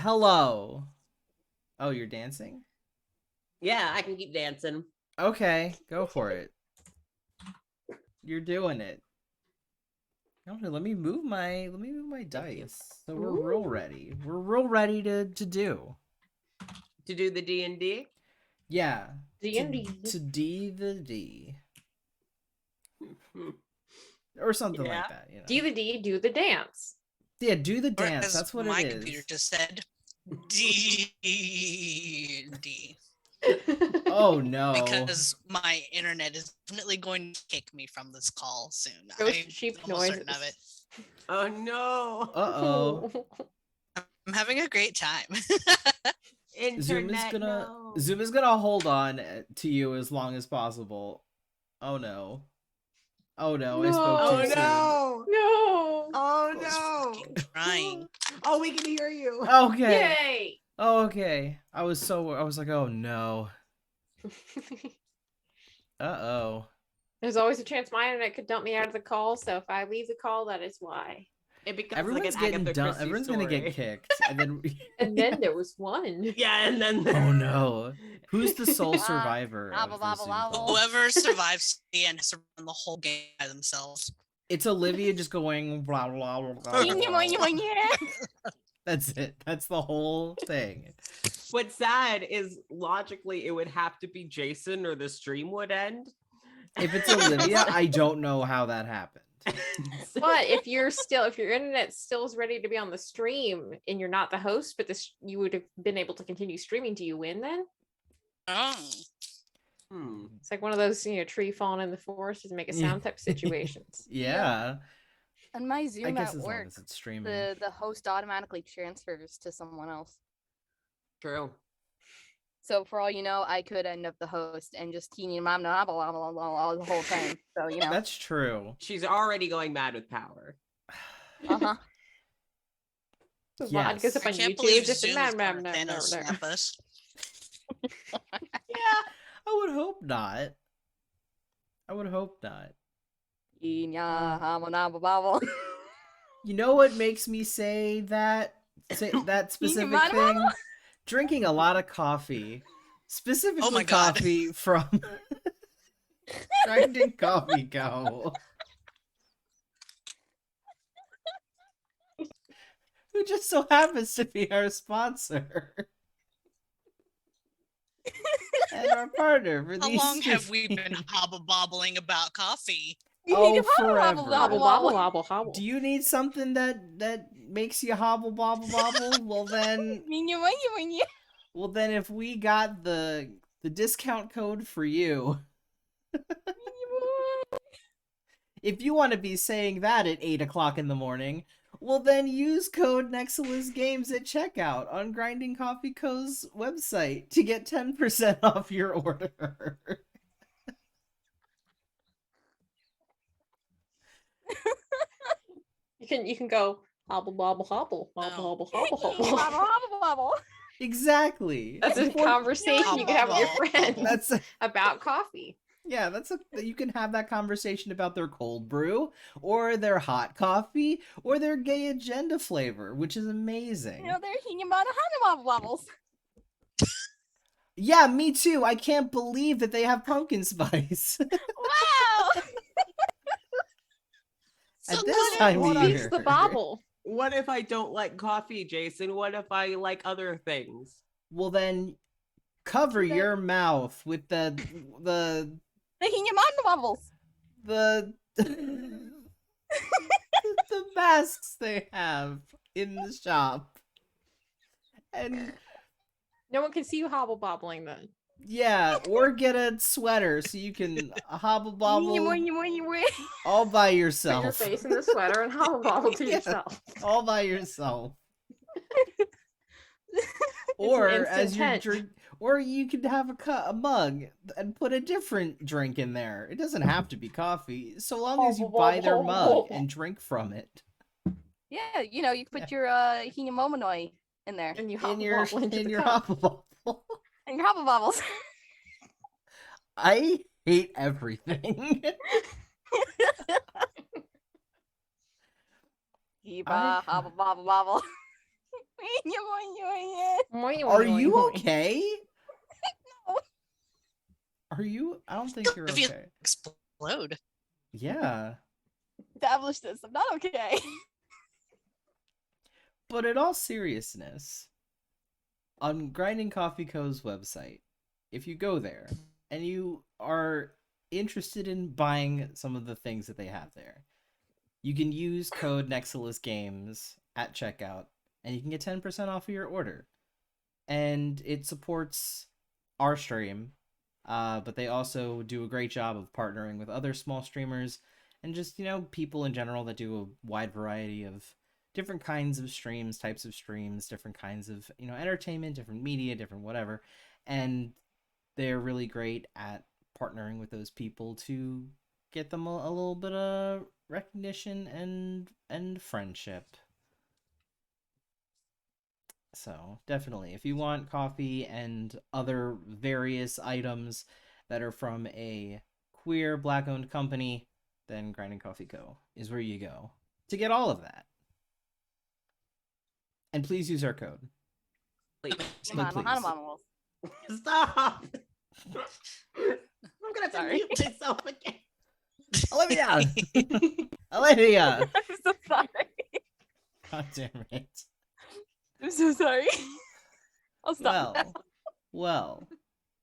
Hello. Oh, you're dancing? Yeah, I can keep dancing. Okay, go for it. You're doing it. Okay, let me move my dice. So we're real ready. We're real ready to do. To do the D&D? Yeah. D&D. To D the D. Or something like that, you know. D the D, do the dance. Yeah, do the Or dance. as That's what my it is. computer just said, D. Oh no. Because my internet is definitely going to kick me from this call soon. Ghost sheep I'm almost certain noises. of it. Oh no. Uh-oh. I'm having a great time. Zoom is gonna hold on to you as long as possible. Oh no. Oh no, I spoke too soon. No. No. Oh I was no. fucking trying. Oh, we can hear you. Okay. Yay. Okay. I was like, oh no. Uh-oh. There's always a chance my internet could dump me out of the call, so if I leave the call, that is why. It becomes Everyone's like an getting Agatha done. Christie Everyone's story. gonna get kicked. And then And then there was one. Yeah, and then oh no. Who's the sole survivor of Blah, the blah, Zoom blah, call? blah. Whoever survives the end has to run the whole game by themselves. It's Olivia just going blah blah blah blah. blah. That's it. That's the whole thing. What's sad is logically it would have to be Jason or the stream would end. If it's Olivia, I don't know how that happened. But if your internet still is ready to be on the stream and you're not the host, but you would have been able to continue streaming, do you win then? Oh. It's like one of those, tree falling in the forest doesn't make a sound type situations. Yeah. On my I Zoom guess at as long work, as it's streaming. the host automatically transfers to someone else. True. So for all you know, I could end up the host and just teeny mom blah blah blah blah the whole time. So That's true. She's already going mad with power. Uh-huh. Vodka's up I on can't YouTube. believe Just Zoom nah, is nah, gonna nah, Thanos nah, nah. snap us. Yeah. I would hope not. I would hope not. You know what makes me say that specific thing? Drinking a lot of coffee. Specifically Oh my God. coffee from Grinding Coffee Co. Who just so happens to be our sponsor. And our partner for How these long have we streams. been hobble-bobbling about coffee? Oh, forever. Hobble, bobble, hobble, hobble. Do you need something that makes you hobble bobble bobble? Well then, if we got the discount code for you, if you want to be saying that at 8 o'clock in the morning, well then use code Nexilis Games at checkout on Grinding Coffee Co.'s website to get 10% off your order. You can go hobble bobble hobble hobble hobble hobble hobble. Exactly. That's a conversation you can have with your friends about coffee. Yeah, you can have that conversation about their cold brew, or their hot coffee, or their gay agenda flavor, which is amazing. they're thinking about bubbles. Yeah, me too. I can't believe that they have pumpkin spice. Wow! At this time of Beats year. the bobble. What if I don't like coffee, Jason? What if I like other things? Well then, cover your mouth with the Thinking about bubbles. the masks they have in the shop. And No one can see you hobble bobbling then. yeah, or get a sweater so you can hobble bobble all by yourself. Put your face in the sweater and hobble bobble to Yeah, yourself. all by yourself. It's Or an as instant you tent. drink, or you could have a mug and put a different drink in there. It doesn't have to be coffee, so long as you buy their mug and drink from it. Yeah, you put your hinamomonoi in there. And you In hobble your bobble into the cup. hobble bobble. And your hobble bobbles. I hate everything. Hobble bobble bobble. Are you okay? No. Are you? I don't think you're If you okay. explode. Yeah. Establish this. I'm not okay. But in all seriousness, on Grinding Coffee Co.'s website, if you go there and you are interested in buying some of the things that they have there, you can use code Nexilis Games at checkout, and you can get 10% off of your order. And it supports our stream, but they also do a great job of partnering with other small streamers and just, people in general that do a wide variety of different kinds of streams, types of streams, different kinds of, entertainment, different media, different whatever. And they're really great at partnering with those people to get them a little bit of recognition and friendship. So definitely, if you want coffee and other various items that are from a queer Black-owned company, then Grinding Coffee Co. is where you go to get all of that. And please use our code. Please. But please. Stop. I'm gonna have to mute myself again. Olivia! Olivia! I'm so sorry. God damn it. I'm so sorry. I'll stop. Well,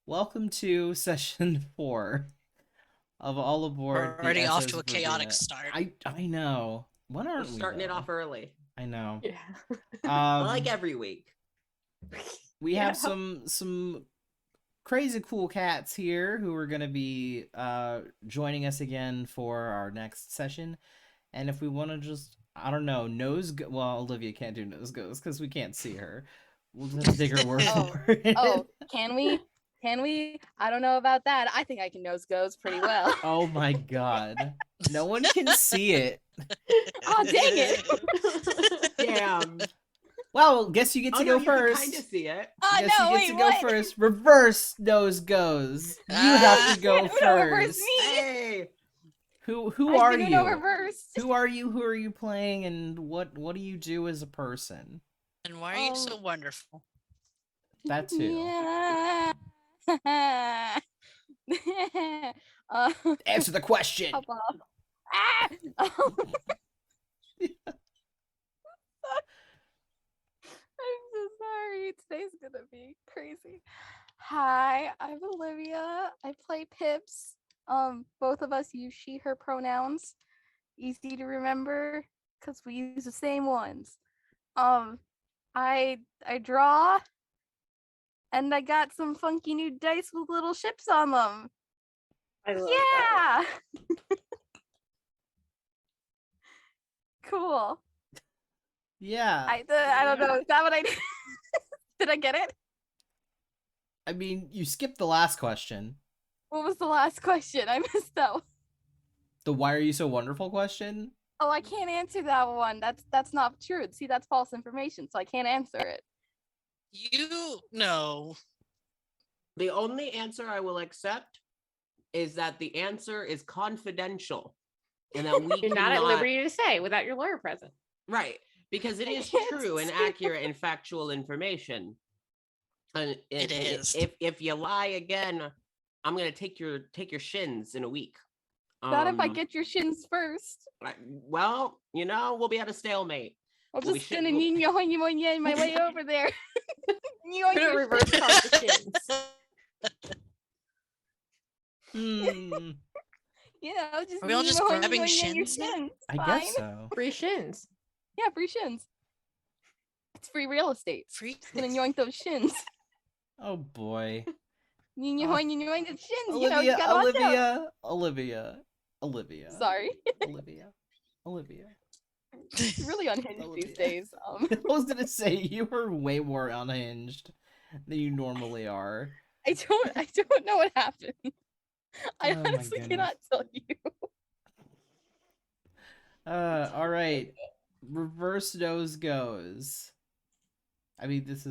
welcome to session 4 of All Aboard. We're already off SS to a chaotic Verbena. start. I know. When We're aren't we starting it though? off early. I know. Yeah. Like every week. We have some crazy cool cats here who are going to be joining us again for our next session. And if we want to just, I don't know, well, Olivia can't do nose goes because we can't see her. We'll just have to take her word for it. Oh, can we? Can we? I don't know about that. I think I can nose goes pretty well. Oh my god. No one can see it. Oh, dang it. Damn. Well, guess you get to go You first. can kind of see it. Oh, Guess no, you get wait, to go what? first. Reverse nose goes. You have to go No, reverse first. me. Hey. Who I are didn't you? know reverse. Who are you? Who are you playing? And what do you do as a person? And why are you so wonderful? That too. Yeah. Answer the question. Hop off. Ah! I'm so sorry. Today's gonna be crazy. Hi, I'm Olivia. I play Pips. Both of us use she, her pronouns. Easy to remember because we use the same ones. I draw, and I got some funky new dice with little ships on them. I love Yeah. Cool. Yeah. I don't know. Is that what I did? Did I get it? I mean, you skipped the last question. What was the last question? I missed that one. The "Why are you so wonderful?" question. Oh, I can't answer that one. That's not true. See, that's false information, so I can't answer it. You know. The only answer I will accept is that the answer is confidential. And that we You're not at cannot- liberty to say without your lawyer present. Right. Because it is can't true and say accurate and factual information. And It is. If you lie again, I'm gonna take your shins in a week. Not if I get your shins first. Well, we'll be at a stalemate. I'm Well, we just should- gonna yin my way over there. You're gonna reverse competitions. Hmm. Just Are we all just yoing, grabbing yoing, yoing your shins now? shins. I Fine. guess so. Free shins. Yeah, free shins. It's free real estate. Free. Gonna yoink those shins. Oh boy. Yoing, yoing the shins. You Olivia, gotta watch out. Olivia. Sorry. Olivia. It's really unhinged Olivia. these days. I was gonna say you were way more unhinged than you normally are. I don't know what happened. I Oh my honestly goodness. cannot tell you. All right. Reverse nose goes. I mean, this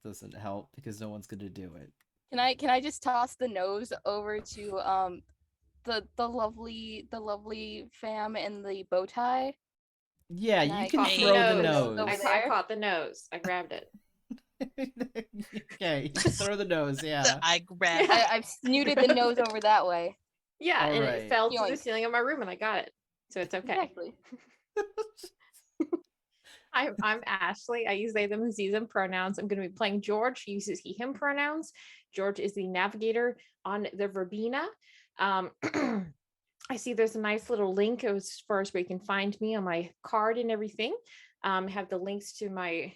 doesn't help because no one's gonna do it. Can I just toss the nose over to the lovely fam in the bow tie? Yeah, you Nice. can Caught the throw the nose. nose. Over I there. caught the nose. I grabbed it. Okay, you can throw the nose, yeah. I grabbed Yeah. I've snooted the nose over that way. Yeah, All and right. it fell to the Yoink. ceiling of my room, and I got it, so it's okay. Exactly. I'm Ashley. I use they, them, and them pronouns. I'm going to be playing George. He uses he, him pronouns. George is the navigator on the Verbena. I see there's a nice little link as far as where you can find me on my card and everything. Have the links to my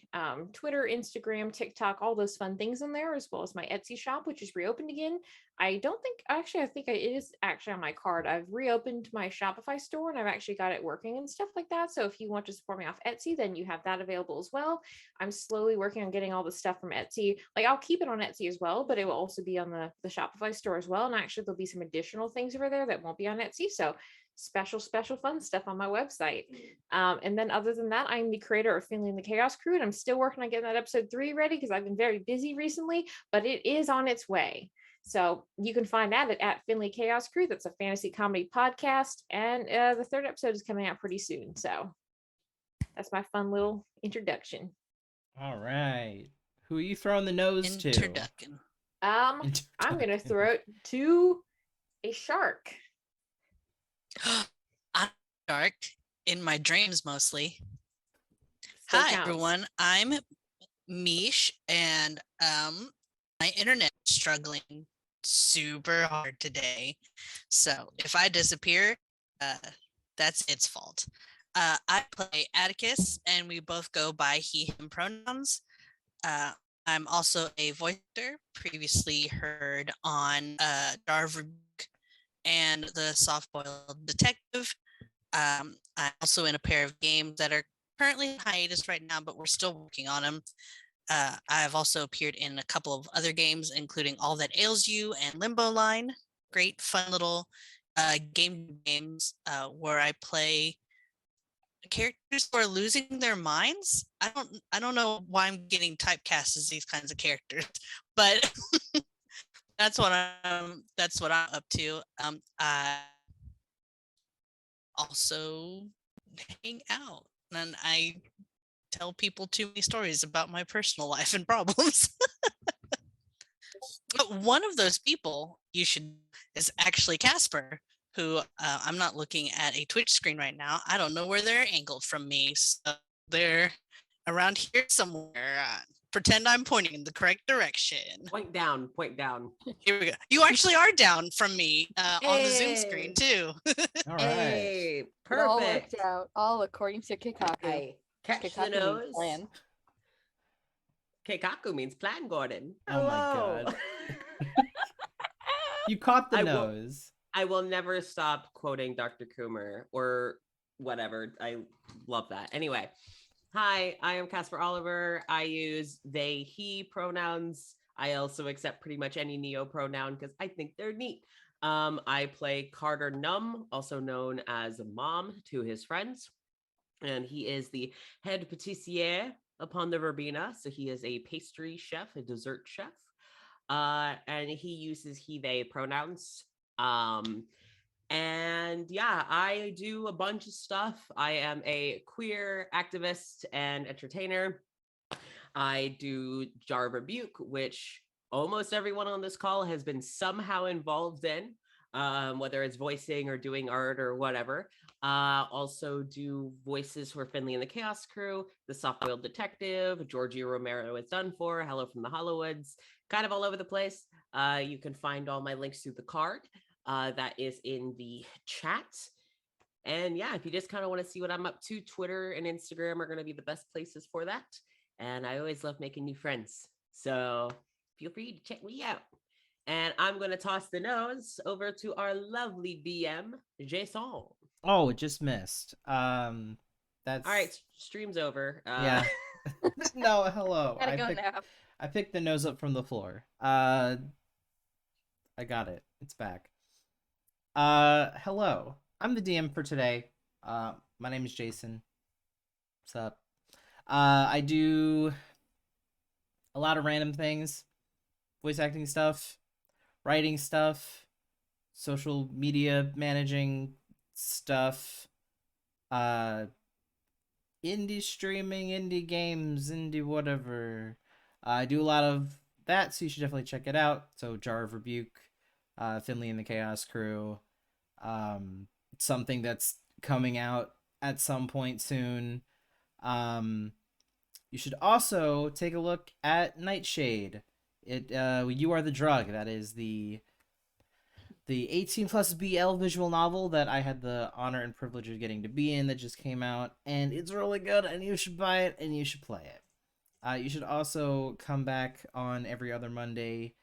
Twitter, Instagram, TikTok, all those fun things in there, as well as my Etsy shop, which is reopened again. I don't think, actually, I think it is actually on my card. I've reopened my Shopify store and I've actually got it working and stuff like that. So if you want to support me off Etsy, then you have that available as well. I'm slowly working on getting all the stuff from Etsy. Like I'll keep it on Etsy as well, but it will also be on the Shopify store as well. And actually there'll be some additional things over there that won't be on Etsy. So special fun stuff on my website. And then other than that, I'm the creator of Finley and the Chaos Crew, and I'm still working on getting that episode 3 ready because I've been very busy recently, but it is on its way. So you can find that at Finley Chaos Crew. That's a fantasy comedy podcast, and the 3rd episode is coming out pretty soon. So that's my fun little introduction. All right. Who are you throwing the nose to? introduction. I'm gonna throw it to a shark. I'm dark in my dreams mostly. Still Hi counts. everyone, I'm Mish, and my internet is struggling super hard today. So if I disappear, that's its fault. I play Atticus, and we both go by he, him pronouns. I'm also a voice actor, previously heard on Darv and the Soft-Boiled Detective. I'm also in a pair of games that are currently in hiatus right now, but we're still working on them. I've also appeared in a couple of other games, including All That Ails You and Limbo Line. Great, fun little games where I play characters who are losing their minds. I don't know why I'm getting typecast as these kinds of characters, but that's what I'm up to. I also hang out, and I tell people too many stories about my personal life and problems. But one of those people is actually Casper, who I'm not looking at a Twitch screen right now. I don't know where they're angled from me. So they're around here somewhere. Pretend I'm pointing in the correct direction. Point down, point down. Here we go. You actually are down from me on the Zoom screen Hey. too. All right. Hey, It all perfect. worked out, all according to Kikaku. I catch the Kikaku means nose. plan. Keikaku means plan, Gordon. Oh my Hello. God. You caught the I will- nose. I will never stop quoting Dr. Coomer or whatever. I love that. Anyway, hi, I am Casper Oliver. I use they, he pronouns. I also accept pretty much any neo pronoun because I think they're neat. I play Carter Num, also known as Mom to his friends. And he is the head patissier upon the Verbena. So he is a pastry chef, a dessert chef. And he uses he, they pronouns. And yeah, I do a bunch of stuff. I am a queer activist and entertainer. I do Jar Rebuke, which almost everyone on this call has been somehow involved in, whether it's voicing or doing art or whatever. Also do voices for Finley and the Chaos Crew, the Soft-Boiled Detective, Georgie Romero is done for, Hello from the Hollowoods, kind of all over the place. You can find all my links through the card that is in the chat. And yeah, if you just kind of want to see what I'm up to, Twitter and Instagram are going to be the best places for that. And I always love making new friends. So feel free to check me out. And I'm going to toss the nose over to our lovely DM, Jason. Oh, it just missed. That's All right, stream's over. Yeah. No, hello. Gotta go now. I picked the nose up from the floor. I got it. It's back. Hello. I'm the DM for today. My name is Jason. What's up? I do a lot of random things. Voice acting stuff, writing stuff, social media managing stuff, indie streaming, indie games, indie whatever. I do a lot of that, so you should definitely check it out. So Jar of Rebuke, Finley and the Chaos Crew, something that's coming out at some point soon. You should also take a look at Nightshade. You Are the Drug. That is the 18 plus BL visual novel that I had the honor and privilege of getting to be in that just came out, and it's really good, and you should buy it and you should play it. You should also come back on every other Monday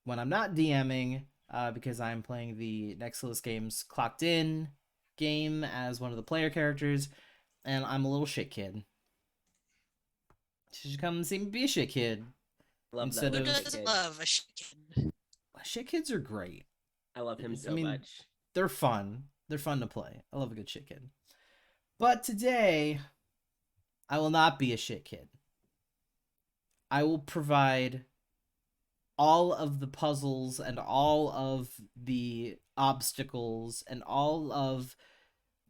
when I'm not DMing, because I'm playing the Nexilis Games Clocked In game as one of the player characters, and I'm a little shit kid. You should come and see me be a shit kid. Love Instead that. Who of- little does kid. love a kid? Shit kids are great. I love him so I mean, much. They're fun. They're fun to play. I love a good shit kid. But today, I will not be a shit kid. I will provide all of the puzzles and all of the obstacles and all of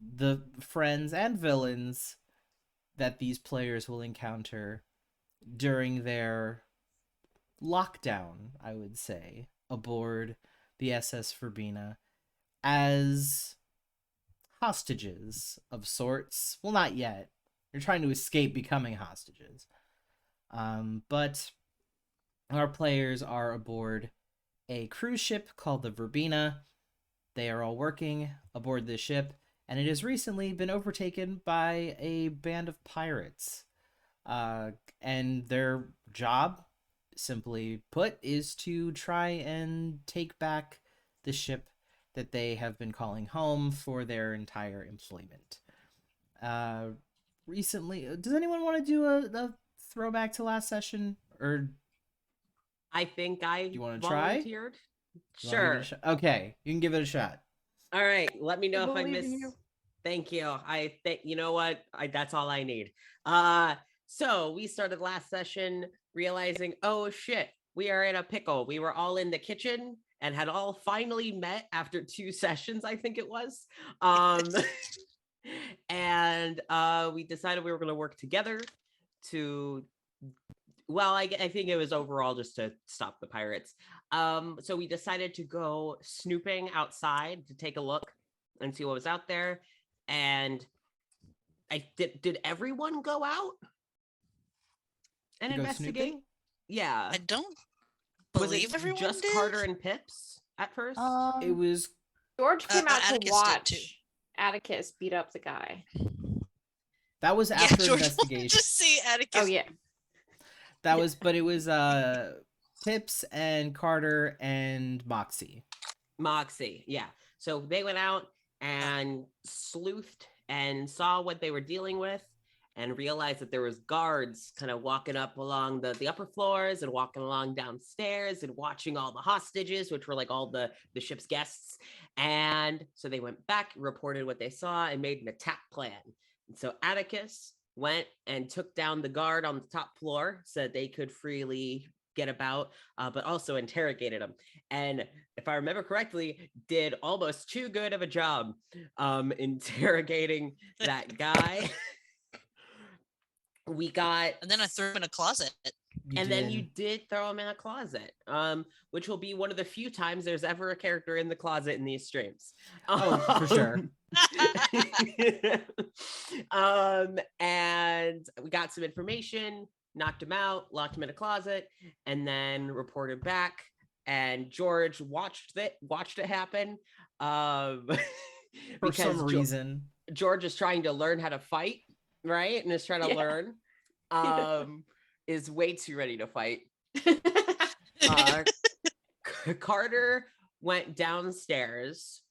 the friends and villains that these players will encounter during their lockdown, I would say, aboard the SS Verbena as hostages of sorts. Well, not yet. You're trying to escape becoming hostages. But our players are aboard a cruise ship called the Verbena. They are all working aboard this ship, and it has recently been overtaken by a band of pirates. And their job, simply put, is to try and take back the ship that they have been calling home for their entire employment. Recently, does anyone want to do a throwback to last session, or I think I you wanna try? volunteered. you wanna give it Sure. a shot? Okay, you can give it a shot. All right. Let me know if I believe in miss. you. Thank you. I think you know what? That's all I need. So we started last session realizing, oh shit, we are in a pickle. We were all in the kitchen and had all finally met after 2 sessions, I think it was. And we decided we were going to work together to, well, I think it was overall just to stop the pirates. So we decided to go snooping outside to take a look and see what was out there. And did everyone go out and To go investigate? snooping? Yeah. I don't Was believe it everyone just did. Carter and Pips at first? It was George came out to Atticus did too. watch Atticus beat up the guy. that was Yeah, after George wanted to investigation. see Atticus. Oh yeah. But it was Pips and Carter and Moxie. Moxie, yeah. So they went out and sleuthed and saw what they were dealing with and realized that there was guards kind of walking up along the upper floors and walking along downstairs and watching all the hostages, which were like all the ship's guests. And so they went back, reported what they saw, and made an attack plan. And so Atticus went and took down the guard on the top floor so that they could freely get about, but also interrogated him. And if I remember correctly, did almost too good of a job interrogating that guy. We got, And then I threw him in a closet. then you did throw him in a closet, which will be one of the few times there's ever a character in the closet in these streams. Oh, for sure. And we got some information, knocked him out, locked him in a closet, and then reported back. And George watched it happen. For some reason. George is trying to learn how to fight, right? And is trying to learn. Is way too ready to fight. Carter went downstairs.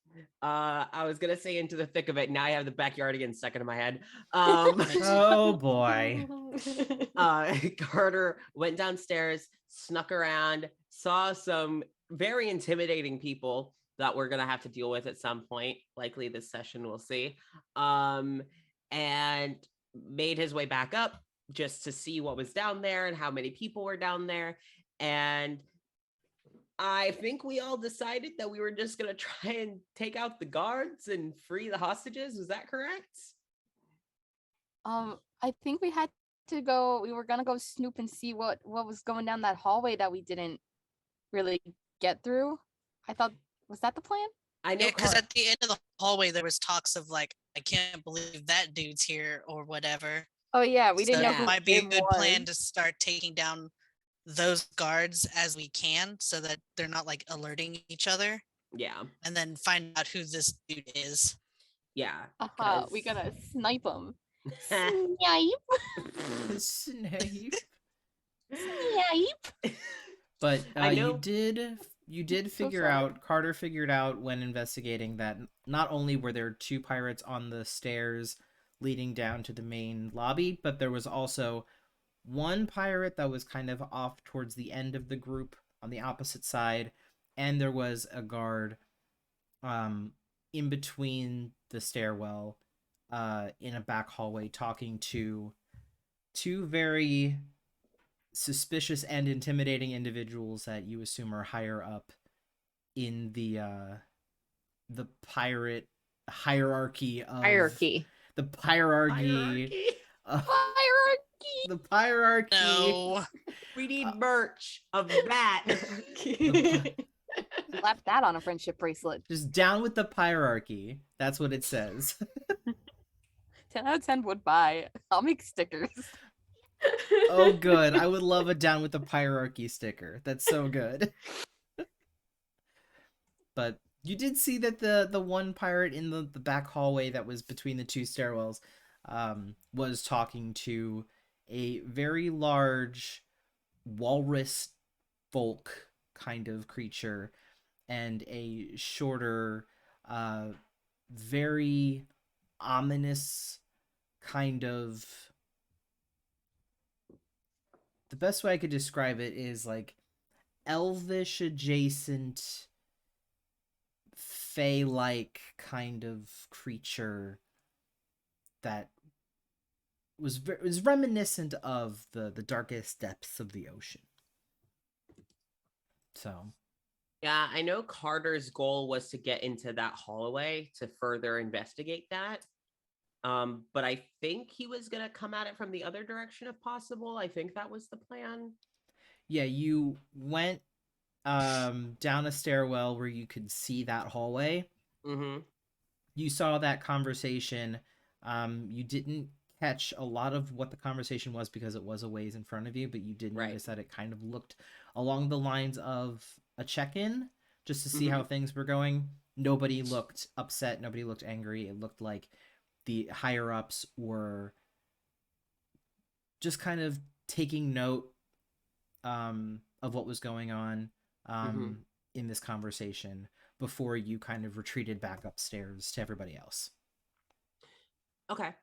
I was gonna say into the thick of it. Now I have the backyardigan stuck into my head. Oh boy. Carter went downstairs, snuck around, saw some very intimidating people that we're gonna have to deal with at some point. Likely this session, we'll see. And made his way back up just to see what was down there and how many people were down there. And I think we all decided that we were just going to try and take out the guards and free the hostages. Was that correct? I think we had to go. We were gonna go snoop and see what was going down that hallway that we didn't really get through. I thought, was that the plan? I know Yeah, because Car- at the end of the hallway there was talks of like, I can't believe that dude's here or whatever. Oh yeah, we didn't So know it who might be a it good plan was. to start taking down those guards as we can so that they're not like alerting each other, yeah, and then find out who this dude is. yeah. Aha, we gotta snipe him. Snipe, Snape. snipe. But I you know. did So figure sorry. out, Carter figured out when investigating that not only were there 2 pirates on the stairs leading down to the main lobby, but there was also 1 pirate that was kind of off towards the end of the group on the opposite side, and there was a guard in between the stairwell in a back hallway talking to 2 very suspicious and intimidating individuals that you assume are higher up in the pirate hierarchy of Hierarchy. the hierarchy Hierarchy. Hierarchy. the hierarchy. No. We need Uh, merch of that. Slap that on a friendship bracelet. Just down with the hierarchy. That's what it says. 10 out of 10 would buy. I'll make stickers. Oh, good. I would love a down with the hierarchy sticker. That's so good. But you did see that the 1 pirate in the back hallway that was between the 2 stairwells was talking to a very large walrus folk kind of creature and a shorter very ominous kind of, the best way I could describe it is like elvish adjacent fey-like kind of creature that was reminiscent of the darkest depths of the ocean. So Yeah, I know Carter's goal was to get into that hallway to further investigate that. But I think he was gonna come at it from the other direction if possible. I think that was the plan. yeah, you went down a stairwell where you could see that hallway. Mm-hmm. You saw that conversation. You didn't catch a lot of what the conversation was because it was a ways in front of you, but you did Right. notice that it kind of looked along the lines of a check-in just to see Mhm. how things were going. Nobody looked upset. Nobody looked angry. It looked like the higher-ups were just kind of taking note of what was going on in this conversation before you kind of retreated back upstairs to everybody else. Okay.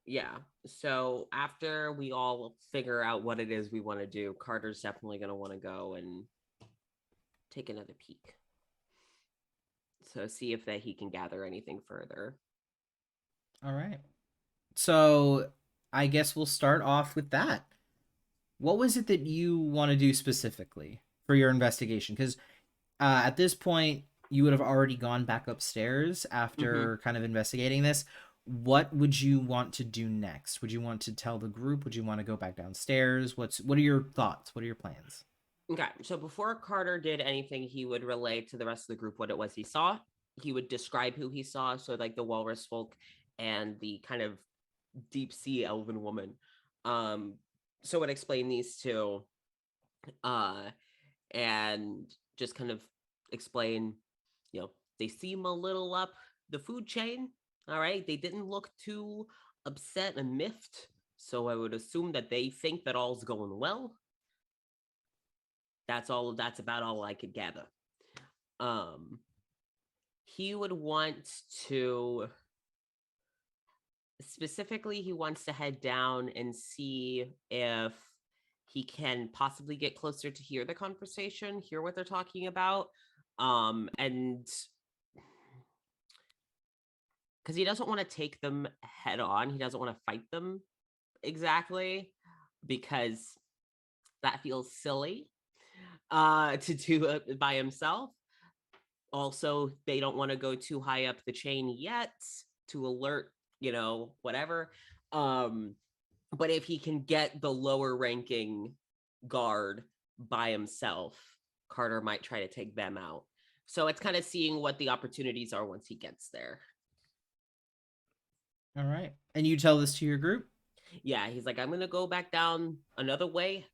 Yeah. So after we all figure out what it is we want to do, Carter's definitely going to want to go and take another peek. So see if that he can gather anything further. All right. So I guess we'll start off with that. What was it that you want to do specifically for your investigation? Because at this point, you would have already gone back upstairs after kind of investigating this. What would you want to do next? Would you want to tell the group? Would you want to go back downstairs? What are your thoughts? What are your plans? Okay. So before Carter did anything, he would relay to the rest of the group what it was he saw. He would describe who he saw. So like the walrus folk and the kind of deep sea elven woman. So would explain these two and just kind of explain, they seem a little up the food chain. All right. They didn't look too upset and miffed. So I would assume that they think that all's going well. That's about all I could gather. He would want to specifically, he wants to head down and see if he can possibly get closer to hear the conversation, hear what they're talking about. And because he doesn't want to take them head on, he doesn't want to fight them exactly, because that feels silly to do it by himself. Also, they don't want to go too high up the chain yet to alert, whatever. But if he can get the lower ranking guard by himself, Carter might try to take them out. So it's kind of seeing what the opportunities are once he gets there. All right. And you tell this to your group? Yeah, he's like, I'm going to go back down another way,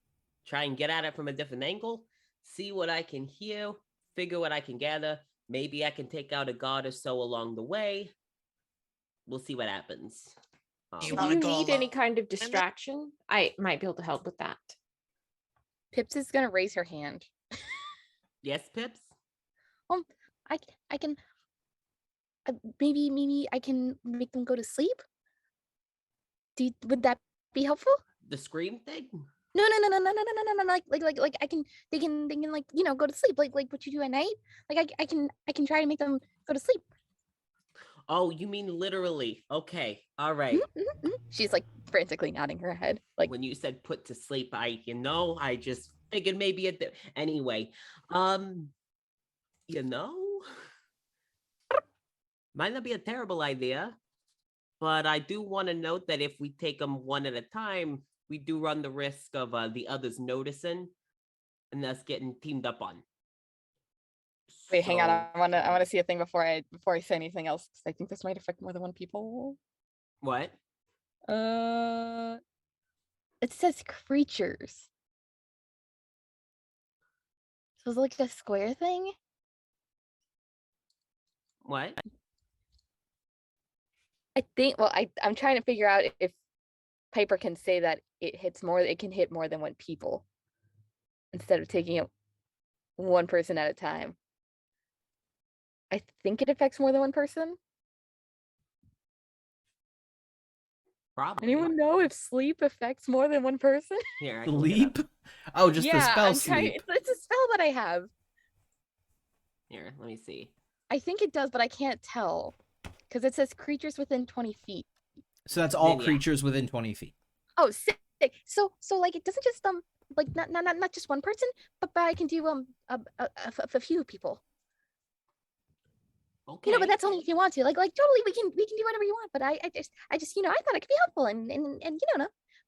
try and get at it from a different angle, see what I can hear, figure what I can gather. Maybe I can take out a guard or so along the way. We'll see what happens. You If wanna you go need any alone? kind of distraction, I might be able to help with that. Pips is gonna raise her hand. Yes, Pips? I can maybe I can make them go to sleep. Would that be helpful? The scream thing? No. Like I can they can like go to sleep like what you do at night. Like I can try to make them go to sleep. Oh, you mean literally? Okay, all right. She's like frantically nodding her head. Like When you said put to sleep, I just figured maybe anyway. You know, might not be a terrible idea, but I do want to note that if we take them one at a time, we do run the risk of the others noticing and us getting teamed up on. wait, hang on. So- I wanna see a thing before I say anything else. 'Cause I think this might affect more than one people. What? It says creatures. So it's like a square thing. What? I think. Well, I'm trying to figure out if Piper can say that it can hit more than one people instead of taking it one person at a time. I think it affects more than one person. Probably. Anyone know if sleep affects more than one person? Here, I can look it up. Sleep? Oh, just the spell I'm sleep. trying. It's a spell that I have. Here, let me see. I think it does, but I can't tell because it says creatures within 20 feet. So that's all Then, yeah. creatures within 20 feet. Oh, sick. So like it doesn't just like not just one person, but I can do a few people. Okay. But that's only if you want to. Like totally we can do whatever you want. But I just I thought it could be helpful and no.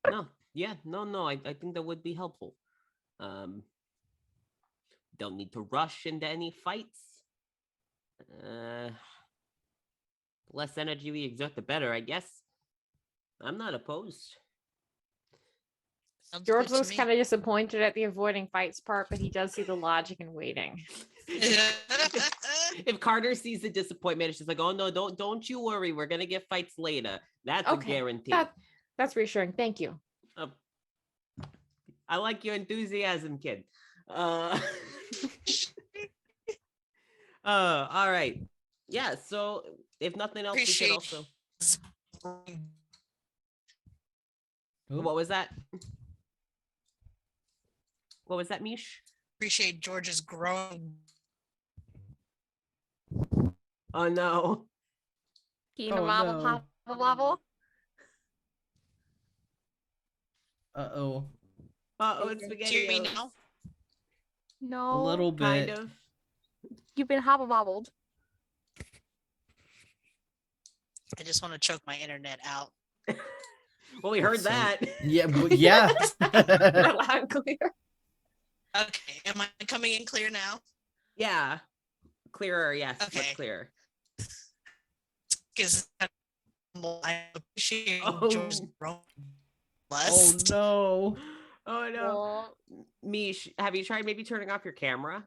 No, yeah, no. I think that would be helpful. Don't need to rush into any fights. Less energy we exert, the better, I guess. I'm not opposed. Sounds George good to looks me. kind of disappointed at the avoiding fights part, but he does see the logic in waiting. If Carter sees the disappointment, it's just like, oh no, don't you worry, we're gonna get fights later. That's a Okay, guarantee. That's reassuring. Thank you. I like your enthusiasm, kid. All right. Yeah, so if nothing else, we Appreciate- can also. Oop. What was that? What was that, Mish? Appreciate George's growing. Oh no. Keen Oh, wobble, no. pop, wobble. Uh-oh. Uh-oh, it's Hear spaghetti. me now? No. A little bit. Kind of. You've been hobble wobbled. I just want to choke my internet out. Well, we heard So- that. Yeah, yeah. Loud and clear. Okay, am I coming in clear now? Yeah. Clearer, yes. Okay. Much clearer. Because I appreciate Oh. George's growing. Oh Less. no. Oh no. Mish, have you tried maybe turning off your camera?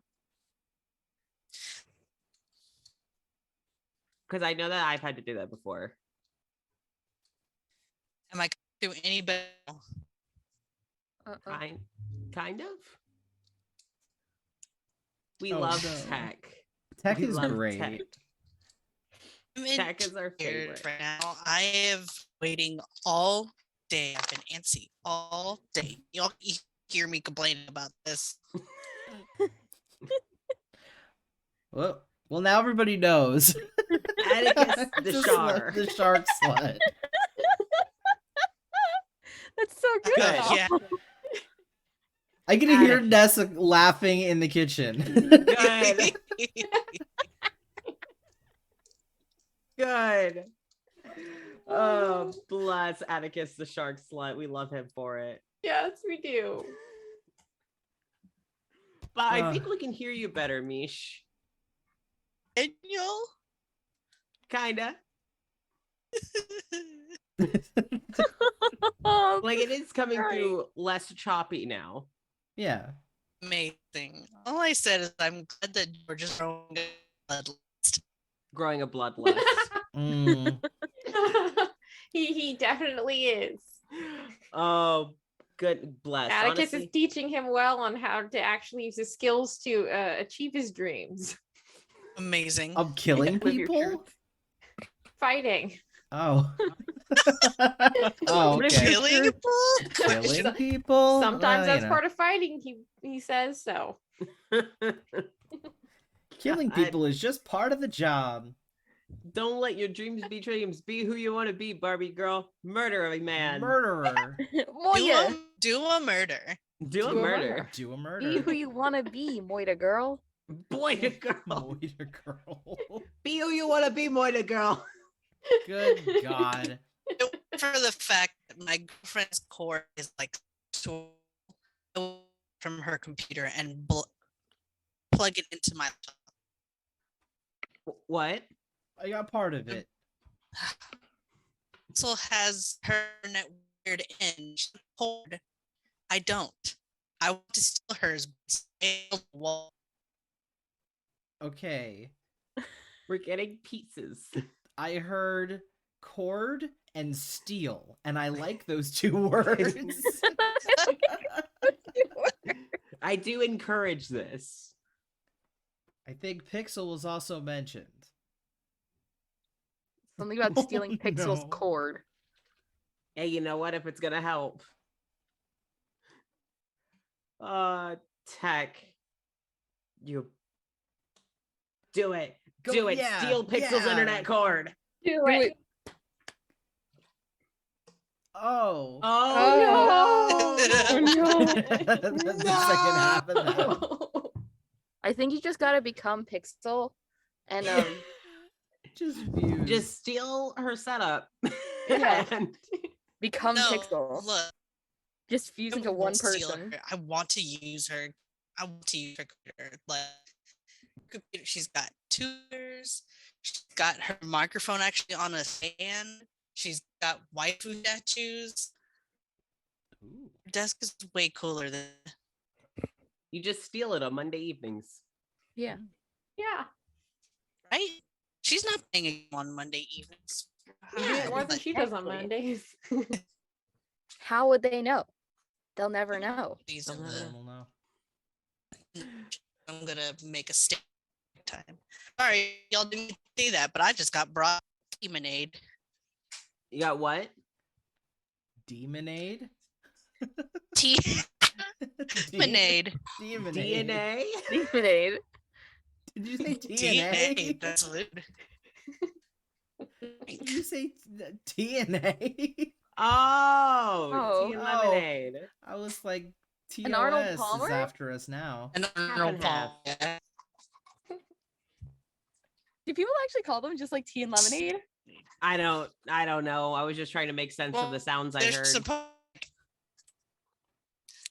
Because I know that I've had to do that before. Am I doing any better? Kind of. We Oh, love no. tech. Tech We is love great. tech. I'm in Tech is our tears favorite. right now. I have waiting all day. I've been antsy all day. You hear me complaining about this. Well, now everybody knows. Atticus the Just Char. The shark slut. That's so good. Good, though. Yeah. I can hear Atticus. Nessa laughing in the kitchen. Good. Good. Oh, bless Atticus the shark slut. We love him for it. Yes, we do. But I think we can hear you better, Mish. And you Kinda. Oh, Like it is coming Right. through less choppy now. Yeah. amazing. All I said is I'm glad that George is growing a bloodlust. Growing a bloodlust. Mm. He definitely is. Oh, good bless. Atticus Honestly, is teaching him well on how to actually use his skills to achieve his dreams. Amazing. Of killing Live your people? truth. Fighting. Oh. Oh, Live okay. your Killing truth. people? Killing people? Sometimes that's you know. part of fighting, he says so. Killing I- people is just part of the job. don't let your dreams be dreams. Be who you want to be, Barbie girl. Murder a man. Murderer. Moira, Do a murder. Do a Do a murder. murder. Do a be murder. who you want to be, Moira girl. Boy to girl. Moira girl. Be who you want to be, boy to girl. Good God. For the fact that my girlfriend's cord is like from her computer and plug it into my laptop. What? I got part of it. Still has her net weird in cord. I don't. I want to steal hers. Wall. Okay. We're getting pieces. I heard cord and steel, and I like those two words. I do encourage this. I think Pixel was also mentioned. Something about stealing Oh, Pixel's no. cord. Hey, you know what? If it's gonna help. Tech. You do it. Go- do it. yeah, Steal Pixel's yeah. internet cord. Do Do it. Oh. Oh, Oh, no. That's the second half of that. I think you just gotta become Pixel and Just views. Just steal her setup. Yeah. And become No, Pixel. look. Just fuse I into won't one steal person. her. I want to use her. I want to use her computer. Like, computer. She's got tutors. She's got her microphone actually on a stand. She's got waifu statues. Ooh. Her desk is way cooler than you just steal it on Monday evenings. Yeah. Yeah. right. She's not playing a game on Monday evenings. You do it more than But she does on Exactly. Mondays. How would they know? They'll never know. these Don't are know. the- I don't know. I'm gonna make a step time. Sorry, y'all didn't see that, but I just got brought Demonade. You got what? Demonade? Demonade. Demonade. DNA? Lemonade. Did you say DNA. DNA? That's lewd. Did you say TNA? Oh, Oh. tea and Oh. lemonade. I was like, TOS An Arnold is Palmer? after us now. And and half. yeah. Do people actually call them just like tea and lemonade? I don't know. I was just trying to make sense of the sounds I They're heard.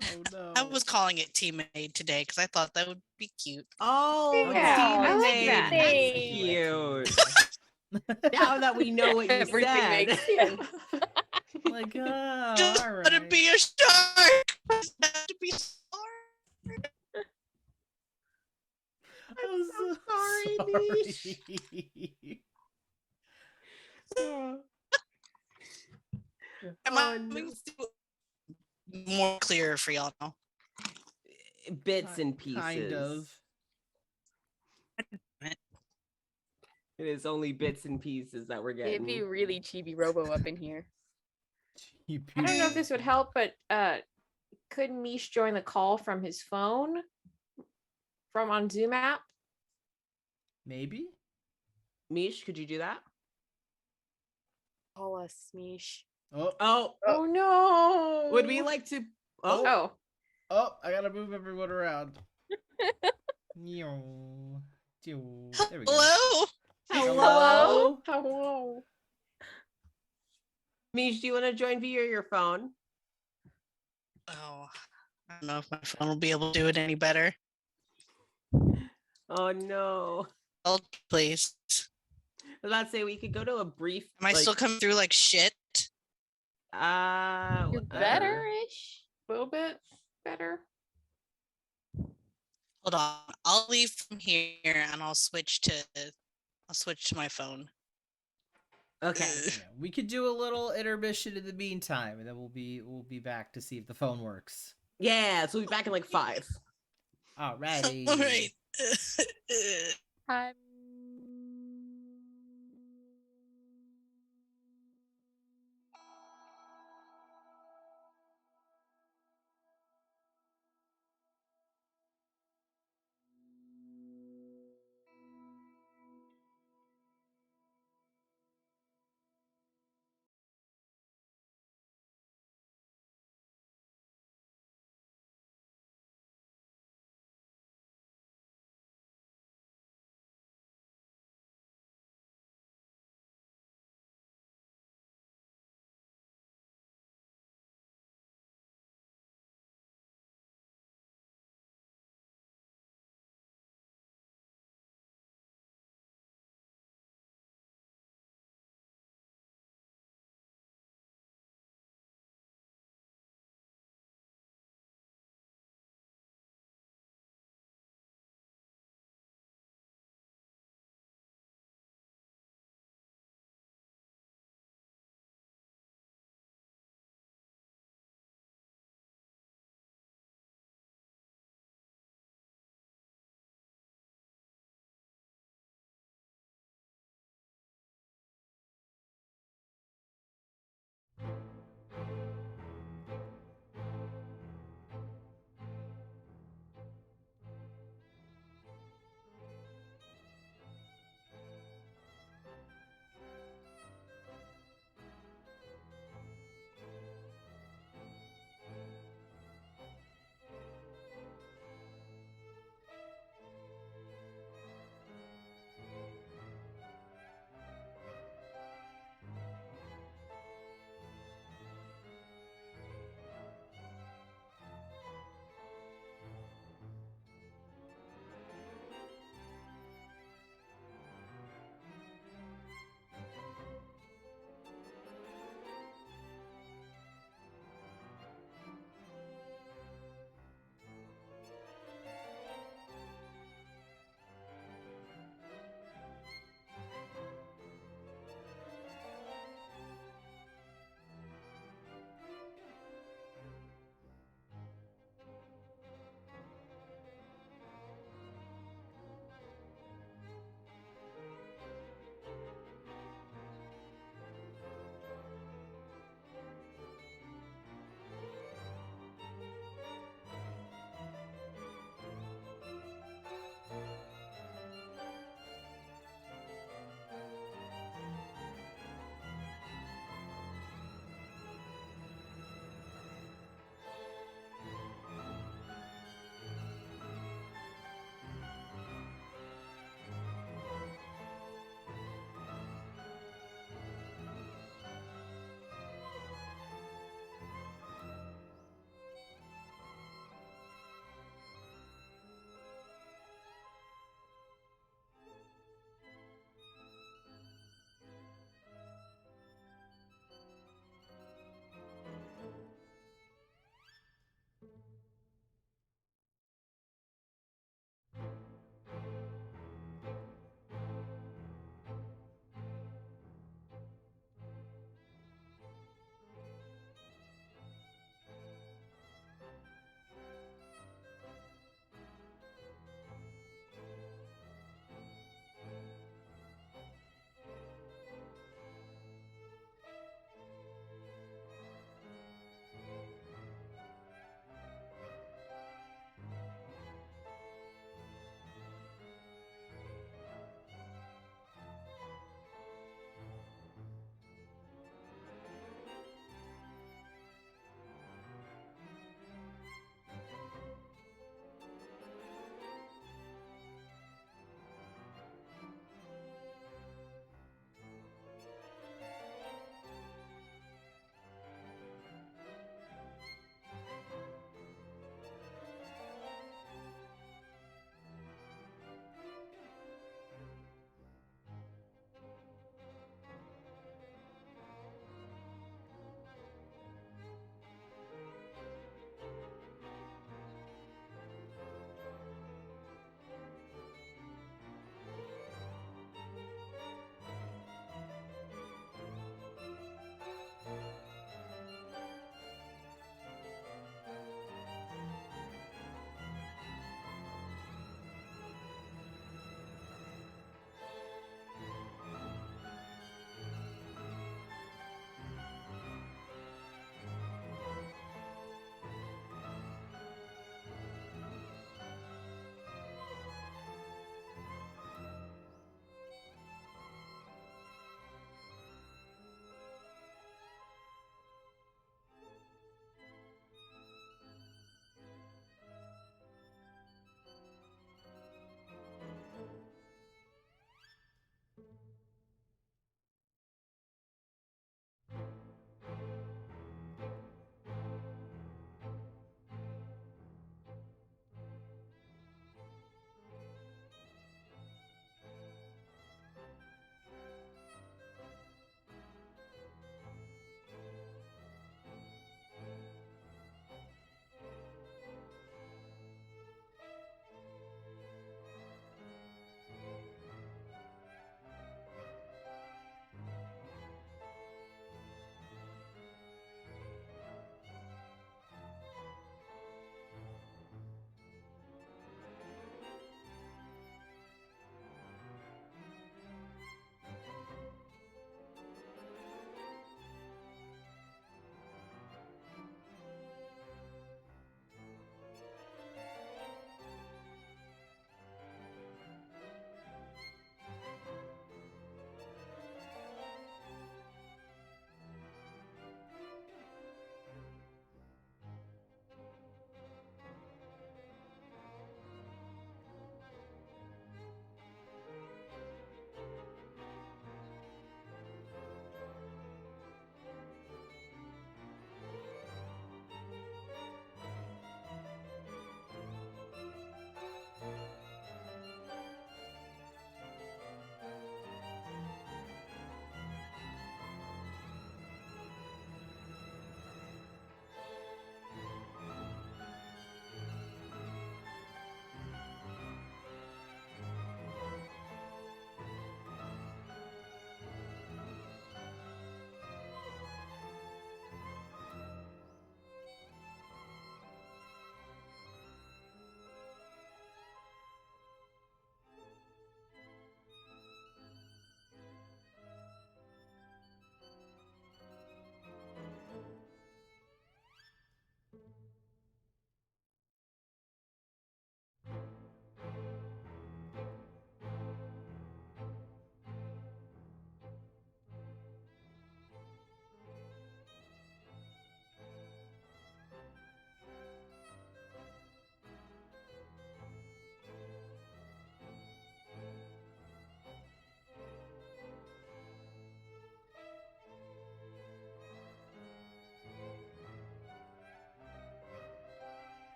Oh no. I was calling it Teammade today because I thought that would be cute. Oh, Yeah, I like Teammade. that. That's Hey. cute. Now that we know what you Everything said. makes sense. Like, oh, Just all let it right. be a shark. Just have to be a shark. I'm so sorry, sorry. Am I more clear for y'all now? Bits and pieces. Kind of. It is only bits and pieces that we're It'd getting. be really chibi robo up in here. I don't know if this would help, but could Mish join the call from his phone? From on Zoom app? Maybe? Mish, could you do that? Call us, Smeesh. Oh, Oh, Oh no. would we like to? Oh, Oh. oh, I gotta move everyone around. Meow. There we go. Hello. hello. Hello. Mish, do you want to join via your phone? Oh, I don't know if my phone will be able to do it any better. Oh no. Hold, please. Let's say we could go to a brief. Am I still coming through like shit? You're better-ish. A little bit better. Hold on. I'll leave from here and I'll switch to my phone. Okay. Ugh. Yeah, we could do a little intermission in the meantime, and then we'll be back to see if the phone works. Yeah, so we'll be back in like 5. Alrighty. All right. I'm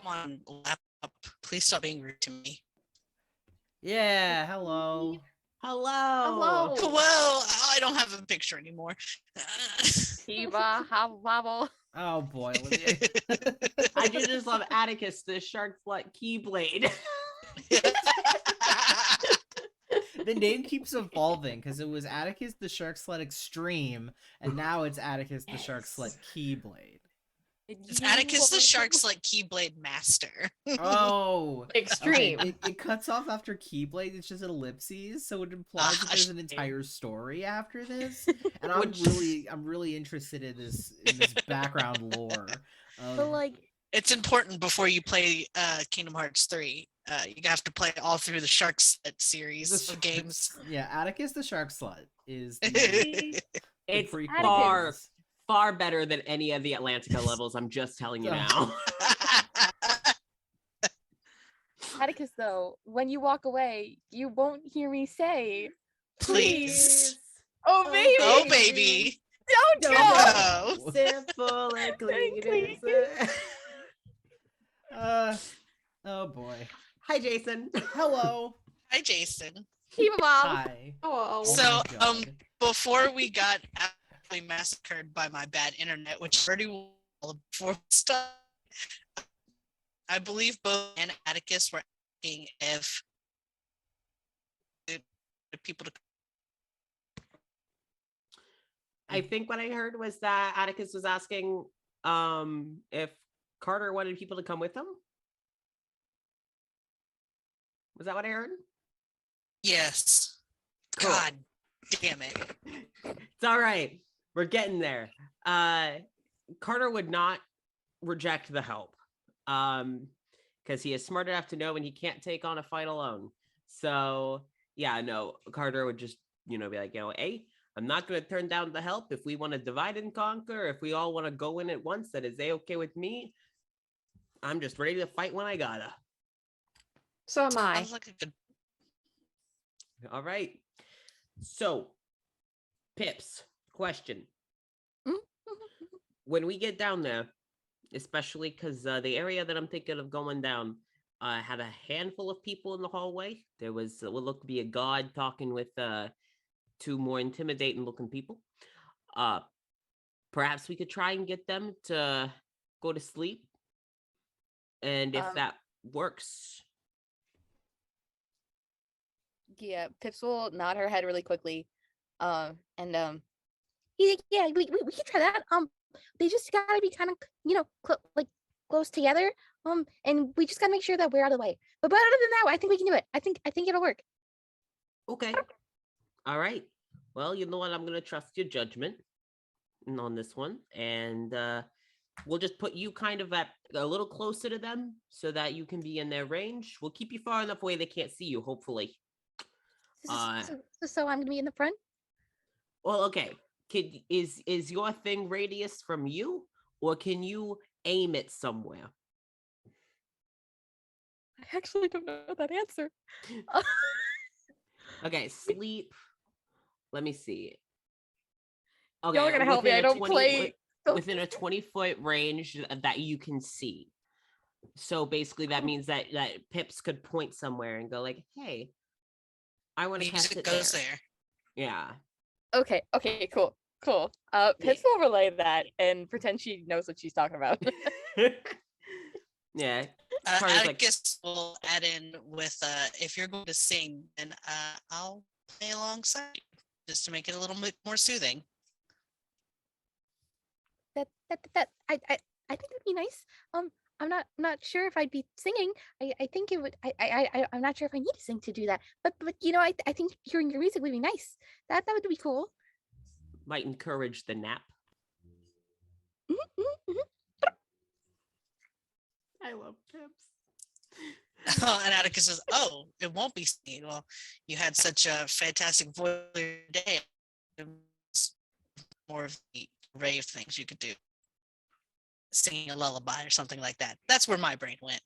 on laptop. Please stop being rude to me. Yeah, hello. Hello. Well, I don't have a picture anymore. Kiba, hobble. Oh boy, Olivia. I do just love Atticus, the shark slut keyblade. The name keeps evolving because it was Atticus the Shark Slut Extreme, and now it's Atticus the Shark Slut Keyblade. It's Atticus the Shark Slut Keyblade Master. Oh, Extreme. okay. It cuts off after Keyblade. It's just ellipses, so it implies that there's an entire story after this. And I'm really interested in this background lore. But like, It's important before you play Kingdom Hearts 3. You have to play all through the Shark Slut series of games. Yeah, Atticus the Shark Slut is the It's prequel. far better than any of the Atlantica levels. I'm just telling you now. Atticus, though, when you walk away, you won't hear me say, Please. "Oh baby, Oh, baby. don't go." No. Simple and clean. Oh boy. Hi, Jason. Hello. Hi, Jason. Keep 'em up. Hi. Oh, So, my God. Before we got absolutely massacred by my bad internet, which already was before we started, I believe both and Atticus were asking if the people to. I think what I heard was that Atticus was asking if Carter wanted people to come with him. Was that what I heard? Yes. Cool. God damn it. It's all right. We're getting there. Carter would not reject the help because he is smart enough to know when he can't take on a fight alone. So yeah, no, Carter would just, be like, hey, I'm not going to turn down the help. If we want to divide and conquer, if we all want to go in at once, that is okay with me. I'm just ready to fight when I gotta. so am I. Sounds like a good. All right. So, Pips, question. When we get down there, especially because the area that I'm thinking of going down had a handful of people in the hallway. There was what looked to be a god talking with two more intimidating looking people. Perhaps we could try and get them to go to sleep. And if that works. Yeah, Pips will nod her head really quickly, yeah, we can try that. They just gotta be kind of close together. And we just gotta make sure that we're out of the way. But other than that, I think we can do it. I think it'll work. Okay. All right. Well, you know what? I'm gonna trust your judgment on this one, and we'll just put you kind of at a little closer to them so that you can be in their range. We'll keep you far enough away they can't see you, hopefully. So I'm gonna be in the front. Well, okay. Is your thing radius from you, or can you aim it somewhere? I actually don't know that answer. Okay, sleep. Let me see. Y'all are gonna help me. I don't play. Within a 20-foot range that you can see. So basically, that means that Pips could point somewhere and go like, "Hey, I want to cast it goes there." Yeah. Okay, cool. Pips will relay that and pretend she knows what she's talking about. Yeah. Atticus will add in with if you're going to sing, then I'll play alongside you just to make it a little bit more soothing. I think that'd be nice. I'm not sure if I'd be singing. I think it would. I'm not sure if I need to sing to do that. But I think hearing your music would be nice. That would be cool. Might encourage the nap. I love Pips. And Atticus says, "Oh, it won't be singing. Well, you had such a fantastic voice today. More of the array of things you could do. Singing a lullaby or something like that. That's where my brain went."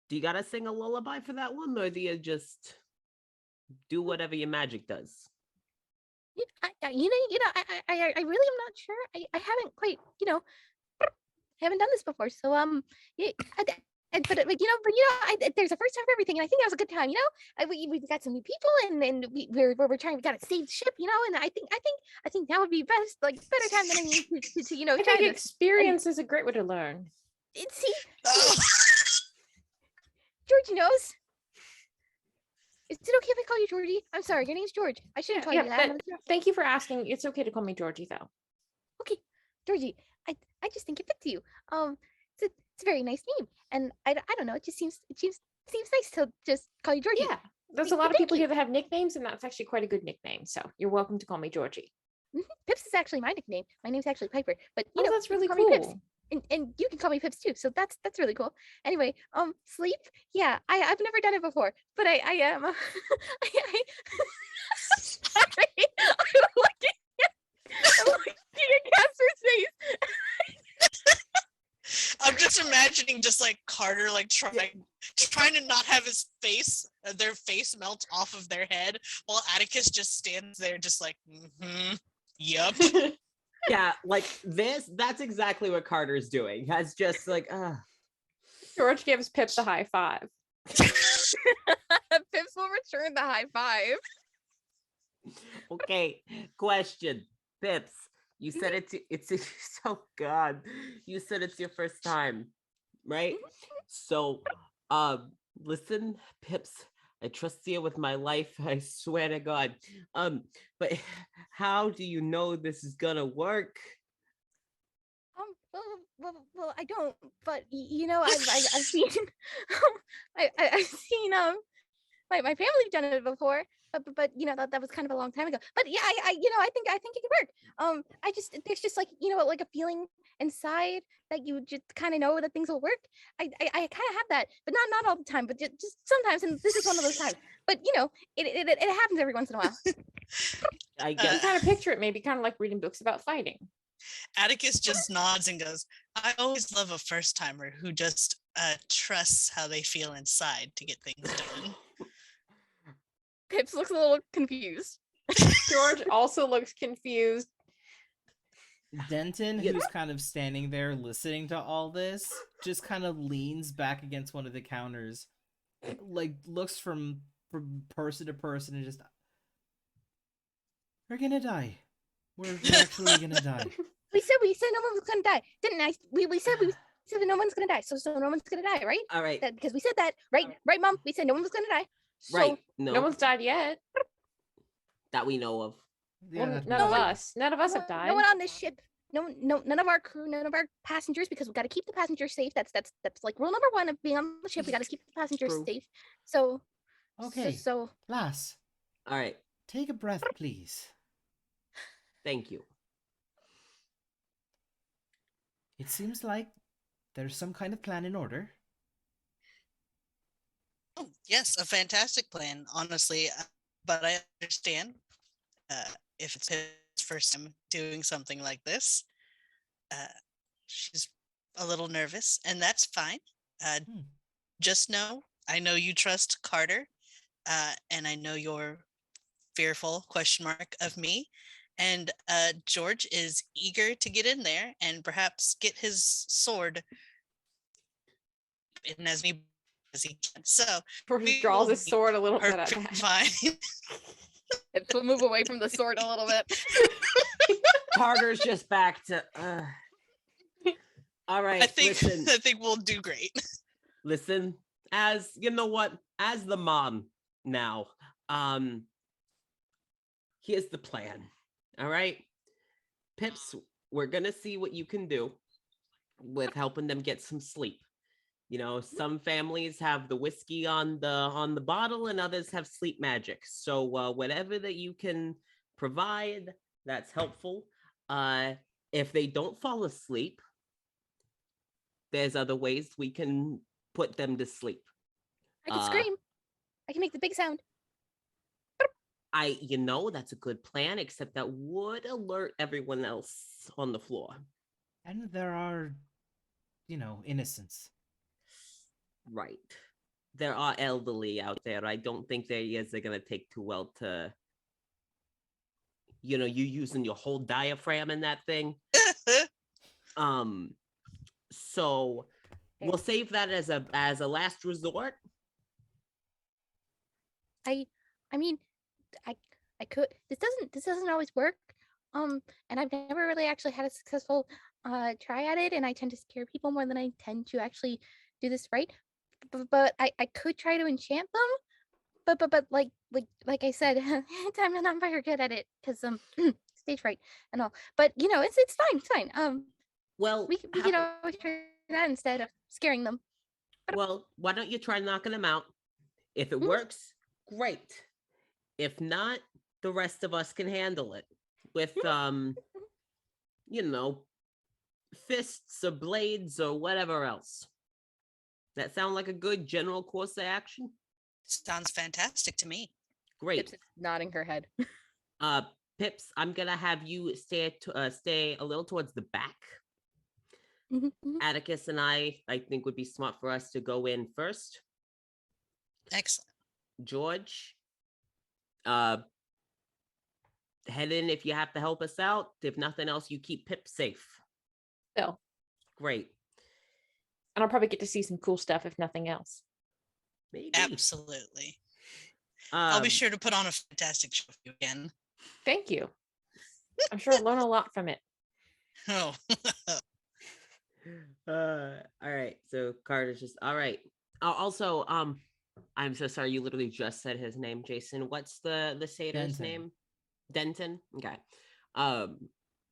Do you gotta sing a lullaby for that one, or do you just do whatever your magic does? I really am not sure. I haven't quite haven't done this before. So yeah, there's a first time for everything, and I think that was a good time. We've got some new people, and we're trying. We got to save the ship, and I think that would be best, like better time than any to I try think to experience is a great way to learn. see. Oh, Georgie knows. Is it okay if I call you Georgie? I'm sorry, your name's George. I shouldn't call you that. Thank you for asking. It's okay to call me Georgie, though. Okay, Georgie. I just think it fits you. It's a very nice name, and I don't know. It seems nice to just call you Georgie. Yeah, there's a lot of people here that have nicknames, and that's actually quite a good nickname. So you're welcome to call me Georgie. Pips is actually my nickname. My name's actually Piper, but That's really call me Pips. cool. And you can call me Pips too. So that's really cool. Anyway, sleep. Yeah, I've never done it before, but I am. Sorry, I'm looking at Casper's face. I'm just imagining just like Carter like trying to not have their face melt off of their head while Atticus just stands there just like, yep. Yeah, like that's exactly what Carter's doing. Has just like, George gives Pips a high five. Pips will return the high five. Okay, question. Pips, you said it's oh God. You said it's your first time, right? So listen, Pips, I trust you with my life, I swear to God. But how do you know this is gonna work? Well, I don't, but I've seen, I've seen my family done it before, but that was kind of a long time ago. But yeah, I think it could work. There's just like like a feeling inside that you just kind of know that things will work. I kind of have that, but not all the time, but just sometimes, and this is one of those times. But it happens every once in a while. I You guess kind of picture it maybe kind of like reading books about fighting. Atticus just nods and goes, I always love a first timer who just trusts how they feel inside to get things done. Pips looks a little confused. George also looks confused. Denton, who's kind of standing there listening to all this, just kind of leans back against one of the counters, like looks from person to person and just, we're gonna die. We're actually gonna die. We said no one was gonna die, didn't I? We said that no one's gonna die, so no one's gonna die, right? all right, Because we said that, right, Mom? We said no one was gonna die. So, right. No No, one's died yet. that we know of. Yeah, Well, that's none of fine. us. None of us have died. No one on this ship. No, none of our crew, none of our passengers, because we got to keep the passengers safe. That's like rule number one of being on the ship. We got to keep the passengers True. safe. So, Okay, so lass, All right, take a breath, please. thank you. It seems like there's some kind of plan in order. Oh, yes, a fantastic plan, honestly. But I understand if it's his first time doing something like this. She's a little nervous, and that's fine. Just know, I know you trust Carter, and I know you're fearful, ? Of me. And George is eager to get in there and perhaps get his sword in as many as he can. So George we draws will his be sword a little bit. perfectly fine. we'll move away from the sword a little bit. Carter's just back to. All right, I think listen. I think we'll do great. Listen, as you know what, as the mom now, here's the plan. All right, Pips, we're gonna see what you can do with helping them get some sleep. Some families have the whiskey on the bottle, and others have sleep magic. So whatever that you can provide, that's helpful. If they don't fall asleep, there's other ways we can put them to sleep. I can scream. I can make the big sound. That's a good plan, except that would alert everyone else on the floor. And there are, innocents. Right. There are elderly out there. I don't think their ears are going to take too well to, you using your whole diaphragm in that thing. So we'll save that as a last resort. I mean, I could. This doesn't always work. And I've never really actually had a successful try at it, and I tend to scare people more than I tend to actually do this right. But I could try to enchant them. But like I said, I'm not very good at it because stage fright and all. But it's fine. It's fine. Well, We could always try that instead of scaring them. well, why don't you try knocking them out? If it Mhm. works, great. If not, the rest of us can handle it with you know, fists or blades or whatever else. That sound like a good general course of action? Sounds fantastic to me. Great. Pips is nodding her head. Pips, I'm gonna have you stay a little towards the back. Mhm, mhm. Atticus and I think would be smart for us to go in first. Excellent. George, head in if you have to help us out. If nothing else, you keep Pip safe. So, Great. and I'll probably get to see some cool stuff if nothing else. Maybe. Absolutely. I'll be sure to put on a fantastic show for you again. Thank you. I'm sure I'll learn a lot from it. Oh. All right. So Carter's just all right. Also, I'm so sorry. You literally just said his name, Jason. What's the satyr's Denton. name? Denton. Okay.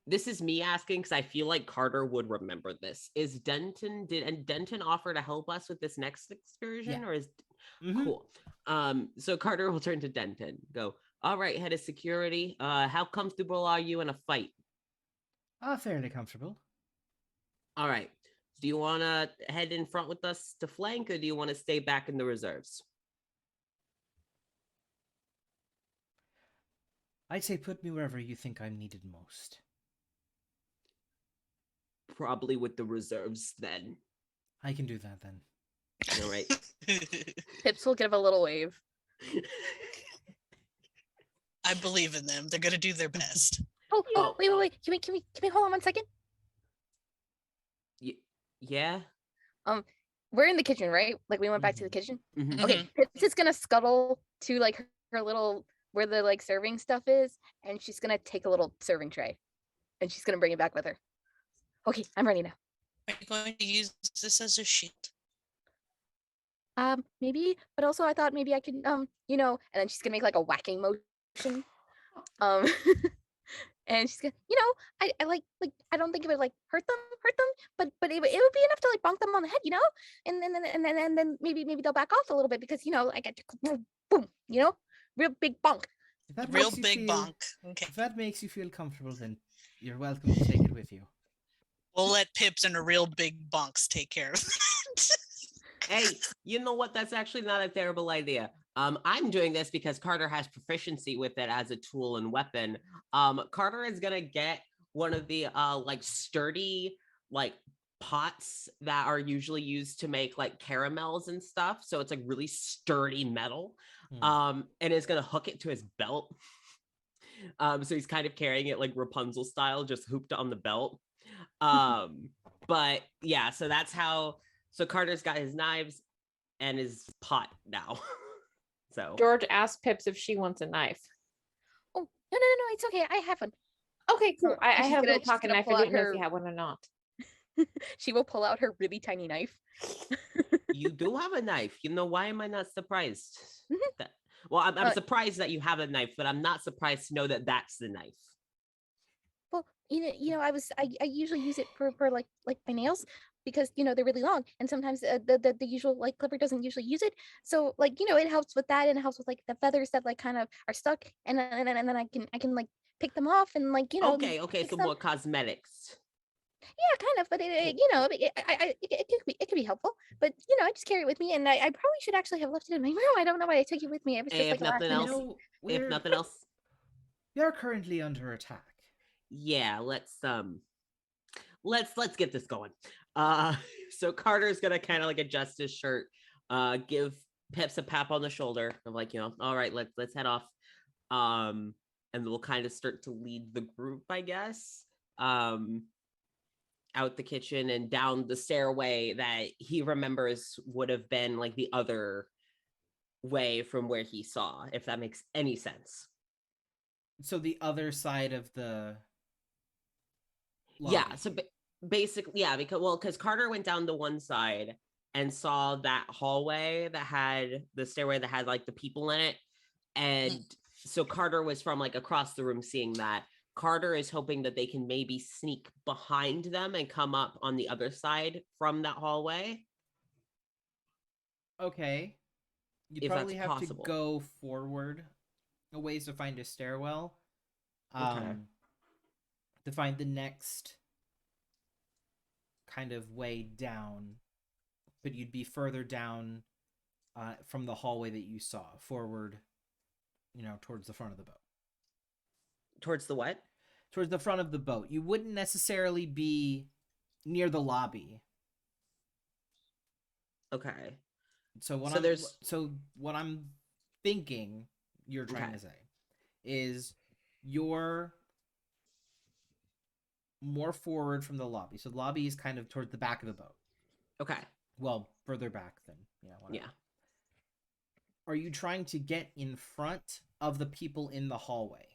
This is me asking because I feel like Carter would remember this. Is Denton did Denton offer to help us with this next excursion, Yeah. or is Mhm. cool? So Carter will turn to Denton. Go. All right, head of security. How comfortable are you in a fight? Fairly comfortable. All right. Do you want to head in front with us to flank, or do you want to stay back in the reserves? I'd say put me wherever you think I'm needed most. Probably with the reserves then. I can do that then. All right. Pips will give a little wave. I believe in them. They're gonna do their best. Oh, Oh. wait. Can we hold on 1 second? Yeah. We're in the kitchen, right? Like we went back to the kitchen. Mhm. Okay, Pips is gonna scuttle to like her little where the like serving stuff is, and she's gonna take a little serving tray, and she's gonna bring it back with her. Okay, I'm ready now. Are you going to use this as a shield? Maybe, but also I thought maybe I could and then she's gonna make like a whacking motion. And she's gonna, I like I don't think it would like hurt them, but it would be enough to like bonk them on the head, and then maybe they'll back off a little bit because I get to boom, boom, real big bonk. If that Real makes you big feel- bonk. Okay. If that makes you feel comfortable, then you're welcome to take it with you. We'll let Pips and a real big bonks take care of it. Hey, you know what? That's actually not a terrible idea. I'm doing this because Carter has proficiency with it as a tool and weapon. Carter is gonna get one of the like sturdy like pots that are usually used to make like caramels and stuff. So it's like really sturdy metal. And is gonna hook it to his belt. So he's kind of carrying it like Rapunzel style, just hooped on the belt. But yeah, so that's how. So Carter's got his knives and his pot now. So George asked Pips if she wants a knife. Oh no, it's okay. I have one. Okay, cool. I she's had a gonna- little she's pocket gonna knife. I pull out didn't know if her- you had one or not. She will pull out her really tiny knife. you do have a knife. You know, why am I not surprised? Mhm. Well, I'm surprised that you have a knife, but I'm not surprised to know that that's the knife. Well, I usually use it for like my nails because they're really long, and sometimes the usual like clipper doesn't usually use it. So like it helps with that, and it helps with like the feathers that like kind of are stuck, and then I can like pick them off and like Okay, fix so them. more cosmetics. Yeah, kind of, but it could be helpful. But I just carry it with me, and I probably should actually have left it in my room. I don't know why I took it with me. It was just If like a last nothing minute else- thing. If nothing else, We are currently under attack. yeah, let's get this going. So Carter's gonna kind of like adjust his shirt, give Pips a pat on the shoulder. I'm like, all right, let's head off. And we'll kind of start to lead the group, I guess. out the kitchen and down the stairway that he remembers would have been like the other way from where he saw, if that makes any sense. So the other side of the lobby. Yeah, so basically, yeah, because Carter went down the one side and saw that hallway that had the stairway that had like the people in it, and so Carter was from like across the room seeing that. Carter is hoping that they can maybe sneak behind them and come up on the other side from that hallway. Okay. You'd If probably that's have possible. to go forward a ways to find a stairwell. Okay. To find the next kind of way down. But you'd be further down from the hallway that you saw, forward, towards the front of the boat. Towards the what? Towards the front of the boat. You wouldn't necessarily be near the lobby. Okay. So what I'm thinking you're trying to say is you're more forward from the lobby. So the lobby is kind of towards the back of the boat. Okay. Well, further back than, whatever. Yeah. Are you trying to get in front of the people in the hallway?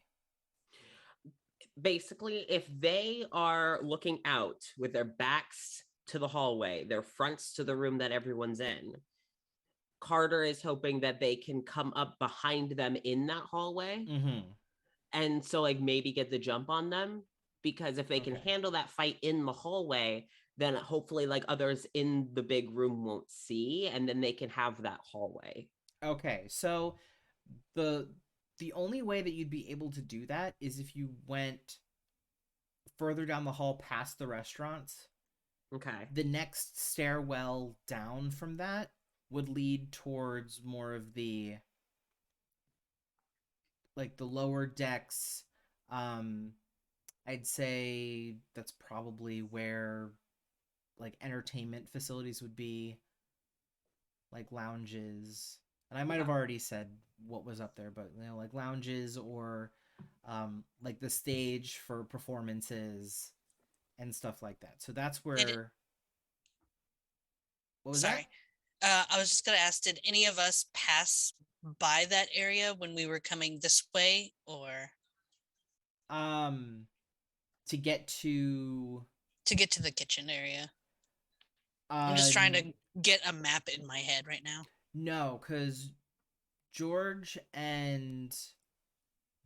Basically, if they are looking out with their backs to the hallway, their fronts to the room that everyone's in, Carter is hoping that they can come up behind them in that hallway. Mm-hmm. And so like maybe get the jump on them, because if they can handle that fight in the hallway, then hopefully like others in the big room won't see, and then they can have that hallway. Okay, so the only way that you'd be able to do that is if you went further down the hall past the restaurants. Okay. The next stairwell down from that would lead towards more of the like the lower decks. I'd say that's probably where like entertainment facilities would be, like lounges. And I might have already said what was up there, but like lounges or like the stage for performances and stuff like that. So that's where. What was Sorry. I was just gonna ask, did any of us pass by that area when we were coming this way, or to get to the kitchen area? I'm just trying to get a map in my head right now. No, because George and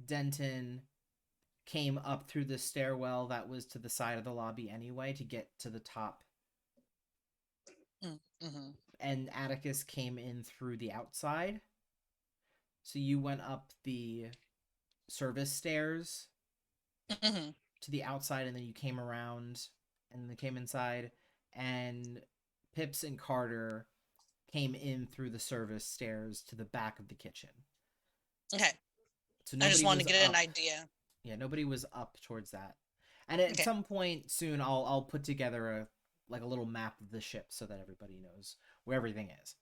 Denton came up through the stairwell that was to the side of the lobby anyway to get to the top. Mm-hmm. And Atticus came in through the outside. So you went up the service stairs to the outside, and then you came around and then came inside. And Pips and Carter came in through the service stairs to the back of the kitchen. Okay. So I just wanted to get an idea. Yeah, nobody was up towards that. And at some point soon, I'll put together a little map of the ship so that everybody knows where everything is.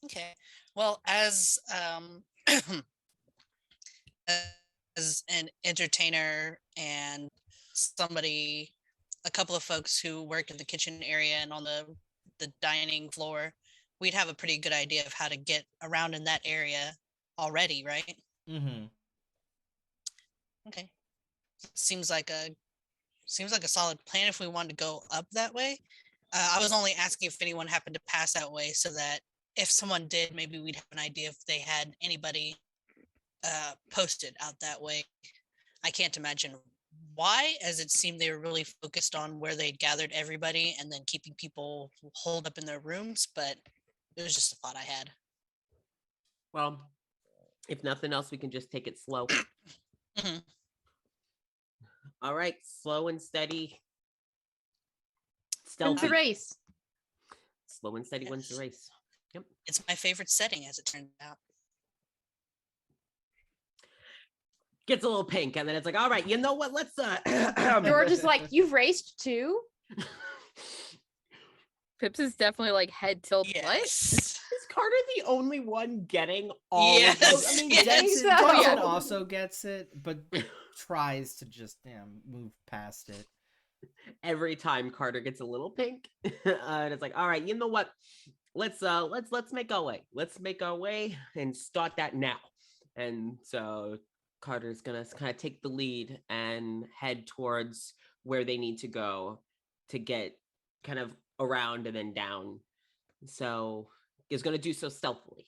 Okay. Well, as as an entertainer and a couple of folks who work in the kitchen area and on the dining floor, we'd have a pretty good idea of how to get around in that area already, right? Mm-hmm. Okay. Seems like a solid plan if we wanted to go up that way. I was only asking if anyone happened to pass that way, so that if someone did, maybe we'd have an idea if they had anybody posted out that way. I can't imagine why, as it seemed they were really focused on where they'd gathered everybody and then keeping people holed up in their rooms, but it was just a thought I had. Well, if nothing else, we can just take it slow. Mm-hmm. All right, slow and steady. Wins the race. Slow and steady wins the race. Yep. It's my favorite setting, as it turned out. Gets a little pink, and then it's like, all right, you know what? Let's George is like, you've raced too? Pips is definitely like head tilt. Yes. What? Is Carter the only one getting all Yes. of this? I mean, Yes. Denton also gets it, but tries to just move past it. every time Carter gets a little pink, and it's like, all right, you know what? Let's make our way. Let's make our way and start that now. And so Carter's gonna kind of take the lead and head towards where they need to go to get kind of around and then down. So he's gonna do so stealthily.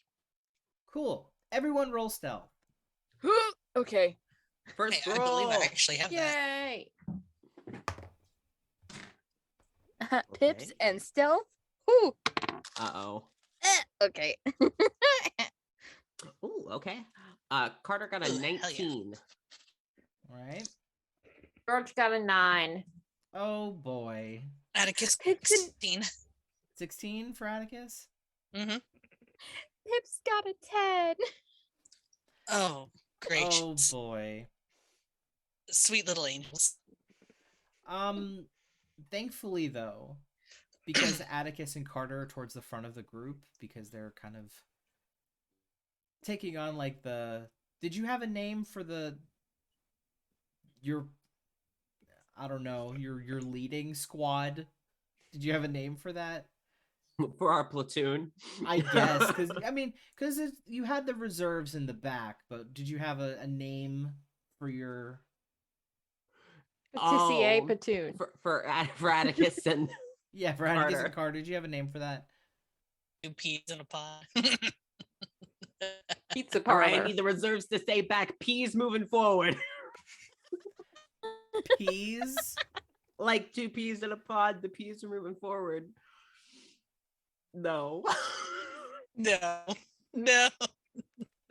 Cool. Everyone roll stealth. Okay. First Hey, I roll. believe I actually have that. Yay. Pips Okay. and stealth. Ooh. Uh-oh. Okay. Ooh, okay. Carter got a Ooh, hell yeah. 19. All right. George got a 9. Oh boy. Atticus Pips and 16. 16 for Atticus? Mm-hmm. Pips got a 10. Oh, great. Oh boy. Sweet little angels. Thankfully though, because Atticus and Carter are towards the front of the group, because they're kind of taking on like the... Did you have a name for your... I don't know, your leading squad? Did you have a name for that? For our platoon. I guess, because you had the reserves in the back, but did you have a name for your... TCA Oh, platoon. for Atticus and Yeah, for Atticus Carter. and Carter, did you have a name for that? 2 peas in a pod. Pizza All parlor. right, I need the reserves to stay back. Peas moving forward. Peas? Like 2 peas in a pod. The peas are moving forward. No. No. No.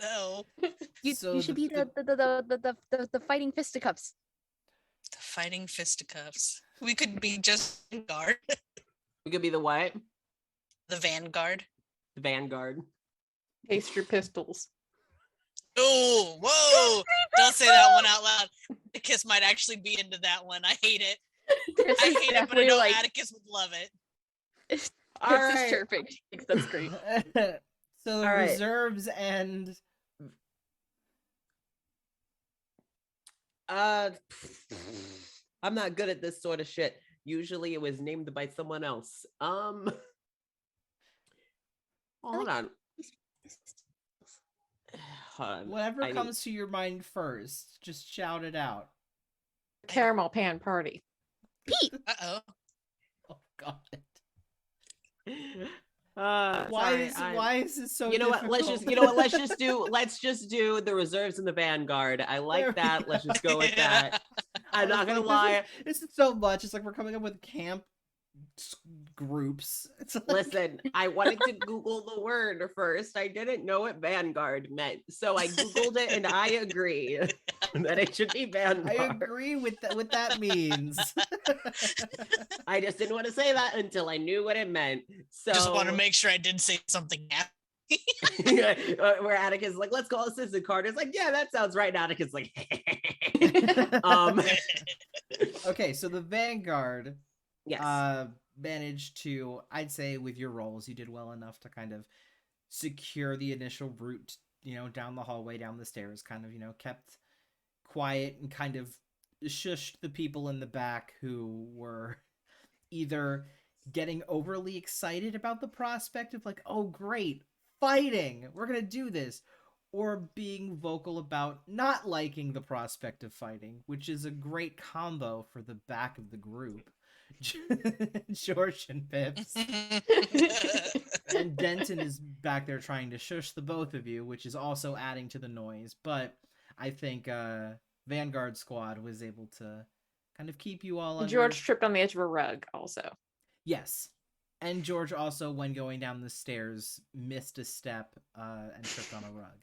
No. You So should the- be the fighting fisticuffs. The fighting fisticuffs. We could be just Vanguard. We could be the what? The Vanguard. The Vanguard. Taste your pistols. Oh, whoa. Don't say that one out loud. Atticus might actually be into that one. I hate it. This I is hate it, but I definitely know like Atticus would love it. this All is right. chirping. She thinks that's great. So the All right. reserves and... I'm not good at this sort of shit. Usually it was named by someone else. Hold on. Hold on. Whatever I need- comes to your mind first, just shout it out. Caramel pan party. Uh-oh. Oh god. Sorry, Why is this so you know what? Let's difficult? let's just do the reserves and the Vanguard. I like There we that. Let's just go with that. I'm not gonna Honestly, lie. This is so much. It's like we're coming up with camp groups. It's like... Listen, I wanted to Google the word first. I didn't know what Vanguard meant. So I Googled it and I agree that it should be Vanguard. I agree with what that means. I just didn't want to say that until I knew what it meant. So Just want to make sure I didn't say something happy. where Atticus is like, let's call assistant Carter's like, yeah, that sounds right. And Atticus is like, Okay, so the Vanguard yes. managed to, I'd say with your rolls, you did well enough to kind of secure the initial route, down the hallway, down the stairs, kind of, kept quiet and kind of shushed the people in the back who were either getting overly excited about the prospect of like, oh great, fighting, we're gonna do this, or being vocal about not liking the prospect of fighting, which is a great combo for the back of the group. George and Pips. And Denton is back there trying to shush the both of you, which is also adding to the noise. But I think Vanguard Squad was able to kind of keep you all under... George tripped on the edge of a rug also. Yes. And George also, when going down the stairs, missed a step and tripped on a rug.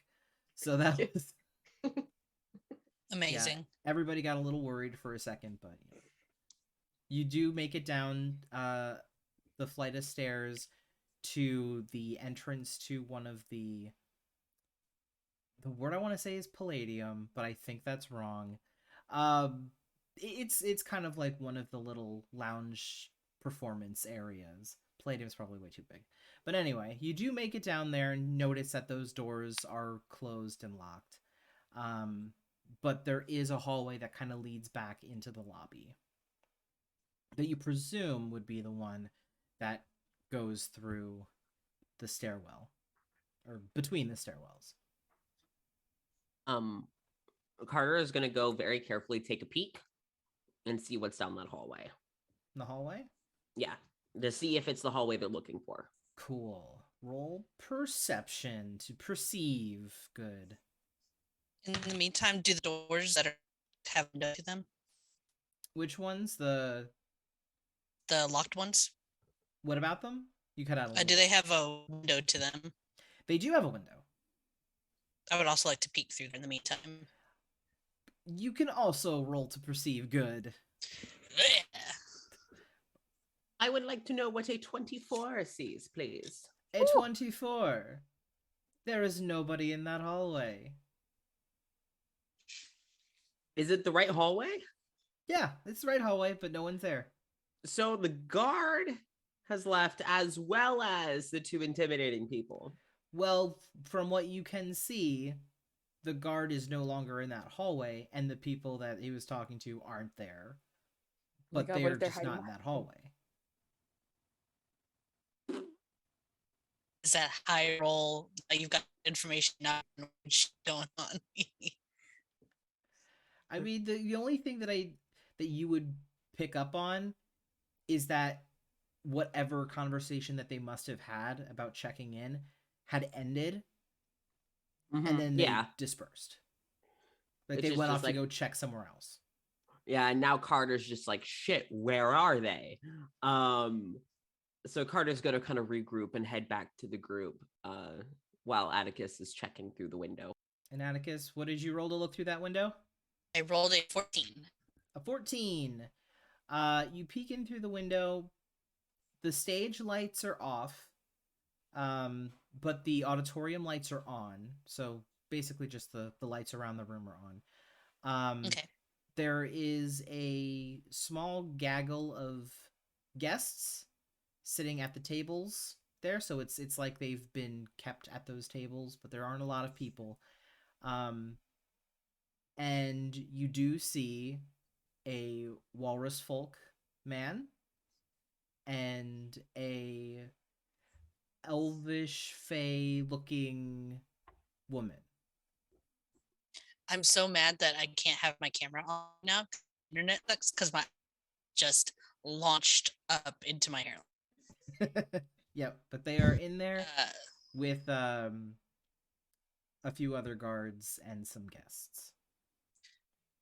So that was... Amazing. Yeah, everybody got a little worried for a second, but... You do make it down the flight of stairs to the entrance to one of the word I want to say is Palladium, but I think that's wrong. It's kind of like one of the little lounge performance areas. Palladium's probably way too big. But anyway, you do make it down there and notice that those doors are closed and locked. But there is a hallway that kind of leads back into the lobby. that you presume would be the one that goes through the stairwell, or between the stairwells. Carter is going to go very carefully take a peek and see what's down that hallway. In the hallway? Yeah, to see if it's the hallway they're looking for. Cool. Roll perception to perceive. Good. In the meantime, do the doors that have a window to them, Which ones? The locked ones, what about them? You cut out a little do bit. they have a window to them? They do have a window. I would also like to peek through in the meantime. You can also roll to perceive. Good. I would like to know what a 24 sees, please. A 24. There is nobody in that hallway. Is it the right hallway? Yeah, it's the right hallway, but no one's there. So the guard has left, as well as the two intimidating people. Well, from what you can see, the guard is no longer in that hallway, and the people that he was talking to aren't there. But God, what they're if they're just hiding not in behind that hallway. Is that high roll? You've got information not going on. I mean, the only thing that you would pick up on is that whatever conversation that they must have had about checking in had ended, and then they dispersed. Like It's they went just off to like- go check somewhere else. Yeah, and now Carter's just like, shit, where are they? So Carter's going to kind of regroup and head back to the group while Atticus is checking through the window. And Atticus, what did you roll to look through that window? I rolled a 14. A 14. You peek in through the window. The stage lights are off, but the auditorium lights are on. So basically just the lights around the room are on. Okay. There is a small gaggle of guests sitting at the tables there, so it's like they've been kept at those tables, but there aren't a lot of people. And you do see a walrus folk man and a elvish fey looking woman. I'm so mad that I can't have my camera on now. Internet sucks because my just launched up into my hair. Yep, but they are in there with a few other guards and some guests.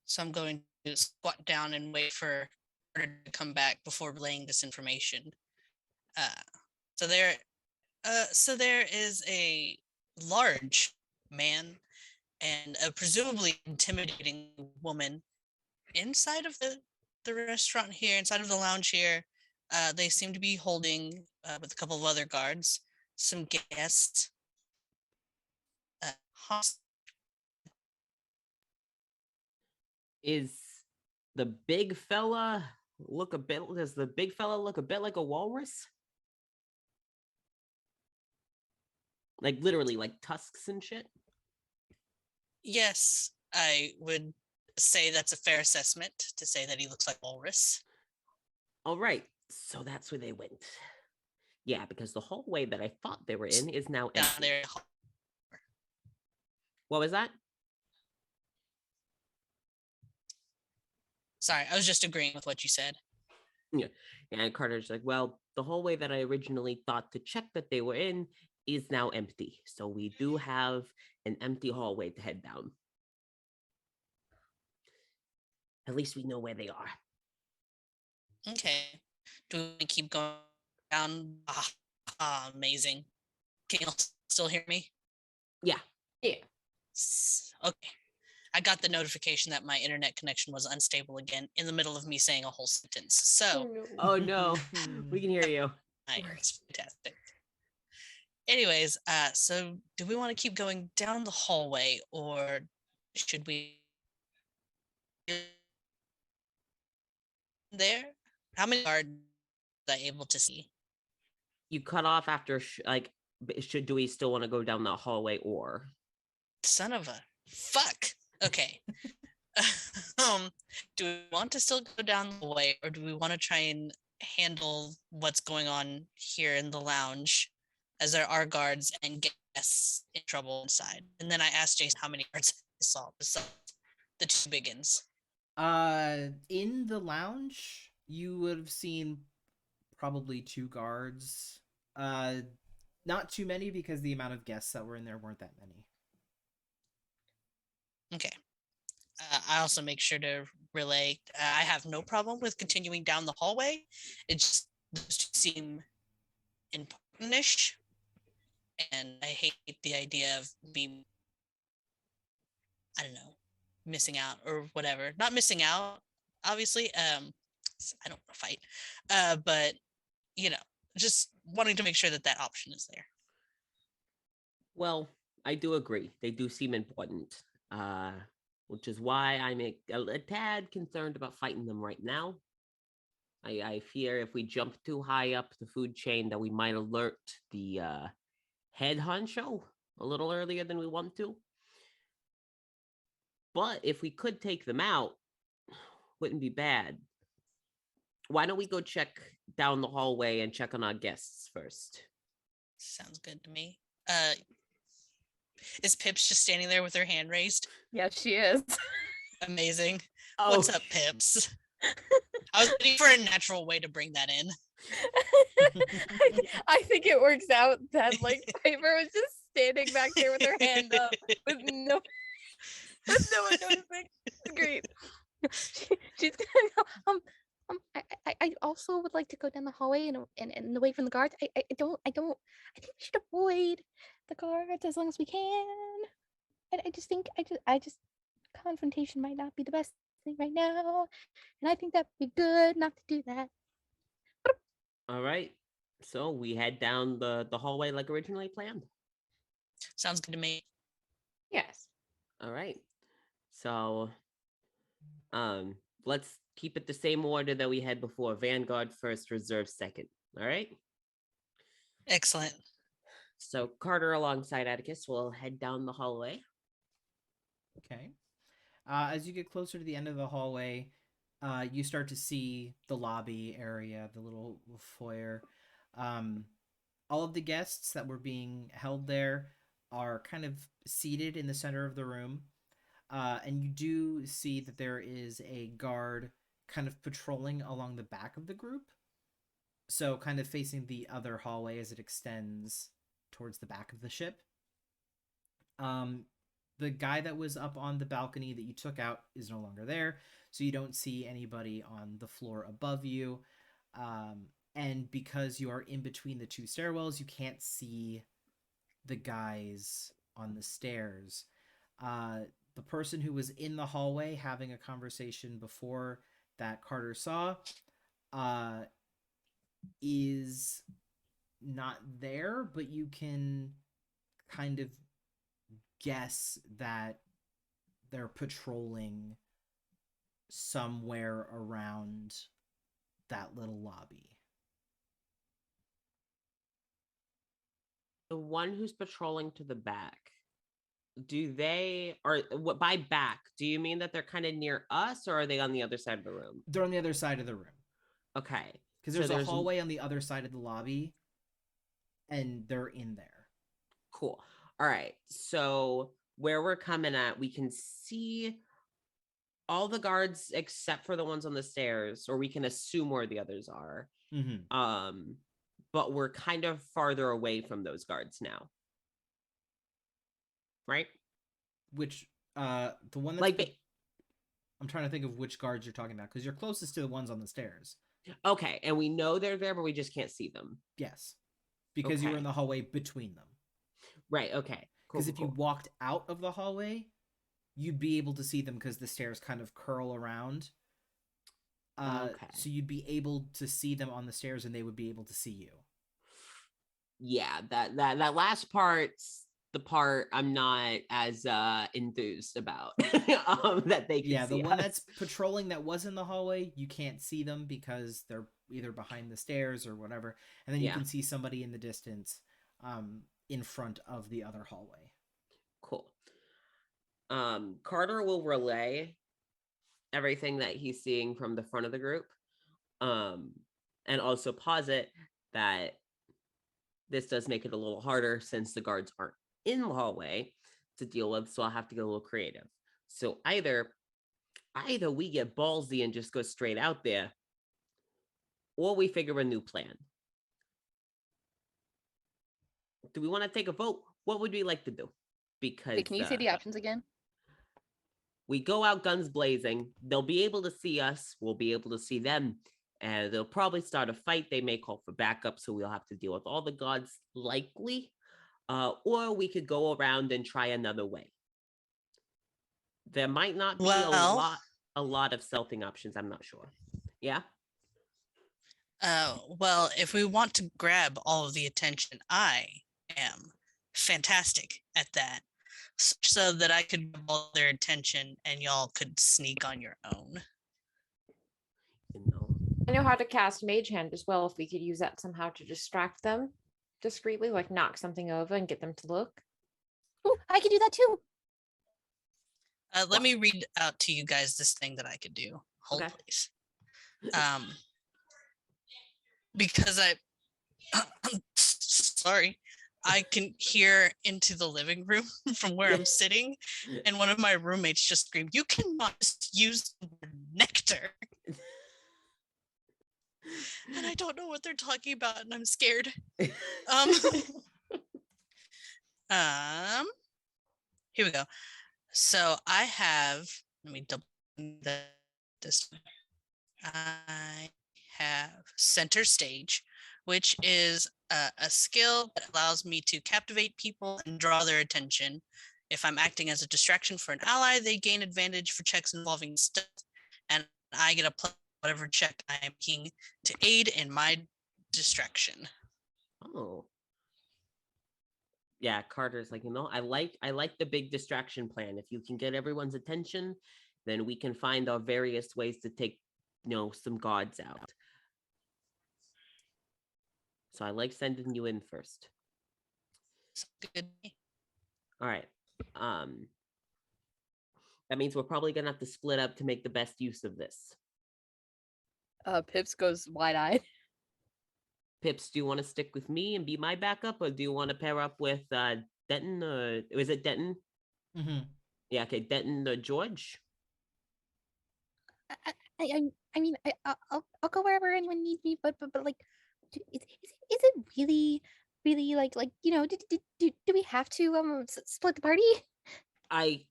So I'm going to squat down and wait for her to come back before relaying this information. So there is a large man and a presumably intimidating woman inside of the restaurant here, inside of the lounge here. They seem to be holding, with a couple of other guards, some guests. Is the big fella look a bit? Does the big fella look a bit like a walrus? Like literally, like tusks and shit. Yes, I would say that's a fair assessment to say that he looks like walrus. All right, so that's where they went. Yeah, because the hallway that I thought they were in is now Down empty. there. What was that? Sorry, I was just agreeing with what you said. Yeah, and Carter's like, well, the hallway that I originally thought to check that they were in is now empty. So we do have an empty hallway to head down. At least we know where they are. Okay. Do we keep going down? Amazing. Can you still hear me? Yeah. Yeah. Okay. I got the notification that my internet connection was unstable again in the middle of me saying a whole sentence. So, Oh no, we can hear you. it's fantastic. Anyways, so do we want to keep going down the hallway or should we there? How many are I able to see? You cut off after do we still want to go down that hallway or? Son of a fuck. Okay. um, do we want to still go down the way, or do we want to try and handle what's going on here in the lounge, as there are guards and guests in trouble inside? And then I asked Jason how many guards I saw besides the two biggins. In the lounge, you would have seen probably 2 guards. Not too many because the amount of guests that were in there weren't that many. Okay. I also make sure to relay. I have no problem with continuing down the hallway. It just those two seem important-ish, and I hate the idea of being, I don't know, missing out or whatever. Not missing out, obviously. I don't want to fight, but just wanting to make sure that that option is there. Well, I do agree. They do seem important, which is why I'm a tad concerned about fighting them right now. I fear if we jump too high up the food chain that we might alert the head honcho a little earlier than we want to. But if we could take them out, wouldn't be bad. Why don't we go check down the hallway and check on our guests first? Sounds good to me. Is Pips just standing there with her hand raised? Yeah, she is. Amazing. Oh, What's up, Pips? I was waiting for a natural way to bring that in. I think it works out that like Piper was just standing back there with her hand up with no one noticing. It's great. She's gonna go. I also would like to go down the hallway and away from the guards. I think we should avoid the guards as long as we can. I just think confrontation might not be the best thing right now, and I think that'd be good not to do that. all right. So we head down the hallway like originally planned. Sounds good to me. Yes. All right. So let's keep it the same order that we had before. Vanguard first, reserve second. All right. Excellent. So Carter alongside Atticus will head down the hallway. Okay. As you get closer to the end of the hallway, you start to see the lobby area, the little foyer. All of the guests that were being held there are kind of seated in the center of the room. And you do see that there is a guard kind of patrolling along the back of the group. So kind of facing the other hallway as it extends towards the back of the ship. The guy that was up on the balcony that you took out is no longer there, so you don't see anybody on the floor above you. And because you are in between the 2 stairwells, you can't see the guys on the stairs. The person who was in the hallway having a conversation before that Carter saw is not there, but you can kind of guess that they're patrolling somewhere around that little lobby. The one who's patrolling to the back, do they, or what by back, do you mean that they're kind of near us, or are they on the other side of the room? They're on the other side of the room. Okay. Because there's a hallway on the other side of the lobby, and they're in there. Cool. All right. So where we're coming at, we can see all the guards except for the ones on the stairs, or we can assume where the others are. Mm-hmm. But we're kind of farther away from those guards now. Right? Which, the one that's... Like, I'm trying to think of which guards you're talking about, because you're closest to the ones on the stairs. Okay, and we know they're there, but we just can't see them. Yes. Because you were in the hallway between them. Right, okay. Because if you walked out of the hallway, you'd be able to see them because the stairs kind of curl around. So you'd be able to see them on the stairs and they would be able to see you. Yeah, that last part's the part I'm not as enthused about. That they can see the one us. that's patrolling that was in the hallway, you can't see them because they're either behind the stairs or whatever. And then you can see somebody in the distance in front of the other hallway. Cool. Carter will relay everything that he's seeing from the front of the group. And also posit that this does make it a little harder since the guards aren't in the hallway to deal with, so I'll have to get a little creative. So either we get ballsy and just go straight out there, or we figure a new plan. Do we want to take a vote? What would we like to do? Because Wait, can you say the options again? we go out guns blazing. They'll be able to see us. We'll be able to see them. And they'll probably start a fight. They may call for backup, so we'll have to deal with all the gods likely. Or we could go around and try another way. There might not be a lot of stealthing options. I'm not sure. Yeah? Well, if we want to grab all of the attention, I am fantastic at that. So that I could grab all their attention and y'all could sneak on your own. You know. I know how to cast Mage Hand as well, if we could use that somehow to distract them discreetly, like knock something over and get them to look. Oh, I can do that too. Let me read out to you guys this thing that I could do. Hold, Okay. please. Because sorry, I can hear into the living room from where I'm sitting, and one of my roommates just screamed, "You cannot use the word nectar." And I don't know what they're talking about, and I'm scared. Here we go. So I have, let me double this. I have center stage, which is a skill that allows me to captivate people and draw their attention. If I'm acting as a distraction for an ally, they gain advantage for checks involving stealth, and I get a plus whatever check I am making to aid in my distraction. Oh. Yeah, Carter's like, I like the big distraction plan. If you can get everyone's attention, then we can find our various ways to take, some gods out. So I like sending you in first. Good. All right. That means we're probably gonna have to split up to make the best use of this. Pips goes wide-eyed. Pips, do you want to stick with me and be my backup, or do you want to pair up with Denton? Was it Denton? Mm-hmm. Yeah, okay, Denton or George. I mean, I'll go wherever anyone needs me, but like, is it really like do we have to split the party? I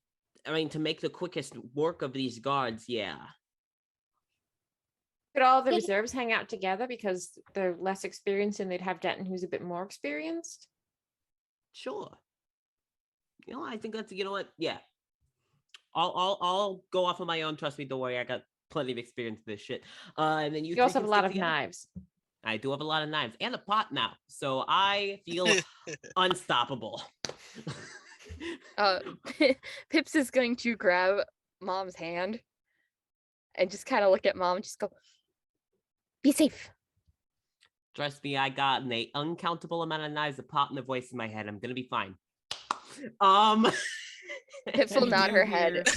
mean, to make the quickest work of these guards, yeah. Could all the Yeah. reserves hang out together because they're less experienced and they'd have Denton who's a bit more experienced? Sure. I think that's, what? Yeah. I'll go off on my own. Trust me, don't worry. I got plenty of experience with this shit. And then You also have a lot of knives. I do have a lot of knives and a pot now, so I feel unstoppable. Pips is going to grab Mom's hand and just kind of look at Mom and just go, "Be safe." Trust me, I got an uncountable amount of knives, a pot, and a voice in my head. I'm gonna be fine. Pips will nod her head.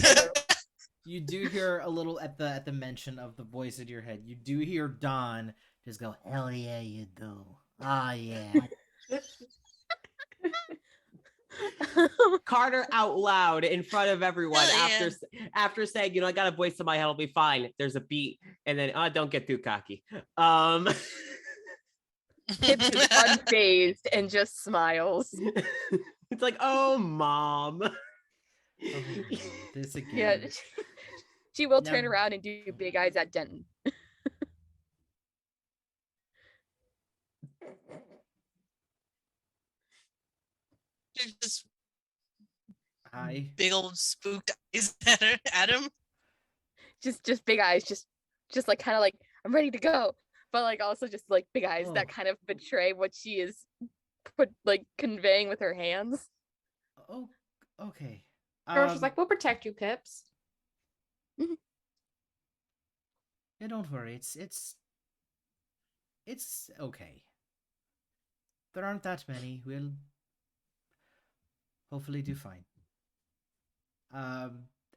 You do hear a little at the mention of the voice in your head. You do hear Don just go, "Hell yeah, you do. Ah, yeah." Carter out loud in front of everyone after saying, I got a voice in my head, I'll be fine. There's a beat, and then don't get too cocky. Pips is unfazed and just smiles. It's like, oh, Mom. Oh, this again. Yeah, she will turn Now- around and do big eyes at Denton. Just Hi. big old spooked eyes at him. Just big eyes, just like kind of like, "I'm ready to go," but like also just like big eyes that Oh. kind of betray what she is conveying with her hands. Oh, okay. George was like, "We'll protect you, Pips." Yeah, don't worry. It's okay. There aren't that many. We'll hopefully do fine.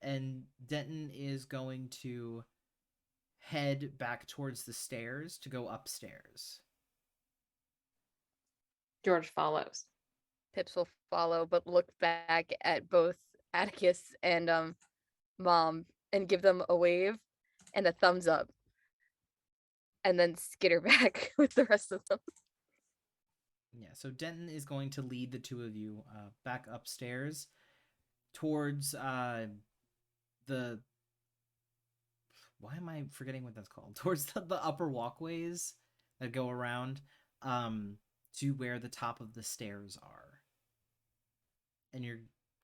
and Denton is going to head back towards the stairs to go upstairs. George follows. Pips will follow, but look back at both Atticus and Mom and give them a wave and a thumbs up, and then skitter back with the rest of them. Yeah, so Denton is going to lead the two of you back upstairs towards the... Why am I forgetting what that's called? Towards the upper walkways that go around to where the top of the stairs are. And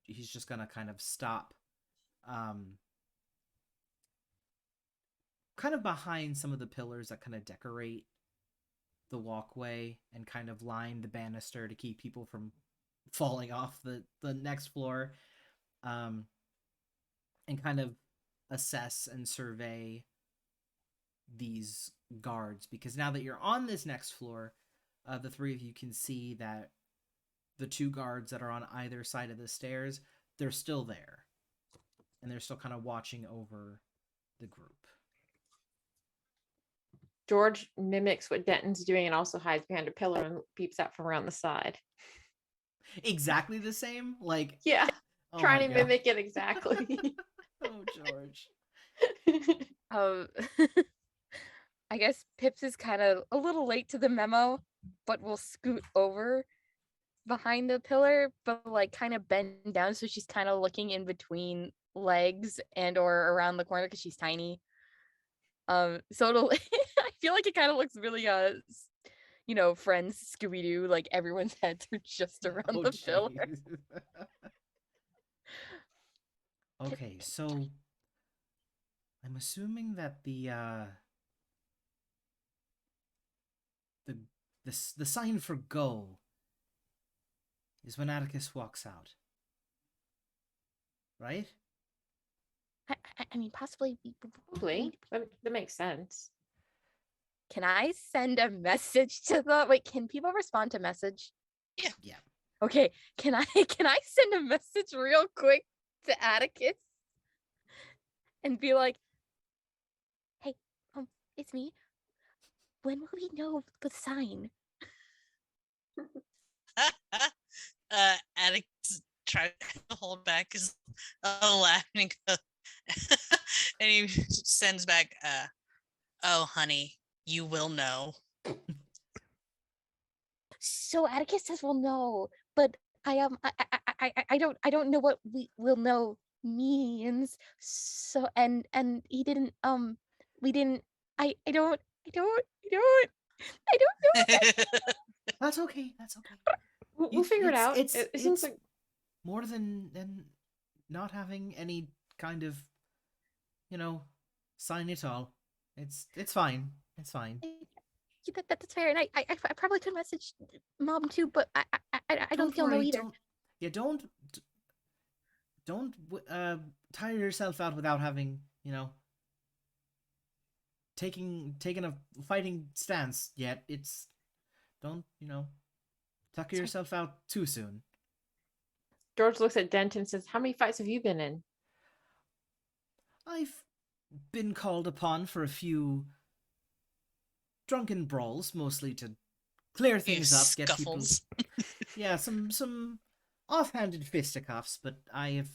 he's just gonna kind of stop kind of behind some of the pillars that kind of decorate the walkway and kind of line the banister to keep people from falling off the next floor, and kind of assess and survey these guards, because now that you're on this next floor, the three of you can see that the two guards that are on either side of the stairs, they're still there, and they're still kind of watching over the group. George mimics what Denton's doing and also hides behind a pillar and peeps out from around the side. Exactly the same? Like, Yeah, oh trying my to God. mimic it exactly. Oh, George. I guess Pips is kind of a little late to the memo, but will scoot over behind the pillar, but like kind of bend down, so she's kind of looking in between legs and or around the corner because she's tiny. So it'll I feel like it kind of looks really Friends, Scooby-Doo, like everyone's heads are just around the pillar. Jeez. Okay, so I'm assuming that the sign for go is when Atticus walks out, right? I mean, possibly. Probably. That makes sense. Can I send a message to the? Wait, can people respond to message? Yeah. Okay, can I send a message real quick to Atticus and be like, "Hey, it's me. When will we know the sign?" Atticus tried to hold back his laughing, and he sends back, "Oh, honey, you will know." So Atticus says we'll know, but I don't know what we will know means. So and he didn't we didn't I don't know. That's okay. That's okay. We'll figure it out. It's It seems like more than not having any kind of, sign at all. It's fine. It's fine. That's fair, and I probably could message Mom too, but I don't feel no worry, either. Don't tire yourself out without having, taking a fighting stance yet. Don't, tucker yourself out too soon. George looks at Denton and says, "How many fights have you been in?" I've been called upon for a few drunken brawls, mostly to clear things up, get people... Scuffles. Yeah, some offhanded fisticuffs, but I have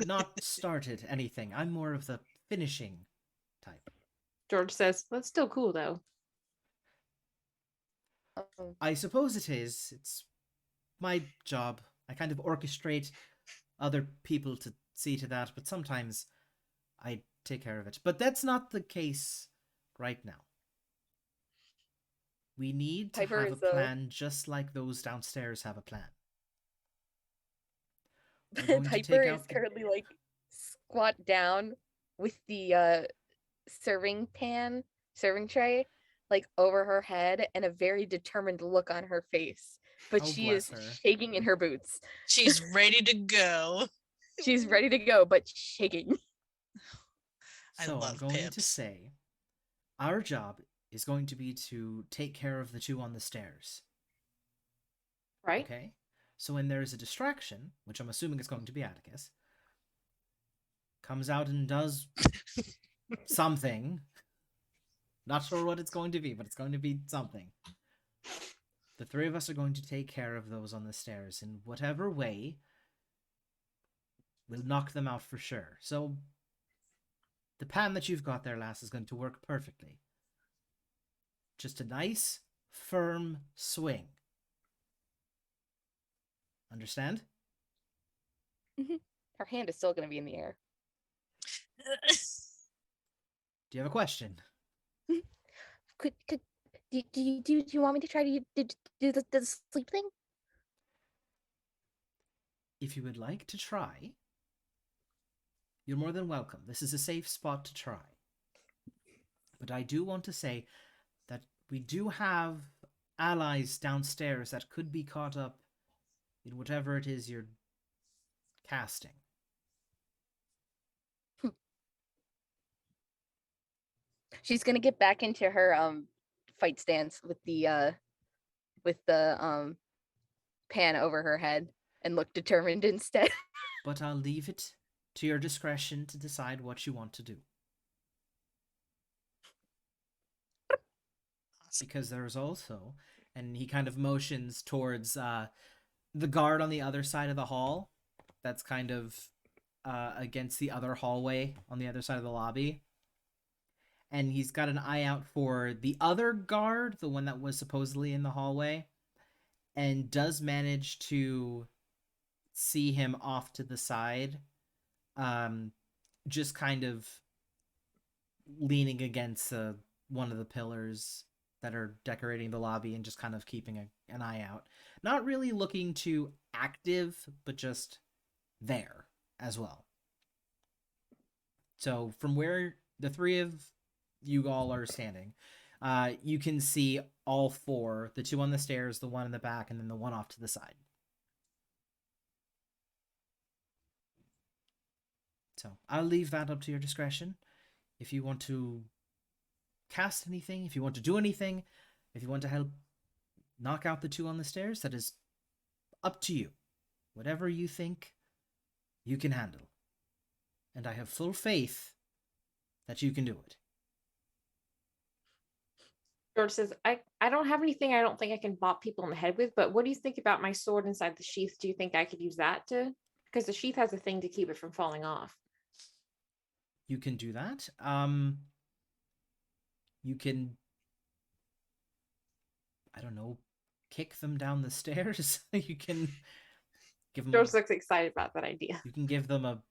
not started anything. I'm more of the finishing type. George says, "That's still cool though." I suppose it is. It's my job. I kind of orchestrate other people to see to that, but sometimes I take care of it. But that's not the case right now. We need to Piper have a is, plan just like those downstairs have a plan. We're going to Piper take is out the... currently like squat down with the serving tray like over her head and a very determined look on her face, but Oh, she bless is her. shaking in her boots. She's ready to go. She's ready to go, but shaking. I So I'm love going to Pips. say our job is going to be to take care of the two on the stairs. Right? Okay? So when there is a distraction, which I'm assuming is going to be Atticus, comes out and does something. Not sure what it's going to be, but it's going to be something. The three of us are going to take care of those on the stairs in whatever way. We'll knock them out for sure. So, the pan that you've got there, lass, is going to work perfectly. Just a nice, firm swing. Understand? Her hand is still going to be in the air. Do you have a question? Do you want me to try to do the sleep thing? If you would like to try, you're more than welcome. This is a safe spot to try. But I do want to say that we do have allies downstairs that could be caught up in whatever it is you're casting. She's gonna get back into her fight stance with the pan over her head and look determined instead. But I'll leave it to your discretion to decide what you want to do. Because there's also, and he kind of motions towards the guard on the other side of the hall that's kind of against the other hallway on the other side of the lobby. And he's got an eye out for the other guard, the one that was supposedly in the hallway, and does manage to see him off to the side, just kind of leaning against one of the pillars that are decorating the lobby and just kind of keeping an eye out. Not really looking too active, but just there as well. So from where the three of you all are standing, you can see all four, the two on the stairs, the one in the back, and then the one off to the side. So I'll leave that up to your discretion. If you want to cast anything, if you want to do anything, if you want to help knock out the two on the stairs, that is up to you. Whatever you think you can handle. And I have full faith that you can do it. George says, I don't have anything I don't think I can bop people in the head with, but what do you think about my sword inside the sheath? Do you think I could use that to... Because the sheath has a thing to keep it from falling off. You can do that. You can, I don't know, kick them down the stairs. You can give them... George looks excited about that idea. You can give them a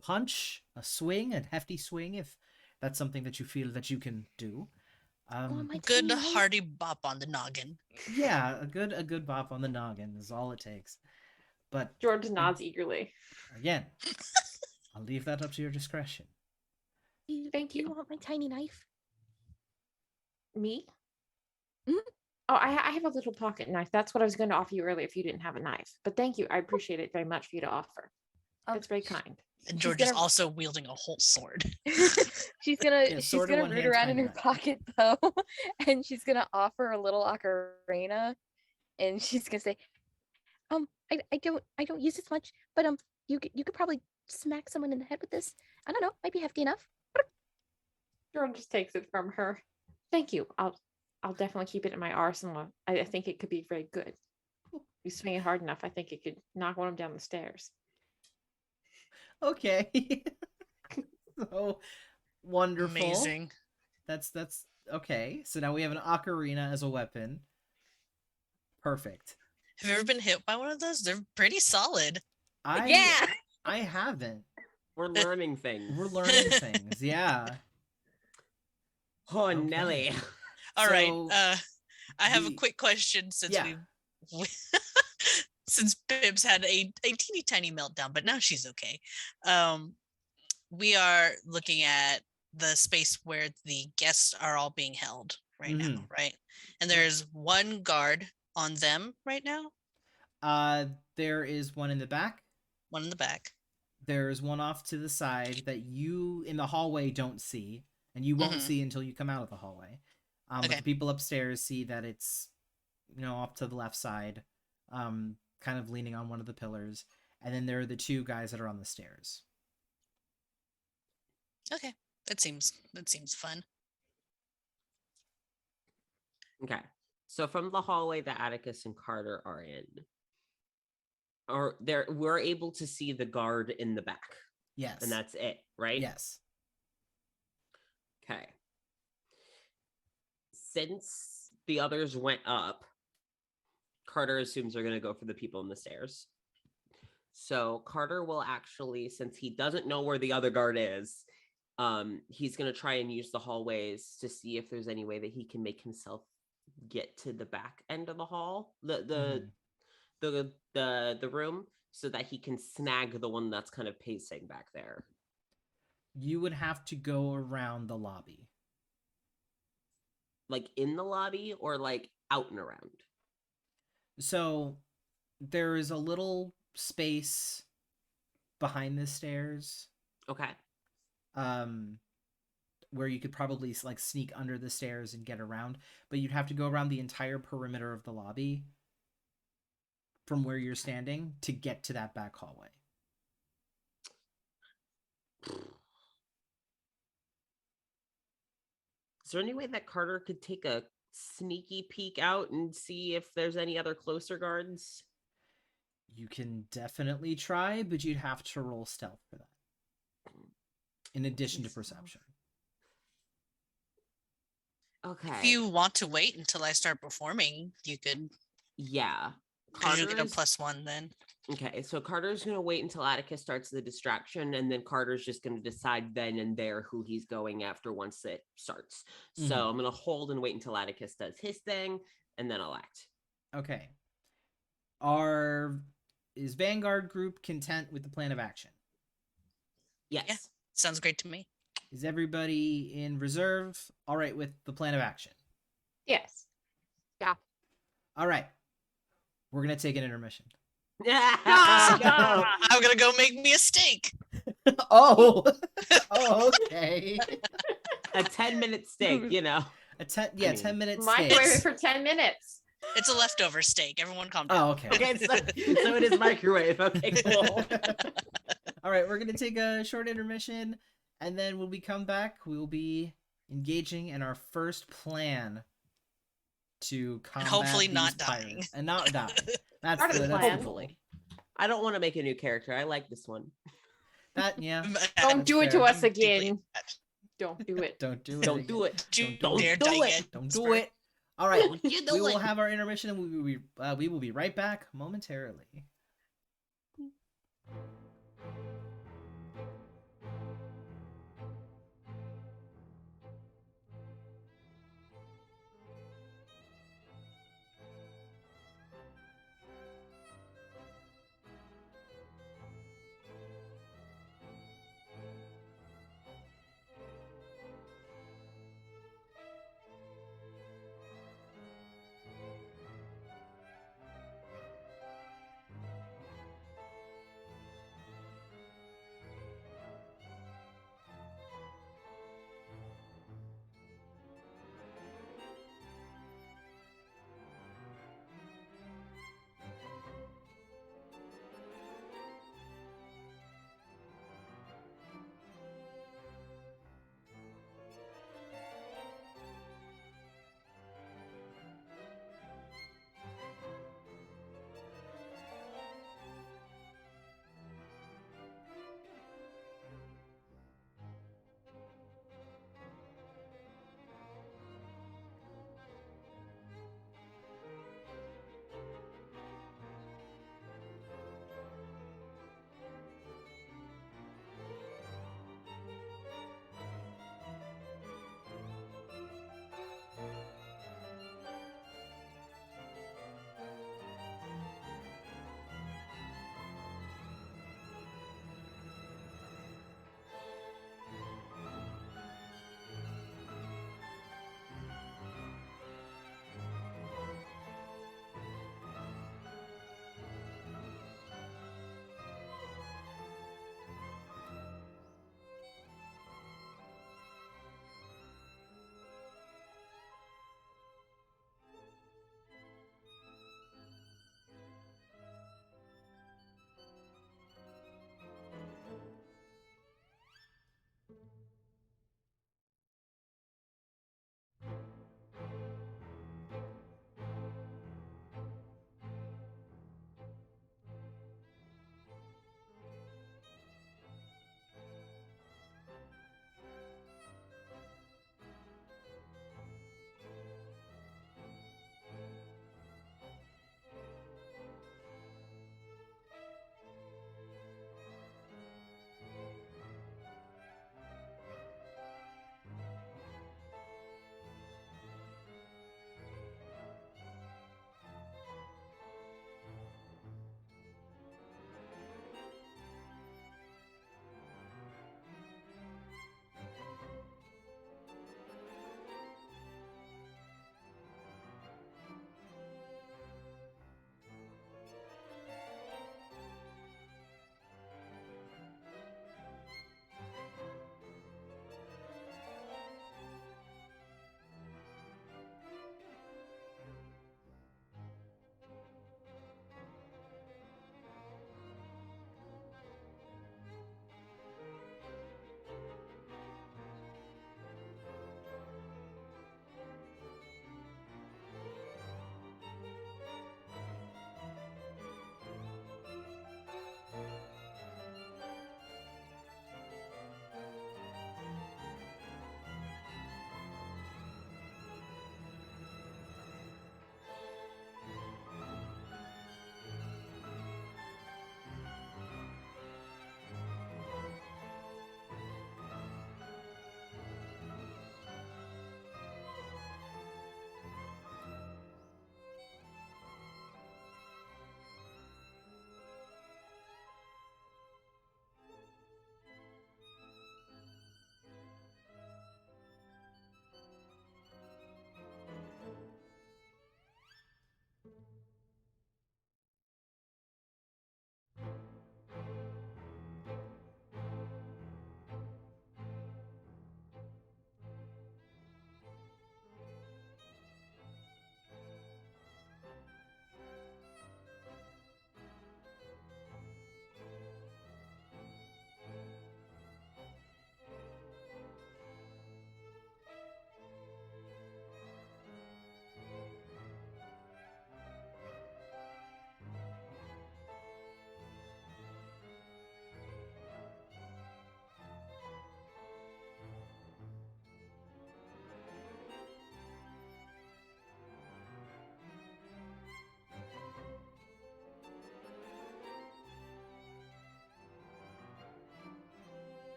punch, a swing, a hefty swing, if that's something that you feel that you can do. Good hearty bop on the noggin. Yeah, a good bop on the noggin is all it takes. But George nods eagerly. Again, I'll leave that up to your discretion. Thank you. Do you want my tiny knife? Me? Mhm. Oh, I have a little pocket knife. That's what I was going to offer you earlier if you didn't have a knife. But thank you. I appreciate it very much for you to offer. That's very kind. And George is also wielding a whole sword. she's gonna Yeah, she's sword in gonna one root hand, around in tiny her knife. pocket though, and she's gonna offer a little ocarina, and she's gonna say, I don't use this much, but you could probably smack someone in the head with this. I don't know, might be hefty enough. George just takes it from her. Thank you. I'll definitely keep it in my arsenal. I think it could be very good. You swing it hard enough, I think it could knock one of them down the stairs. Okay. So wonderful. Amazing. That's okay. So now we have an ocarina as a weapon. Perfect. Have you ever been hit by one of those? They're pretty solid. Yeah. I haven't. We're learning things. We're learning things. Yeah. Oh, Okay. Nelly. All right. So, I have a we- quick question since Yeah. we since Bibs had a teeny tiny meltdown, but now she's okay. We are looking at the space where the guests are all being held right now, right? And there's one guard on them right now. There is one in the back. One in the back. There's one off to the side that you in the hallway don't see, and you won't see until you come out of the hallway. But Okay. the people upstairs see that it's, off to the left side, kind of leaning on one of the pillars. And then there are the two guys that are on the stairs. Okay, that seems fun. Okay. So from the hallway that Atticus and Carter are in, we're able to see the guard in the back. Yes. And that's it, right? Yes. Okay. Since the others went up, Carter assumes they're going to go for the people in the stairs. So Carter will actually, since he doesn't know where the other guard is, he's going to try and use the hallways to see if there's any way that he can make himself get to the back end of the hall, the room, so that he can snag the one that's kind of pacing back there. You would have to go around the lobby. Like in the lobby or like out and around? So there is a little space behind the stairs. Okay. Where you could probably like sneak under the stairs and get around, but you'd have to go around the entire perimeter of the lobby from where you're standing to get to that back hallway. Is there any way that Carter could take a sneaky peek out and see if there's any other closer guards? You can definitely try, but you'd have to roll stealth for that. In addition to perception. Okay. If you want to wait until I start performing, you could. Yeah. Because you get a +1 then. Okay, so Carter's going to wait until Atticus starts the distraction, and then Carter's just going to decide then and there who he's going after once it starts. So I'm going to hold and wait until Atticus does his thing, and then I'll act. Okay. Is Vanguard group content with the plan of action? Yes. Yeah. Sounds great to me. Is everybody in reserve all right with the plan of action? Yes. Yeah. All right. We're going to take an intermission. I'm going to go make me a steak. Oh, okay. A 10-minute steak, you know. 10 minutes. Microwave it for 10 minutes. It's a leftover steak. Everyone calm down. Oh, okay. Okay, so it is microwave. Okay, cool. All right, we're going to take a short intermission, and then when we come back, we will be engaging in our first plan to combat And hopefully these not pirates. dying. And not dying. That's Part of the good. plan. Hopefully. I don't want to make a new character. I like this one. Yeah. Don't do it to fair. us again. Don't do it. Don't do it. Don't do it. Don't dare do die it. yet. Don't do it. All right. Don't you do We will it. have our intermission, and we will be right back momentarily.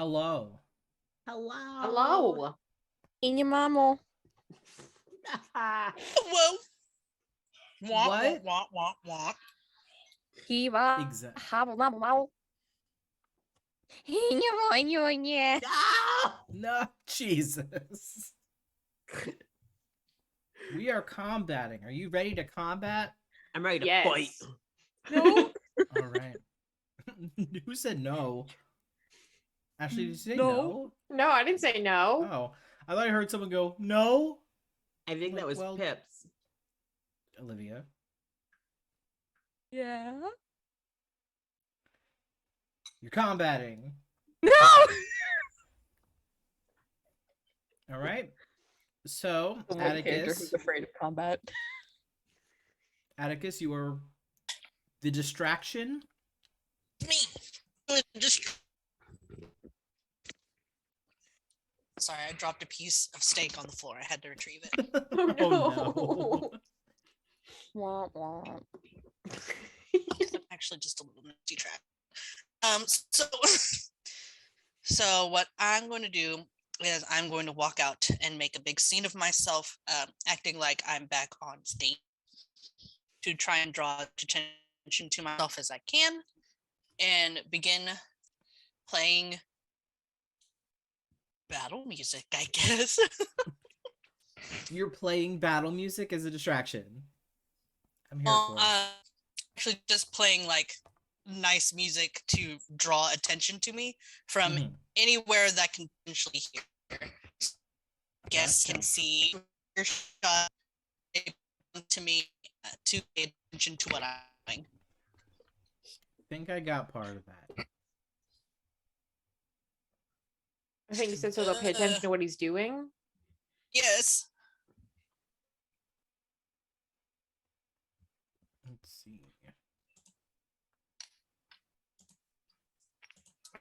Hello. Hello. Hello. In your mama. Whoa. Womp, What? womp, womp, womp. Kiva. Exactly. Hobble nobble nobble. In your yeah. No! No, Jesus. We are combating. Are you ready to combat? I'm ready to Yes. fight. No. All right. Who said no? Ashley, did you say No. no? No, I didn't say no. Oh, I thought I heard someone go, no? I think that was Well- Pips. Olivia. Yeah. You're combating. No. All right. So, The one character Atticus, who's afraid of combat. Atticus, you are the distraction. Me. Just. Sorry, I dropped a piece of steak on the floor. I had to retrieve it. Oh, Oh, no. Womp womp. I'm actually just a little nifty trap. So, so what I'm going to do is I'm going to walk out and make a big scene of myself, acting like I'm back on stage to try and draw attention to myself as I can, and begin playing battle music, I guess. You're playing battle music as a distraction. I'm here for it. Actually, just playing like nice music to draw attention to me from Mhm. anywhere that can potentially hear. Guests Gotcha. can see your shot to me to pay attention to what I'm doing. I think I got part of that. I think you said so they'll pay attention to what he's doing. Yes. Let's see.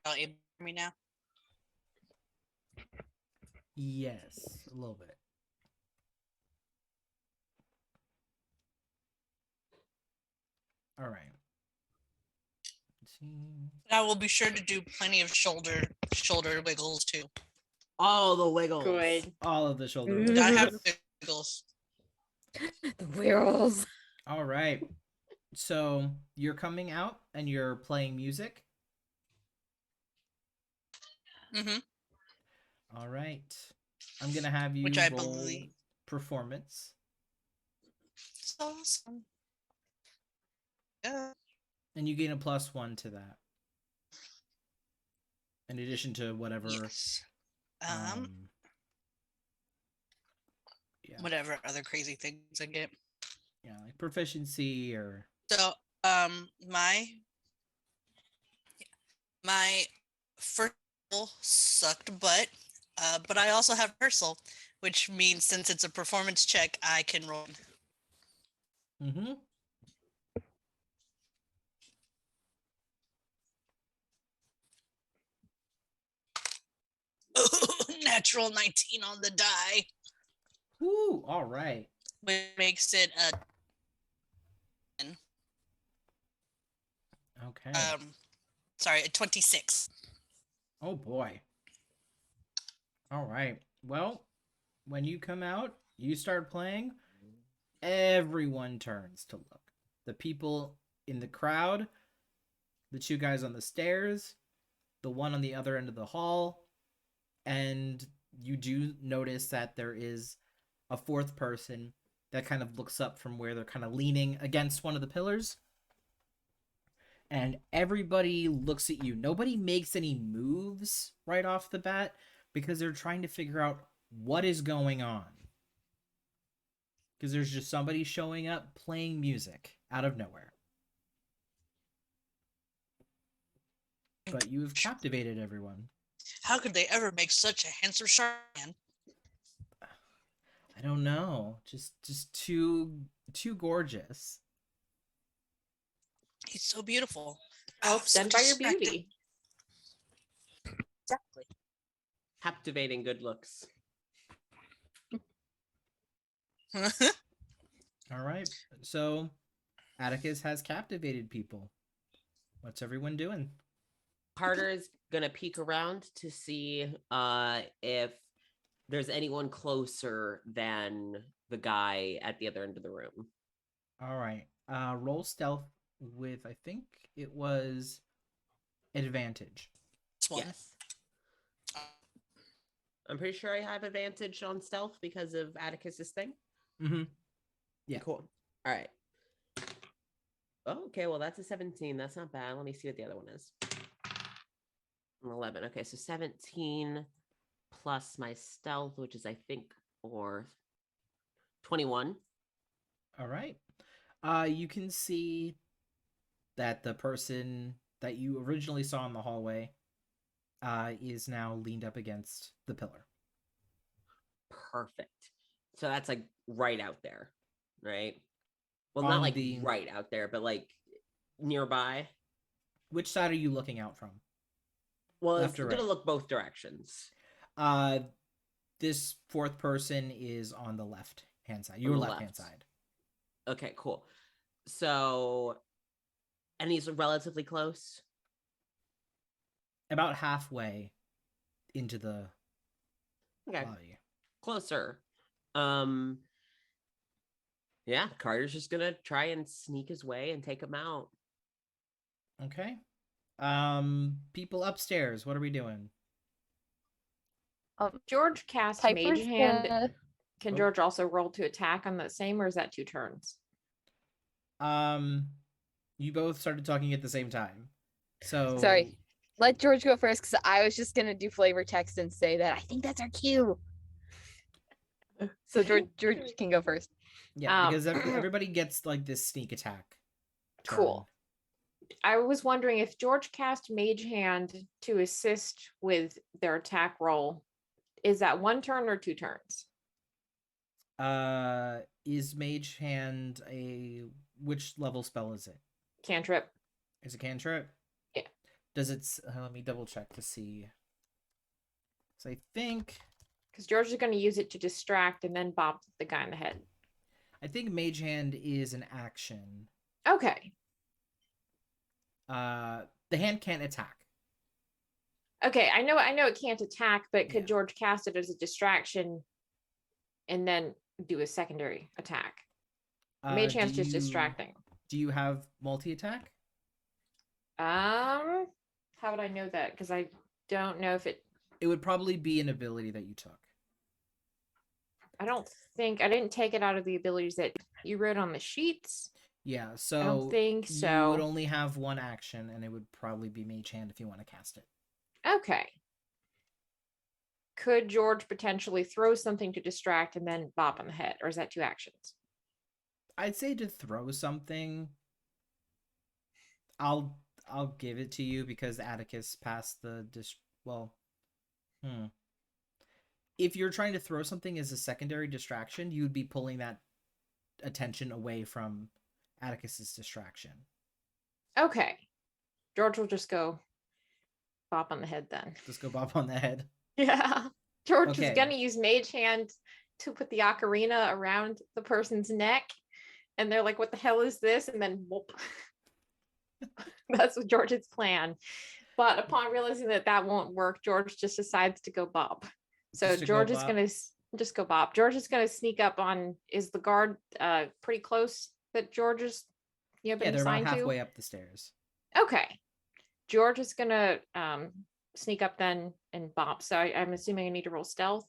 Oh, you hear me now? Yes, a little bit. All right. Let's see. I will be sure to do plenty of shoulder wiggles too. All the wiggles. Good. All of the shoulder. Mhm. I have wiggles. wiggles. The wheels. All right. So you're coming out and you're playing music. Mm-hmm. All right. I'm gonna have you Which I roll believe- performance, It's awesome. Yeah. and you gain a +1 to that, in addition to whatever. Yes. Yeah, Whatever other crazy things I get. yeah, like proficiency or. So, my first roll sucked butt, but I also have rehearsal, which means since it's a performance check, I can roll. Mm-hmm. Natural 19 on the die, Woo! All right. which makes it a Okay. sorry, a 26. Oh boy. All right. Well, when you come out, you start playing. Everyone turns to look. The people in the crowd, the two guys on the stairs, the one on the other end of the hall, and you do notice that there is a fourth person that kind of looks up from where they're kind of leaning against one of the pillars. And everybody looks at you. Nobody makes any moves right off the bat because they're trying to figure out what is going on. Because there's just somebody showing up playing music out of nowhere. But you've captivated everyone. How could they ever make such a handsome shark man? I don't know. Just too gorgeous. He's so beautiful. Outdone So by your distracted. beauty. Exactly. Captivating good looks. All right. So Atticus has captivated people. What's everyone doing? Carter's gonna peek around to see if there's anyone closer than the guy at the other end of the room. All right. Roll stealth with, I think it was advantage. This one. Yes. I'm pretty sure I have advantage on stealth because of Atticus's thing. Mm-hmm. Yeah. Cool. All right. Oh, okay, well, that's a 17. That's not bad. Let me see what the other one is. An 11. Okay, so 17 plus my stealth, which is, I think, or 21. All right. You can see that the person that you originally saw in the hallway is now leaned up against the pillar. Perfect. So that's like right out there, right? Well, On not like the- right out there, but like nearby. Which side are you looking out from? Well, Left it's or going to right? look both directions. This fourth person is on the left hand side. On Your the left hand left. side. Okay, cool. So, and he's relatively close. About halfway into the Okay, lobby. closer. Yeah, Carter's just gonna try and sneak his way and take him out. Okay. People upstairs, what are we doing? George cast Piper's Mage Hand. gonna- Can Oh. George also roll to attack on that same, or is that 2 turns? You both started talking at the same time. So Sorry. Let George go first because I was just gonna do flavor text and say that I think that's our cue. So George can go first. Yeah, because everybody gets like this sneak attack. Cool. I was wondering if George cast Mage Hand to assist with their attack roll, is that 1 turn or 2 turns? Is Mage Hand which level spell is it? Cantrip. Is it cantrip? Yeah. Does it? Let me double check to see. So I think Because George is going to use it to distract and then bop the guy in the head. Mage Hand is an action. Okay. The hand can't attack. Okay, I know it can't attack, but could Yeah. George cast it as a distraction and then do a secondary attack? Mage Hand's just distracting. Do you have multi-attack? How would I know that? Because I don't know if it. It would probably be an ability that you took. I didn't take it out of the abilities that you wrote on the sheets. Yeah, so I don't think you so. would only have one action, and it would probably be Mage Hand if you want to cast it. Okay. Could George potentially throw something to distract and then bop on the head, or is that 2 actions? I'd say to throw something. I'll give it to you because Atticus passed the If you're trying to throw something as a secondary distraction, you would be pulling that attention away from Atticus's distraction. Okay. George will just go bop on the head then. Just go bop on the head. Yeah. George is Okay. going to use Mage Hand to put the ocarina around the person's neck. And they're like, what the hell is this? And then whoop. That's what George's plan. But upon realizing that won't work, George just decides to go bop. So Just to go George is bop? going to just go bop. George is going to sneak up on, is the guard pretty close that George is been Yeah, they're about assigned halfway to? up the stairs. Okay. George is going to sneak up then and bop. So I'm assuming I need to roll stealth.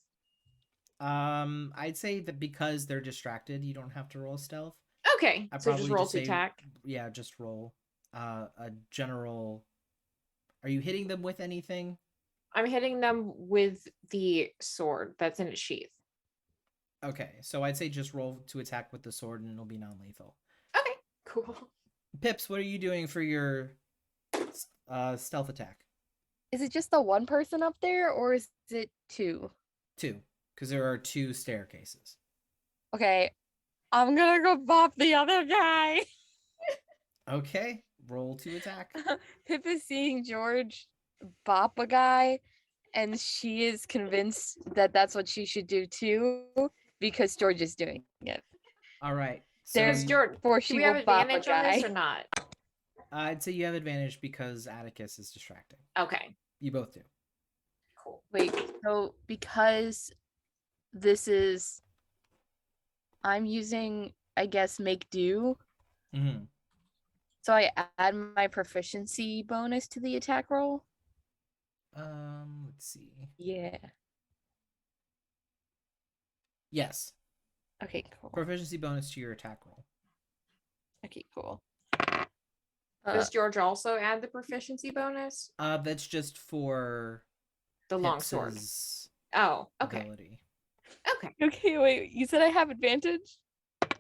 I'd say that because they're distracted, you don't have to roll stealth. Okay. I'd So just probably roll just to say- attack. Yeah, just roll a general. Are you hitting them with anything? I'm hitting them with the sword that's in its sheath. Okay, so I'd say just roll to attack with the sword and it'll be non-lethal. Okay, cool. Pips, what are you doing for your stealth attack? Is it just the one person up there or is it 2? 2, because there are 2 staircases. Okay. I'm gonna go bop the other guy. Okay, roll to attack. Pip is seeing George bop a guy, and she is convinced that that's what she should do too, because George is doing it. All right. There's so George, Before do she we have will bop a advantage on this guy. or not? I'd say you have advantage because Atticus is distracting. Okay. You both do. Cool. Wait, so because this is, I'm using, I guess, make do. Mm-hmm. So I add my proficiency bonus to the attack roll. Let's see. Yeah. Yes. Okay, cool. Proficiency bonus to your attack roll. Okay, cool. Does George also add the proficiency bonus? That's just for The longsword. Pips's Oh, okay. ability. Okay. Okay, wait. You said I have advantage?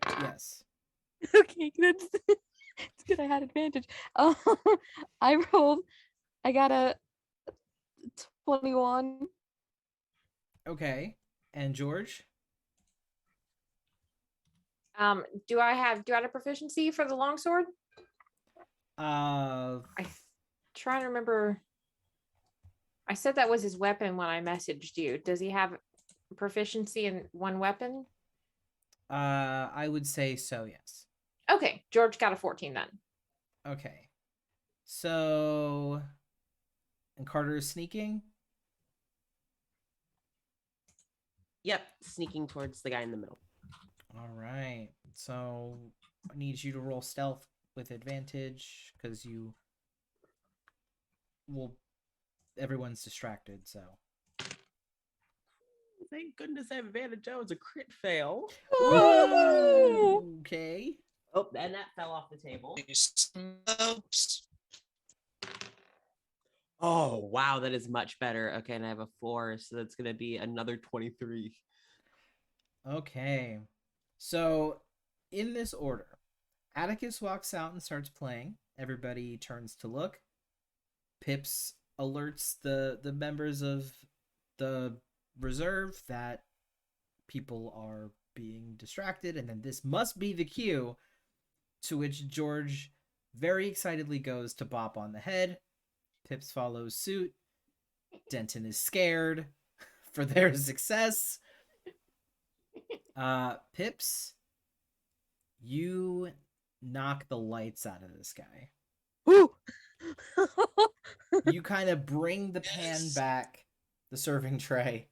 Yes. Okay, good. It's good I had advantage. I rolled. I got a 21. Okay. And George? Do I have a proficiency for the longsword? Uh, Trying to remember. I said that was his weapon when I messaged you. Does he have proficiency in one weapon? I would say so, yes. Okay, George got a 14 then. Okay. So, and Carter is sneaking? Yep, sneaking towards the guy in the middle. All right. So, I need you to roll stealth with advantage because you will. Everyone's distracted, so. Thank goodness I have advantage. That was a crit fail. Okay. Oh, and that fell off the table. Smokes. Oh, wow, that is much better. Okay, and I have a 4, so that's going to be another 23. Okay. So, in this order, Atticus walks out and starts playing. Everybody turns to look. Pips alerts the members of the reserve that people are being distracted, and then this must be the cue, to which George very excitedly goes to bop on the head. Pips follows suit. Denton is scared for their success. Pips, you knock the lights out of this guy. Woo! You kind of bring the pan Yes. back, the serving tray,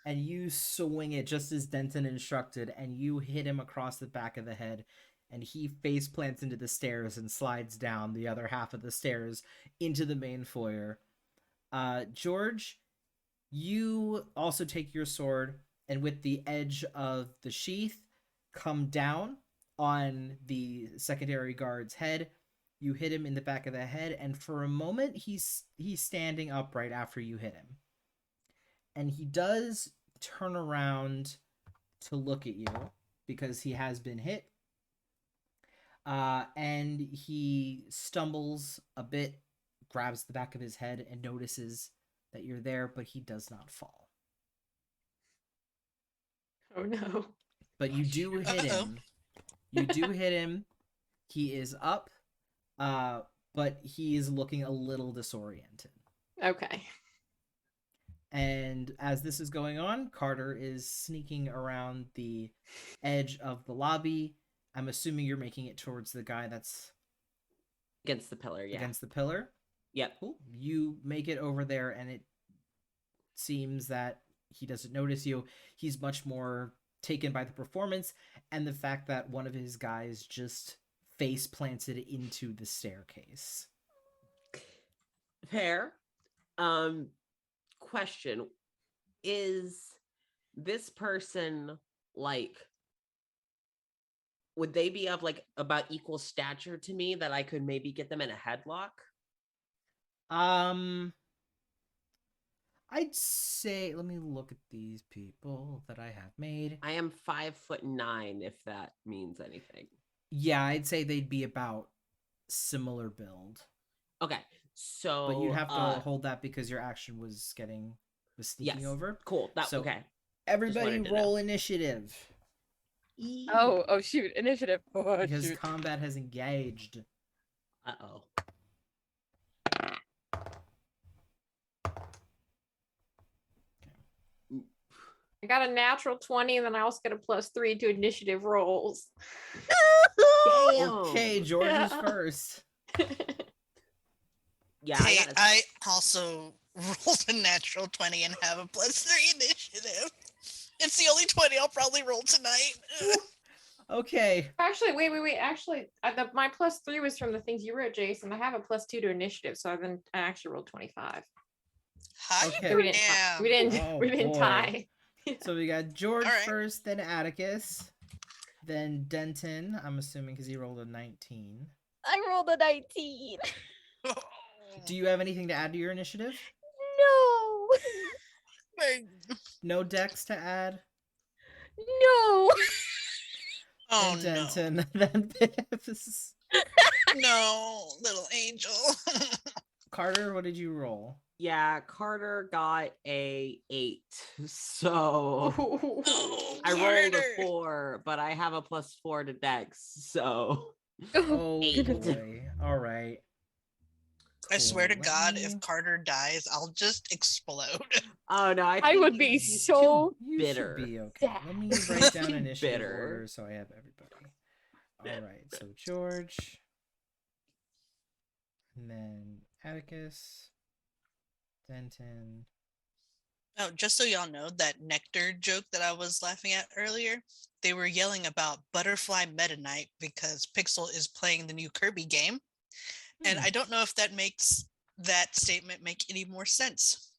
and you swing it just as Denton instructed, and you hit him across the back of the head, and he face plants into the stairs and slides down the other half of the stairs into the main foyer. George, you also take your sword, and with the edge of the sheath, come down on the secondary guard's head. You hit him in the back of the head, and for a moment, he's standing upright after you hit him. And he does turn around to look at you because he has been hit. And he stumbles a bit, grabs the back of his head, and notices that you're there, but he does not fall. Oh no. But you do hit him. You do hit him. He is up, but he is looking a little disoriented. Okay. And as this is going on, Carter is sneaking around the edge of the lobby. I'm assuming you're making it towards the guy that's Against the pillar, yeah. against the pillar. Yep. Cool. You make it over there, and it seems that he doesn't notice you. He's much more taken by the performance and the fact that one of his guys just face planted into the staircase. Fair. Question. Is this person like, would they be of like about equal stature to me that I could maybe get them in a headlock? I'd say, let me look at these people that I have made. I am 5'9", if that means anything. Yeah, I'd say they'd be about similar build. Okay, so But you'd have to hold that because your action was sneaking yes. over. Cool. That So, okay. Everybody wanted to roll initiative Oh shoot, initiative. Oh, because shoot. combat has engaged. Uh-oh. I got a natural 20, and then I also get a +3 to initiative rolls. Damn. Okay, George is Yeah. first. Yeah, Hey, I got I also rolled a natural 20 and have a +3 initiative. It's the only 20 I'll probably roll tonight. Okay. Actually, wait. Actually, my +3 was from the things you wrote, Jason. I have a +2 to initiative, so I actually rolled 25. Hot Okay. So we didn't. damn. We didn't. Oh, we didn't boy. tie. So we got George All right. first, then Atticus, then Denton. I'm assuming because he rolled a 19. I rolled a 19. Do you have anything to add to your initiative? No. No dex to add? No. Oh And Denton, then Pips. no, little angel. Carter, what did you roll? Yeah, Carter got a 8. So Oh, I rolled a Carter. 4, but I have a +4 to Dex. So Oh, 8. boy. All right. I swear to Cool. God, Let if me- Carter dies, I'll just explode. Oh no, I I think would be he's so You bitter. should be okay. Let me sad. write down Too initiative bitter. order so I have everybody. All right, so George, and then Atticus, Denton. Oh, just so y'all know, that nectar joke that I was laughing at earlier, they were yelling about butterfly meta knight because Pixel is playing the new Kirby game. And I don't know if that makes that statement make any more sense.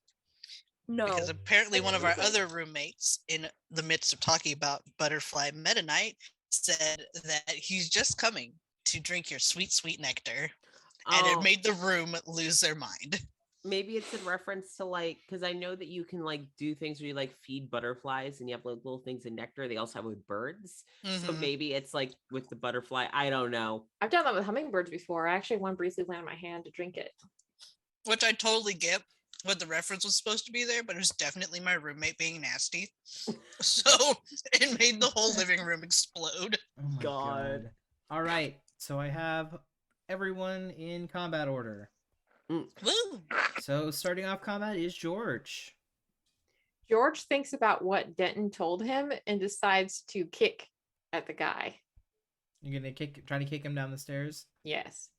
No. Because apparently one of our other roommates, in the midst of talking about butterfly meta knight, said that he's just coming to drink your sweet, sweet nectar. And it Oh, made the room lose their mind. maybe it's in reference to like, because I know that you can like do things where you like feed butterflies and you have like little things in nectar. They also have with birds. So Mhm. maybe it's like with the butterfly. I don't know. I've done that with hummingbirds before. I actually one briefly landed my hand to drink it. Which I totally get what the reference was supposed to be there, but it was definitely my roommate being nasty. So it made the whole living room explode. Oh my god. All right, so I have everyone in combat order. Woo! So starting off combat is George. George thinks about what Denton told him and decides to kick at the guy. You're gonna try to kick him down the stairs. Yes.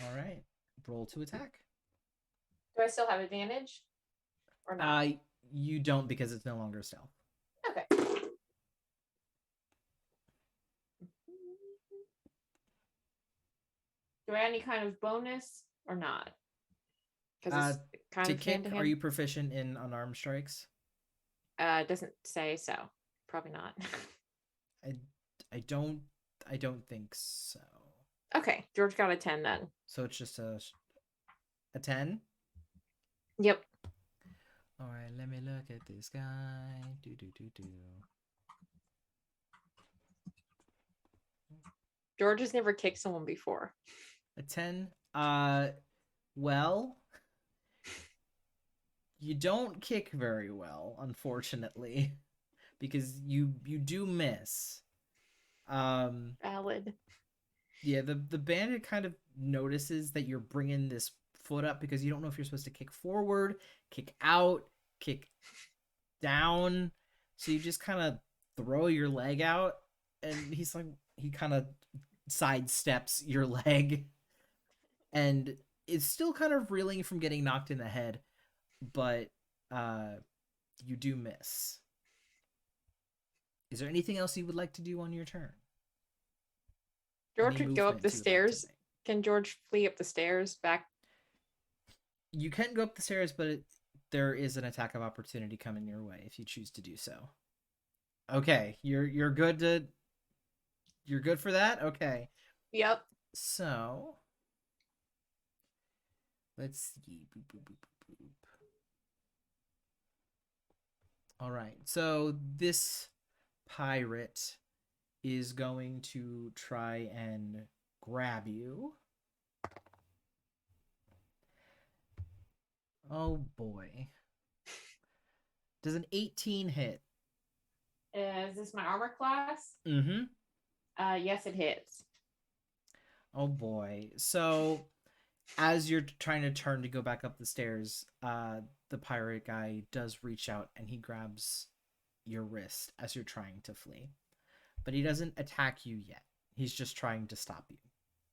All right, roll to attack. Do I still have advantage? Or not? You don't because it's no longer stealth. Okay. Do I have any kind of bonus or not? Because it's kind To of kick, hand-to-hand. are you proficient in unarmed strikes? It doesn't say so. Probably not. I don't think so. Okay, George got a 10 then. So it's just a 10. Yep. All right, let me look at this guy. Do. George has never kicked someone before. A 10. Well, you don't kick very well, unfortunately, because you do miss. Valid. Yeah, the bandit kind of notices that you're bringing this foot up because you don't know if you're supposed to kick forward, kick out, kick down. So you just kind of throw your leg out, and he's like, he kind of sidesteps your leg, and it's still kind of reeling from getting knocked in the head, but you do miss. Is there anything else you would like to do on your turn? George Any would go up movement the you would like to stairs. make? Can George flee up the stairs back? You can go up the stairs, but there is an attack of opportunity coming your way if you choose to do so. Okay, you're good for that? Okay. Yep. So let's see. Boop, boop, boop, boop, boop. All right. So this pirate is going to try and grab you. Oh boy. Does an 18 hit? Is this my armor class? Mm-hmm. Yes, it hits. Oh boy. So as you're trying to turn to go back up the stairs, the pirate guy does reach out and he grabs your wrist as you're trying to flee. But he doesn't attack you yet. He's just trying to stop you.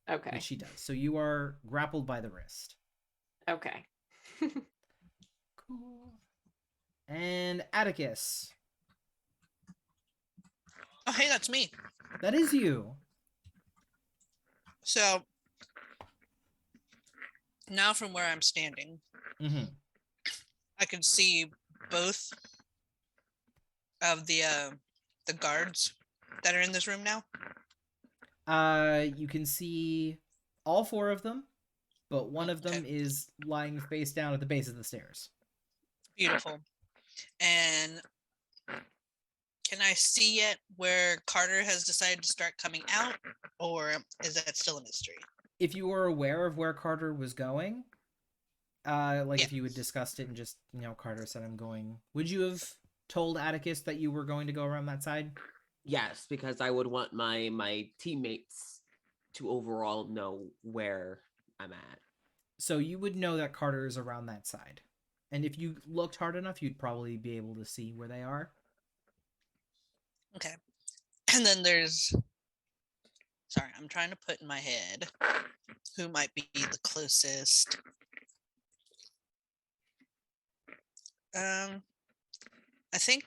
Okay. Which he does. So you are grappled by the wrist. Okay. Cool. And Atticus. Oh, hey, that's me. That is you. So now from where I'm standing, Mm-hmm. I can see both of the guards that are in this room now. You can see all 4 of them, but one of them Okay. is lying face down at the base of the stairs. Beautiful. And can I see yet where Carter has decided to start coming out, or is that still a mystery? If you were aware of where Carter was going, like Yeah. if you had discussed it and just, Carter said I'm going, would you have told Atticus that you were going to go around that side? Yes, because I would want my teammates to overall know where I'm at. So you would know that Carter is around that side. And if you looked hard enough, you'd probably be able to see where they are. Okay. And then there's, sorry, I'm trying to put in my head who might be the closest. I think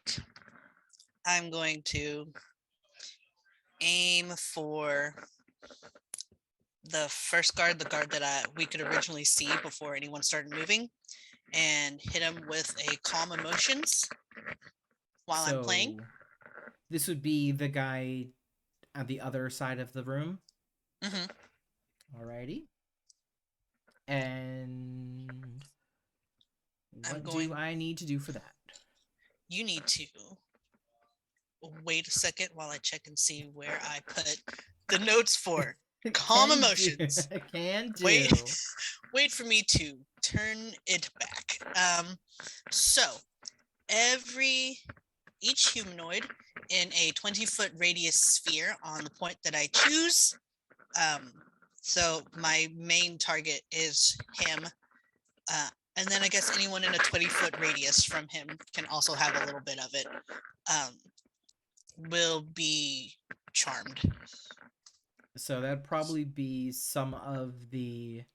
I'm going to aim for the first guard, the guard that we could originally see before anyone started moving, and hit him with a calm emotions while I'm playing. This would be the guy at the other side of the room. Mm-hmm. Alrighty. And what do I need to do for that? You need to wait a second while I check and see where I put the notes for calm emotions. Can do. Wait for me to turn it back. So each humanoid in a 20-foot radius sphere on the point that I choose. So my main target is him. And then I guess anyone in a 20-foot radius from him can also have a little bit of it. Will be charmed. So that'd probably be some of the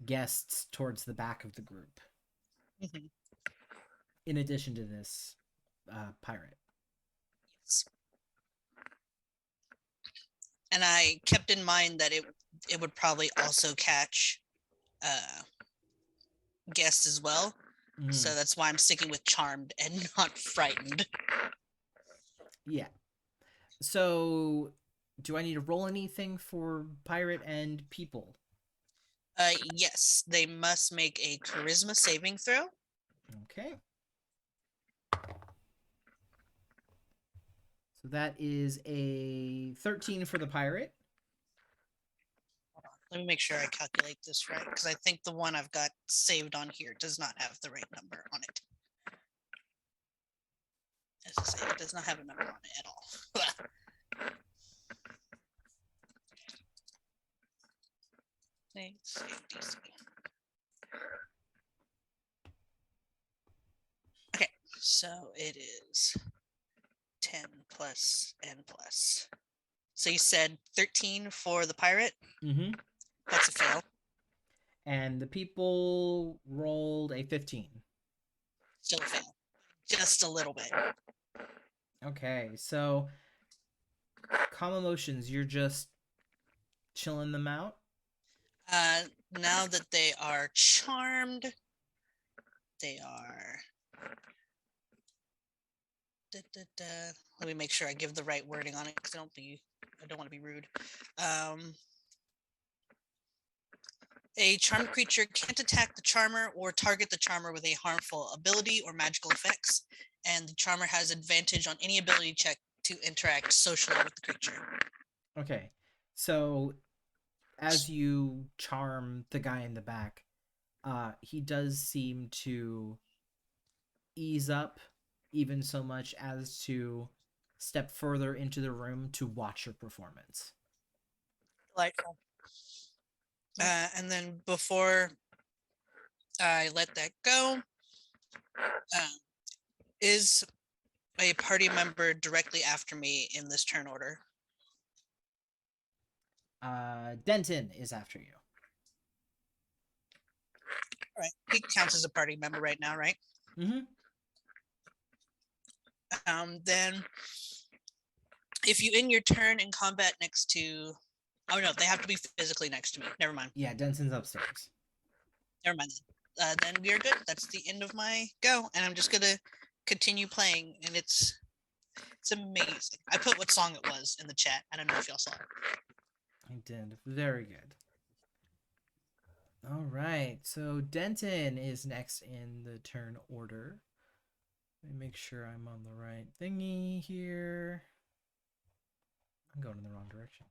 guests towards the back of the group. Mm-hmm. In addition to this pirate. Yes. And I kept in mind that it would probably also catch guests as well. Mm. So that's why I'm sticking with charmed and not frightened. Yeah. So do I need to roll anything for pirate and people? Yes, they must make a charisma saving throw. Okay. So that is a 13 for the pirate. Let me make sure I calculate this right, because I think the one I've got saved on here does not have the right number on it. As I say, it does not have a number on it at all. Okay, so it is 10 plus N plus. So you said 13 for the pirate? Mm-hmm. That's a fail. And the people rolled a 15. Still a fail. Just a little bit. Okay, so calm emotions, you're just chilling them out? Now that they are charmed, they are... Let me make sure I give the right wording on it, because I don't want to be rude. A charmed creature can't attack the charmer or target the charmer with a harmful ability or magical effects, and the charmer has advantage on any ability check to interact socially with the creature. Okay, so as you charm the guy in the back, he does seem to ease up even so much as to step further into the room to watch your performance. Delightful. And then before I let that go, is a party member directly after me in this turn order? Denton is after you. All right. He counts as a party member right now, right? Mm-hmm. Then if you end your turn in combat next to, oh no, they have to be physically next to me. Never mind. Yeah, Denton's upstairs. Never mind. Then we are good. That's the end of my go, and I'm just gonna continue playing, and it's amazing. I put what song it was in the chat. I don't know if y'all saw it. I did. Very good. All right, so Denton is next in the turn order. Let me make sure I'm on the right thingy here. I'm going in the wrong direction.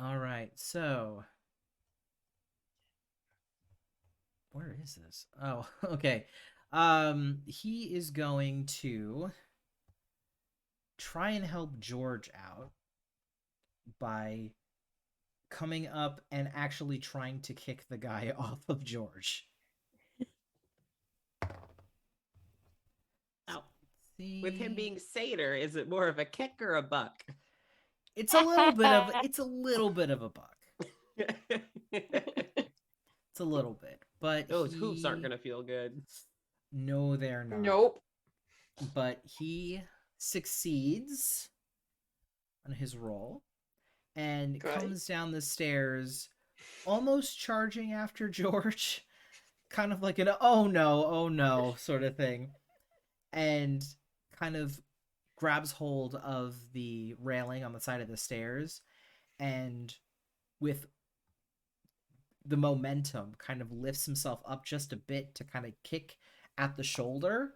All right, so where is this? Oh, okay. He is going to try and help George out by coming up and actually trying to kick the guy off of George. Now, with him being satyr, is it more of a kick or a buck? It's a little bit of a buck. It's a little bit, but Those hoops aren't gonna feel good. No, they're not. Nope. But he succeeds on his roll and Good. comes down the stairs, almost charging after George, kind of like an oh no sort of thing, and kind of grabs hold of the railing on the side of the stairs, and with the momentum kind of lifts himself up just a bit to kind of kick at the shoulder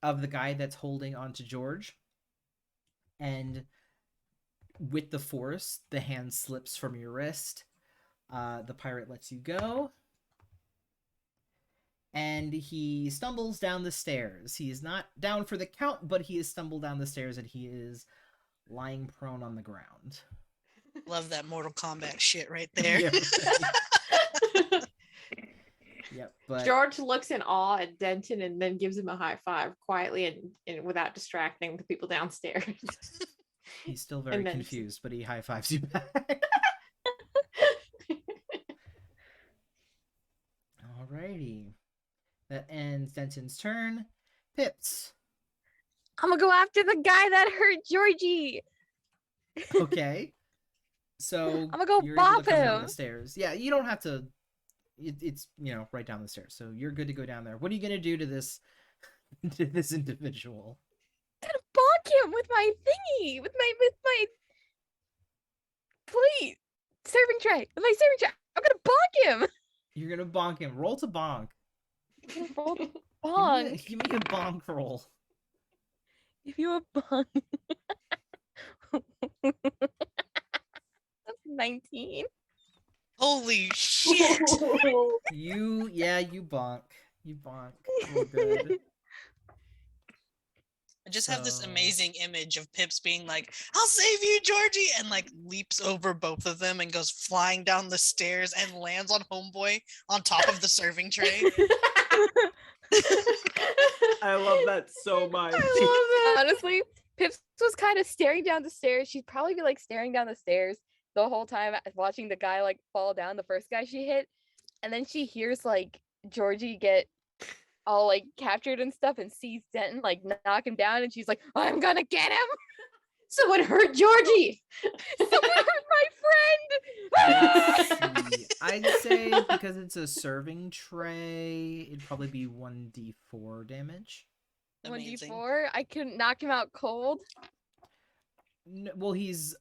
of the guy that's holding onto George. And with the force, the hand slips from your wrist. The pirate lets you go. And he stumbles down the stairs. He is not down for the count, but he is stumbled down the stairs and he is lying prone on the ground. Love that Mortal Kombat shit right there. Yeah, right. Yep, but George looks in awe at Denton and then gives him a high five quietly and without distracting the people downstairs. he's still very and then- confused, but he high fives you back. Alrighty. That ends Denton's turn. Pips. I'm gonna go after the guy that hurt Georgie. Okay. So I'm gonna go you're able to bop come down him. the stairs. Yeah, you don't have to. It's right down the stairs, so you're good to go down there. What are you gonna do to this individual? I'm gonna bonk him with my thingy, with my plate, serving tray, with my serving tray. I'm gonna bonk him. You're gonna bonk him. Roll to bonk. I'm gonna roll the Give bonk. me a bonk roll. Give you a bonk. That's 19. Holy shit! You bonk. You bonk. Real good. I just have this So- amazing image of Pips being like, "I'll save you, Georgie," and like leaps over both of them and goes flying down the stairs and lands on Homeboy on top of the serving tray. I love that so much. Honestly, Pips was kind of staring down the stairs. She'd probably be like staring down the stairs the whole time, watching the guy like fall down, the first guy she hit. And then she hears like Georgie get all like captured and stuff and sees Denton like knock him down. And she's like, I'm gonna get him. Someone hurt Georgie. Someone hurt my friend. Let's see. I'd say because it's a serving tray, it'd probably be 1d4 damage. Amazing. 1d4. I couldn't knock him out cold. No, well, he's.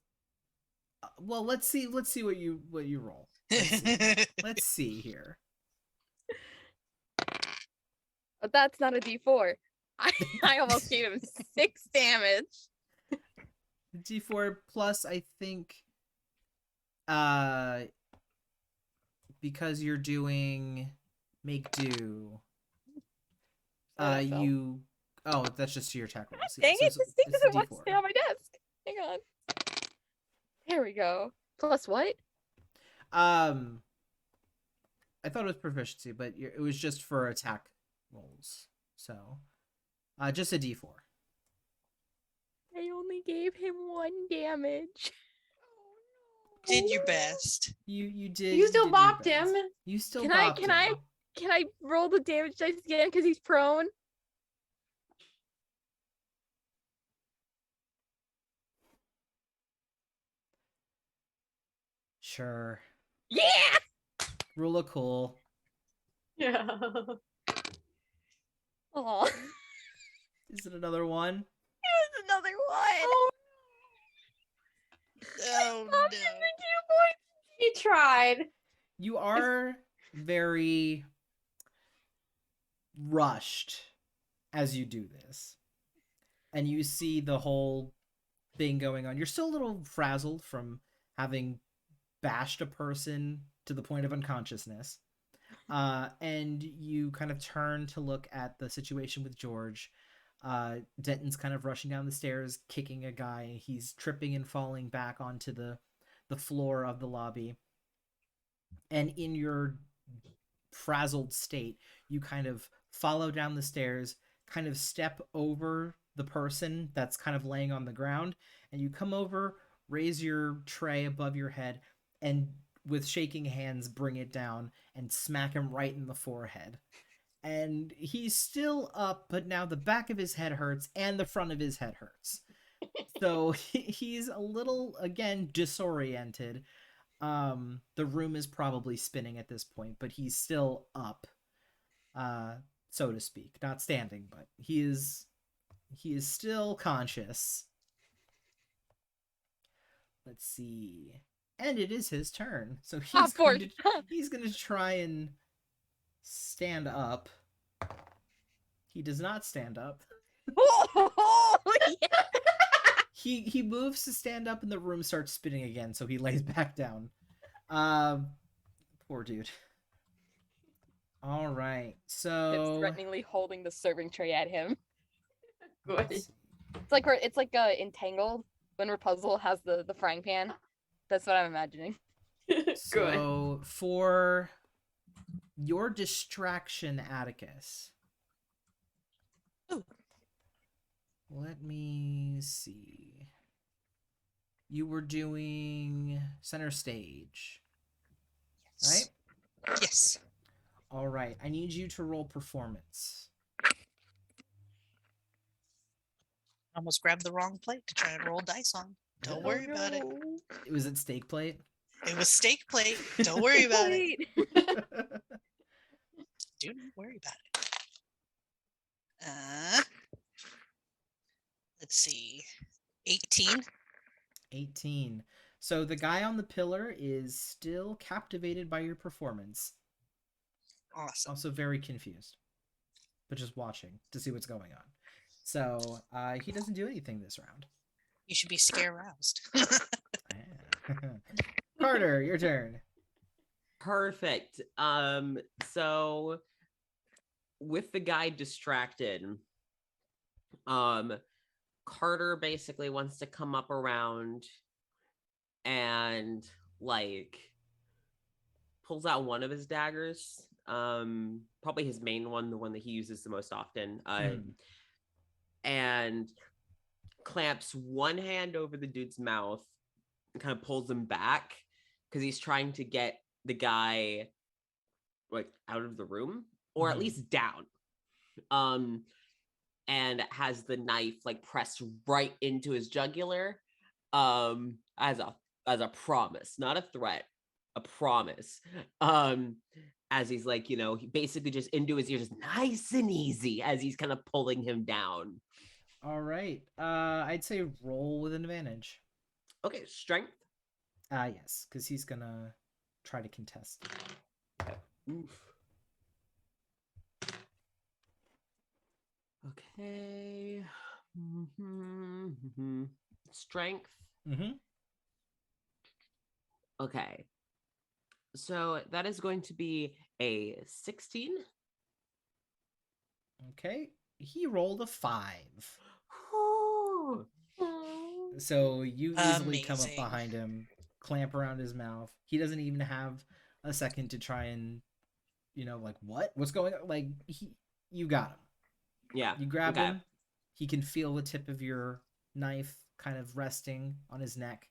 Well, let's see what you roll. Let's see here. But that's not a d4. I almost gave him 6 damage. D4 plus, I think, because you're doing make do. So. Oh, that's just to your attack rolls. Yeah, Dang so it, this thing it's a doesn't want to D4. stay on my desk. Hang on. There we go. Plus what? I thought it was proficiency, but it was just for attack rolls. So, just a D4. I only gave him 1 damage. did your best. You did. You still did your bopped him. best. You still Can I bopped can him. I can I roll the damage dice again because he's prone? Sure. Yeah. Rule of cool. Yeah. Oh, Is it another one? there's another one. Oh Popped no. in the cue points. He tried. You are very rushed as you do this. And you see the whole thing going on. You're still a little frazzled from having bashed a person to the point of unconsciousness. And you kind of turn to look at the situation with George. Denton's kind of rushing down the stairs, kicking a guy. He's tripping and falling back onto the floor of the lobby. And in your frazzled state, you kind of follow down the stairs, kind of step over the person that's kind of laying on the ground, and you come over, raise your tray above your head, and with shaking hands bring it down and smack him right in the forehead. And he's still up, but now the back of his head hurts and the front of his head hurts. So he's a little, again, disoriented. The room is probably spinning at this point, but he's still up, so to speak. Not standing, but he is still conscious. Let's see. And it is his turn. So he's going to try and stand up. He does not stand up. Oh, yeah. He moves to stand up and the room starts spinning again, so he lays back down. Poor dude. All right. Pip's So threateningly holding the serving tray at him. Good. It's like Entangled when Rapunzel has the frying pan. That's what I'm imagining. Good. So for your distraction, Atticus. Ooh. Let me see. You were doing center stage, right? Yes. All right. I need you to roll performance. Almost grabbed the wrong plate to try and roll dice on. Don't worry about it. It was at steak plate. It was steak plate. Don't worry about it. Do not worry about it. Let's see. 18. 18. So the guy on the pillar is still captivated by your performance. Awesome. Also very confused, but just watching to see what's going on. So he doesn't do anything this round. You should be scare roused. Carter, your turn. Perfect. So with the guy distracted, Carter basically wants to come up around and like pulls out one of his daggers, probably his main one, the one that he uses the most often, and clamps one hand over the dude's mouth and kind of pulls him back because he's trying to get the guy like out of the room or at least down. And has the knife like pressed right into his jugular, as a promise, not a threat, a promise. As he's like, he basically just into his ear, just nice and easy as he's kind of pulling him down. All right. I'd say roll with an advantage. Okay, strength. Yes, because he's gonna try to contest. Oof. Okay. Strength. Okay. So that is going to be a 16. Okay. He rolled a 5. Ooh. So you easily come up Amazing. behind him, clamp around his mouth. He doesn't even have a second to try and, like, what's going on? Like, you got him. Yeah. You grab okay. him. He can feel the tip of your knife kind of resting on his neck.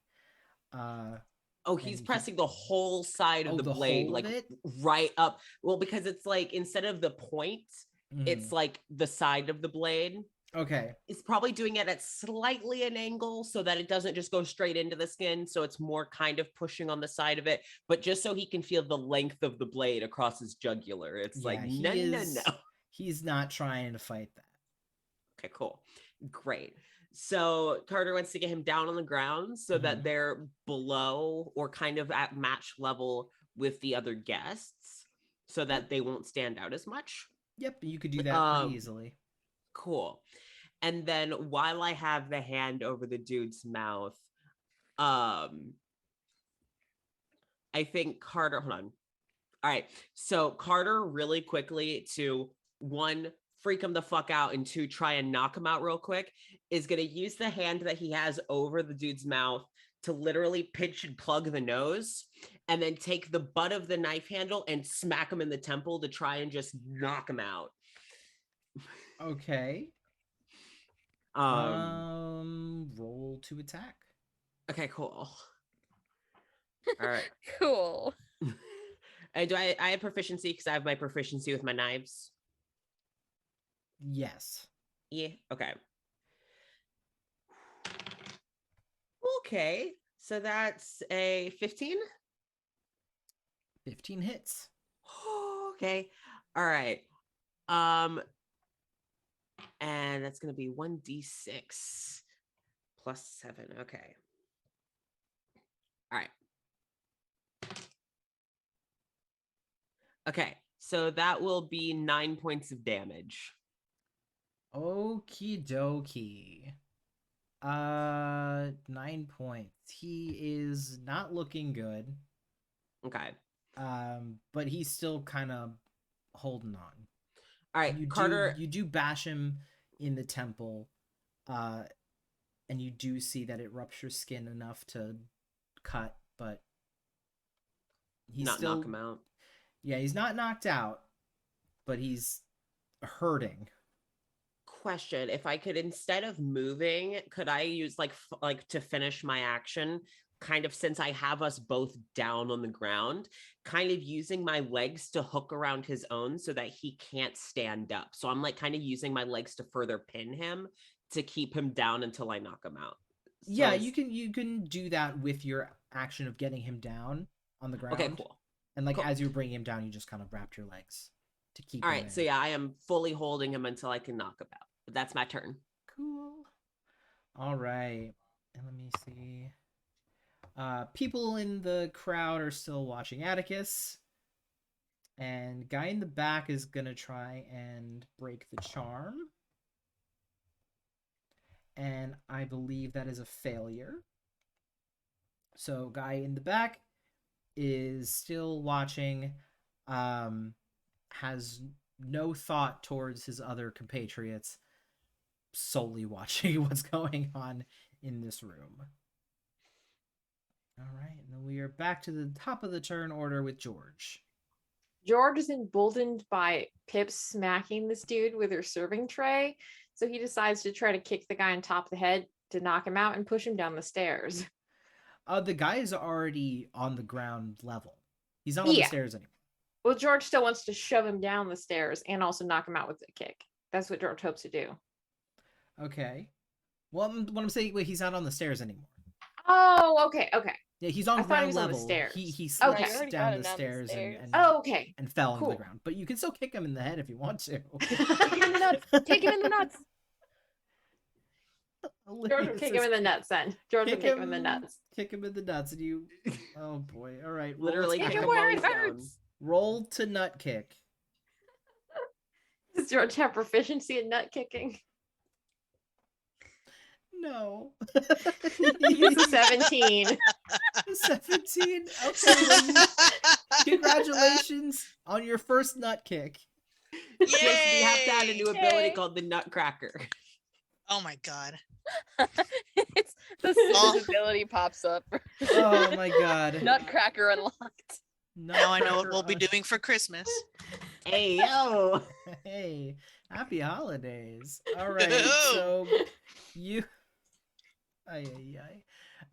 Oh, he's And pressing the whole side of Oh, the the blade, whole of like it? right up. Well, because it's like instead of the point, it's like the side of the blade. Okay. It's probably doing it at slightly an angle so that it doesn't just go straight into the skin. So it's more kind of pushing on the side of it, but just so he can feel the length of the blade across his jugular. It's Yeah, like, he no, is. no. He's not trying to fight that. Okay, cool. Great. So Carter wants to get him down on the ground so that they're below or kind of at match level with the other guests so that they won't stand out as much. Yep, you could do that pretty easily. Cool. And then while I have the hand over the dude's mouth, I think Carter, hold on. All right. So Carter really quickly to one, freak him the fuck out, and two, try and knock him out real quick, is going to use the hand that he has over the dude's mouth to literally pinch and plug the nose, and then take the butt of the knife handle and smack him in the temple to try and just knock him out. Okay. Roll to attack. Okay, cool. All right. Cool. And do I have proficiency because I have my proficiency with my knives? Yes. Yeah. Okay. Okay. So that's a 15. 15 hits. Okay. All right. And that's gonna be 1d6 plus 7. Okay. All right. Okay. So that will be 9 points of damage. Okie dokie. 9 points. He is not looking good. Okay. But he's still kind of holding on. All right, Carter. You do bash him in the temple, and you do see that it ruptures skin enough to cut, but he's not still knock him out. Yeah, he's not knocked out, but he's hurting. Question: if I could, instead of moving, could I use like to finish my action? Kind of, since I have us both down on the ground, kind of using my legs to hook around his own so that he can't stand up. So I'm like kind of using my legs to further pin him to keep him down until I knock him out. So yeah, you can do that with your action of getting him down on the ground. Okay, cool. And like cool. As you bring him down, you just kind of wrapped your legs to keep All him right, there. so yeah, I am fully holding him until I can knock him out. But that's my turn. Cool. All right. And let me see. People in the crowd are still watching Atticus. And guy in the back is going to try and break the charm. And I believe that is a failure. So guy in the back is still watching, has no thought towards his other compatriots, solely watching what's going on in this room. All right, and then we are back to the top of the turn order with George. George is emboldened by Pip smacking this dude with her serving tray, so he decides to try to kick the guy on top of the head to knock him out and push him down the stairs. The guy is already on the ground level. He's not on the stairs anymore. Well, George still wants to shove him down the stairs and also knock him out with a kick. That's what George hopes to do. Okay. Well, what I'm saying, wait, he's not on the stairs anymore. Oh, okay. Yeah, he's on I thought ground he was on level. the stairs. He slipped Okay. down the stairs and okay. and fell Cool. into the ground. But you can still kick him in the head if you want to. Kick him in the nuts. Kick him in the nuts. George will kick him in the nuts then. George will kick him in the nuts. Kick him in the nuts, and you. Oh boy! All right, Literally roll kick to, him where it hurts. Roll to nut kick. Does George have proficiency in nut kicking? No. He's a 17. 17. Okay. Congratulations on your first nut kick. Jason, you have to add a new ability Yay. called the Nutcracker. Oh my god. It's the Sims ability pops up. Oh my god. Nutcracker unlocked. Now I know what we'll be doing for Christmas. Hey, yo. Hey, happy holidays. All right, so you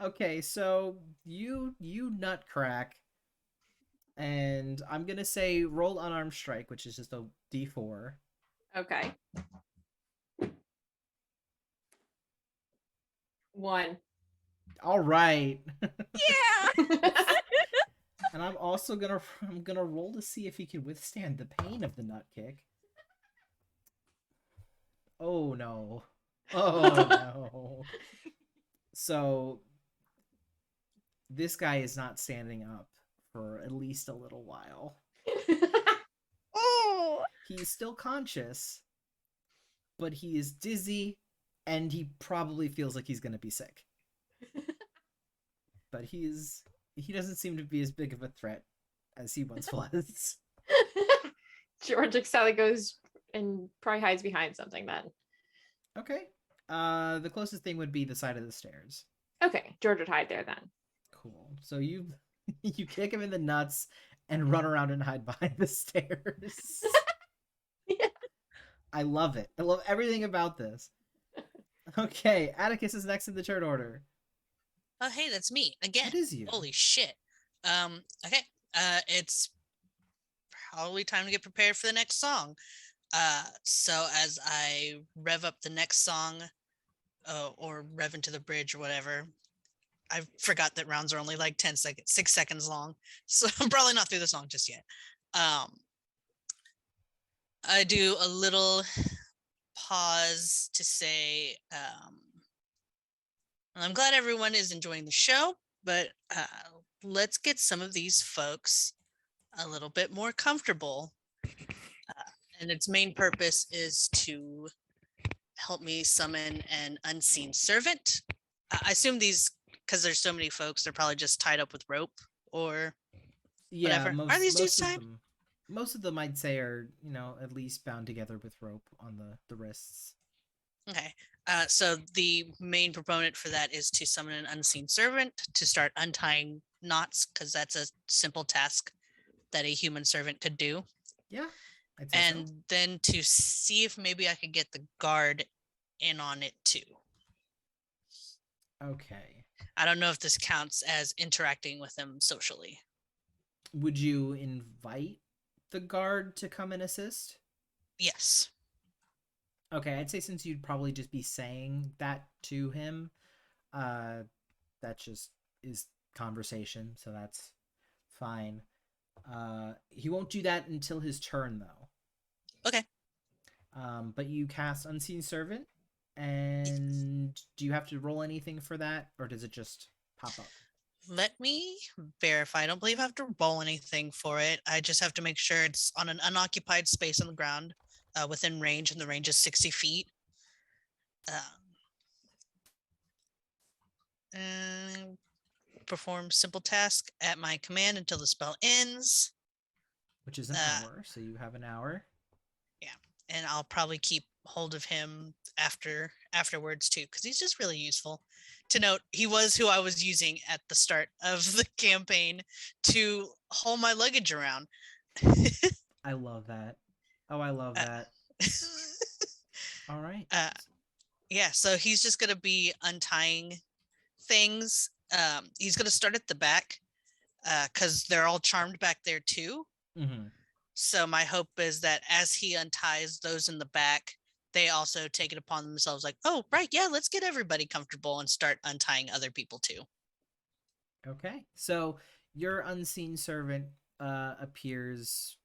Okay, so you nut crack, and I'm gonna say roll unarmed strike, which is just a D4. Okay. 1. All right. Yeah. And I'm gonna roll to see if he can withstand the pain of the nut kick. Oh no. Oh no. So this guy is not standing up for at least a little while. Oh. He's still conscious, but he is dizzy and he probably feels like he's going to be sick. But he doesn't seem to be as big of a threat as he once was. George Excella goes and probably hides behind something then. Okay. The closest thing would be the side of the stairs. Okay, George would hide there then. Cool. So you kick him in the nuts and run around and hide behind the stairs. Yeah. I love it. I love everything about this. Okay, Atticus is next in the turn order. Oh, hey, that's me again. It is you. Holy shit. Okay. It's probably time to get prepared for the next song. So as I rev up the next song, or rev into the bridge or whatever, I forgot that rounds are only like 10 seconds, 6 seconds long. So I'm probably not through the song just yet. I do a little pause to say, I'm glad everyone is enjoying the show, but let's get some of these folks a little bit more comfortable. And its main purpose is to help me summon an unseen servant. I assume these, because there's so many folks, they're probably just tied up with rope or whatever. Are these dudes tied? Most of them I'd say are, at least bound together with rope on the wrists. Okay. So the main proponent for that is to summon an unseen servant to start untying knots, because that's a simple task that a human servant could do. Yeah. I'd say and so. Then to see if maybe I could get the guard in on it too. Okay. I don't know if this counts as interacting with them socially. Would you invite the guard to come and assist? Yes. Okay, I'd say since you'd probably just be saying that to him, that just is conversation, so that's fine. He won't do that until his turn, though. Okay. But you cast Unseen Servant, and do you have to roll anything for that, or does it just pop up? Let me verify. I don't believe I have to roll anything for it. I just have to make sure it's on an unoccupied space on the ground, within range, and the range is 60 feet. And perform simple task at my command until the spell ends. Which is an hour, so you have an hour. Yeah, and I'll probably keep hold of him afterwards too, because he's just really useful. To note, he was who I was using at the start of the campaign to haul my luggage around. I love that. Oh, I love that. All right. Yeah, so he's just gonna be untying things. He's gonna start at the back, because they're all charmed back there too. Mm-hmm. So my hope is that as he unties those in the back, they also take it upon themselves, like, oh, right, yeah, let's get everybody comfortable and start untying other people too. Okay. So your unseen servant appears,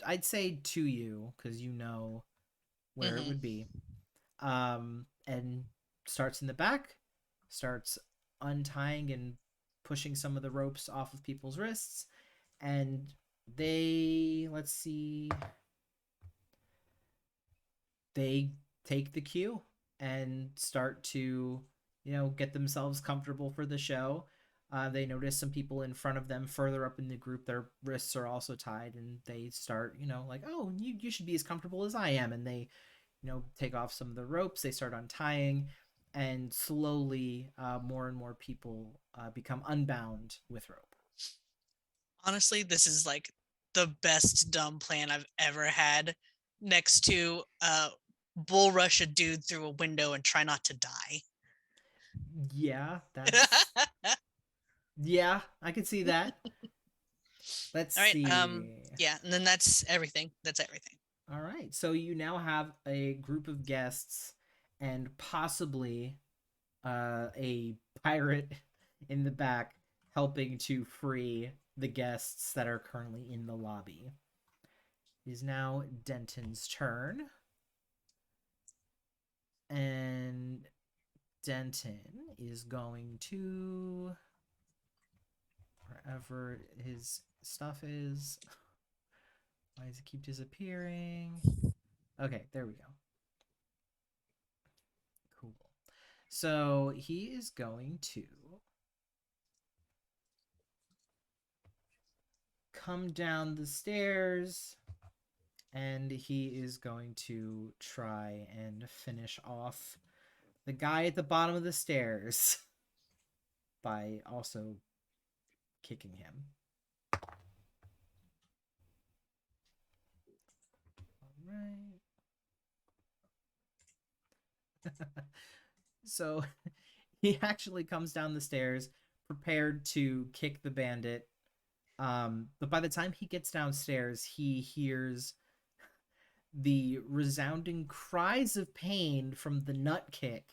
I'd say, to you, because you know where it would be. And starts in the back, starts untying and pushing some of the ropes off of people's wrists, and they take the cue and start to get themselves comfortable for the show. They notice some people in front of them further up in the group, their wrists are also tied, and they start like, oh, you should be as comfortable as I am, and they take off some of the ropes, they start untying, and slowly more and more people become unbound with rope. Honestly, this is like the best dumb plan I've ever had, next to bull rush a dude through a window and try not to die. Yeah, that's yeah, I could see that. Let's All right. see. Yeah, and then that's everything. That's everything. All right, so you now have a group of guests and possibly a pirate in the back helping to free the guests that are currently in the lobby. It is now Denton's turn. And Denton is going to wherever his stuff is. Why does it keep disappearing? Okay, there we go. Cool. So he is going to come down the stairs and he is going to try and finish off the guy at the bottom of the stairs by also kicking him. All right. So he actually comes down the stairs prepared to kick the bandit. But by the time he gets downstairs, he hears the resounding cries of pain from the nut kick.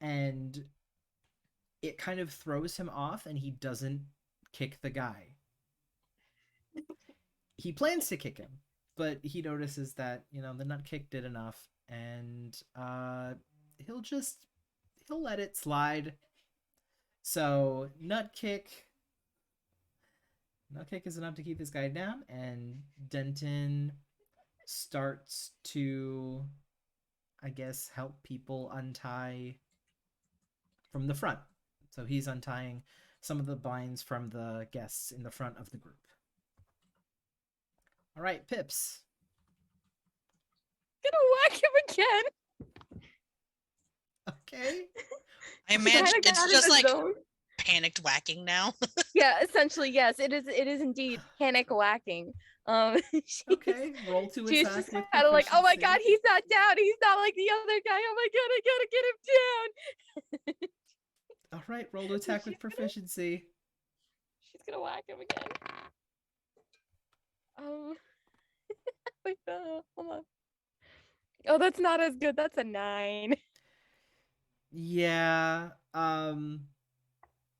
And it kind of throws him off and he doesn't kick the guy. He plans to kick him, but he notices that, the nut kick did enough and he'll let it slide. So nut kick is enough to keep this guy down, and Denton starts to, I guess, help people untie from the front. So he's untying some of the binds from the guests in the front of the group. All right, Pips. Gonna whack him again. Okay. I imagine Kinda got it's in just the like zone. panicked whacking now. Yeah, essentially, yes. It is indeed panic whacking. She's, Okay, roll to she's attack just with kind of like, oh my god, proficiency. he's not down. He's not like the other guy. Oh my god, I gotta get him down. All right, roll to attack with proficiency. She's gonna whack him again. Wait, hold on. Oh, that's not as good. That's a 9. Yeah,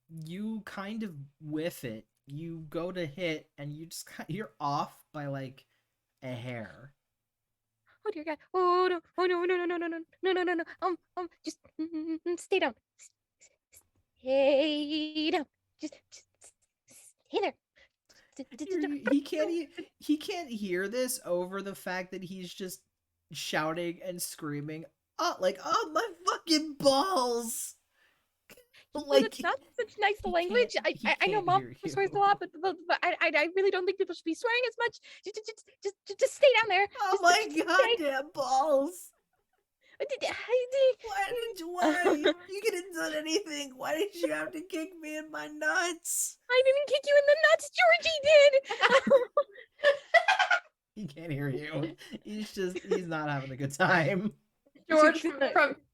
you kind of whiff it. You go to hit and you're off by like a hair. Oh dear God! Oh no! Oh no! No! No! No! No! No! No! No! No! No! Just stay down. Stay down. Just stay there. He can't hear this over the fact that he's just shouting and screaming, oh my fucking balls. Like, it's not such nice language. I know mom swears a lot, but I really don't think people should be swearing as much. Just stay down there. Oh my goddamn balls. Why? You could have done anything. Why did you have to kick me in my nuts? I didn't kick you in the nuts. Georgie did. He can't hear you. He's not having a good time. George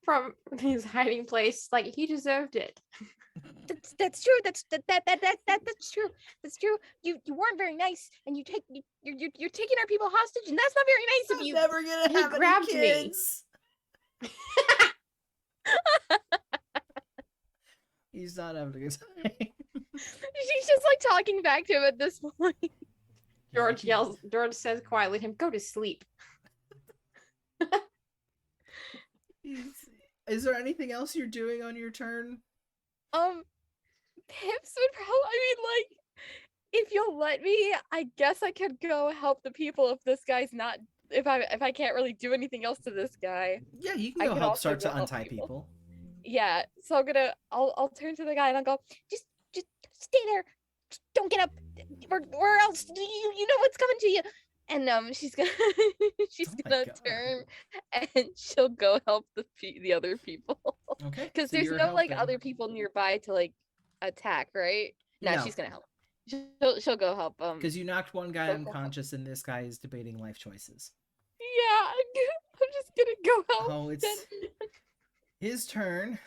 from his hiding place, like, he deserved it. That's true. That's true. That's true. You weren't very nice, and you're taking our people hostage, and that's not very nice of you. I'm never gonna have any kids. He's not having a good time. She's just like talking back to him at this point. George says quietly to him, go to sleep. Is there anything else you're doing on your turn? Pips would probably, I mean, like, if you'll let me, I guess I could go help the people if this guy's not, if I can't really do anything else to this guy. Yeah, you can go help start to untie people. Yeah, so I'll turn to the guy and I'll go, just stay there, just don't get up, or else you know what's coming to you. And she's gonna turn and she'll go help the other people. Okay. Because there's no like other people nearby to like attack, right? No, she's gonna help. She'll go help. Because you knocked one guy unconscious and this guy is debating life choices. Yeah, I'm just gonna go help. Oh, it's his turn.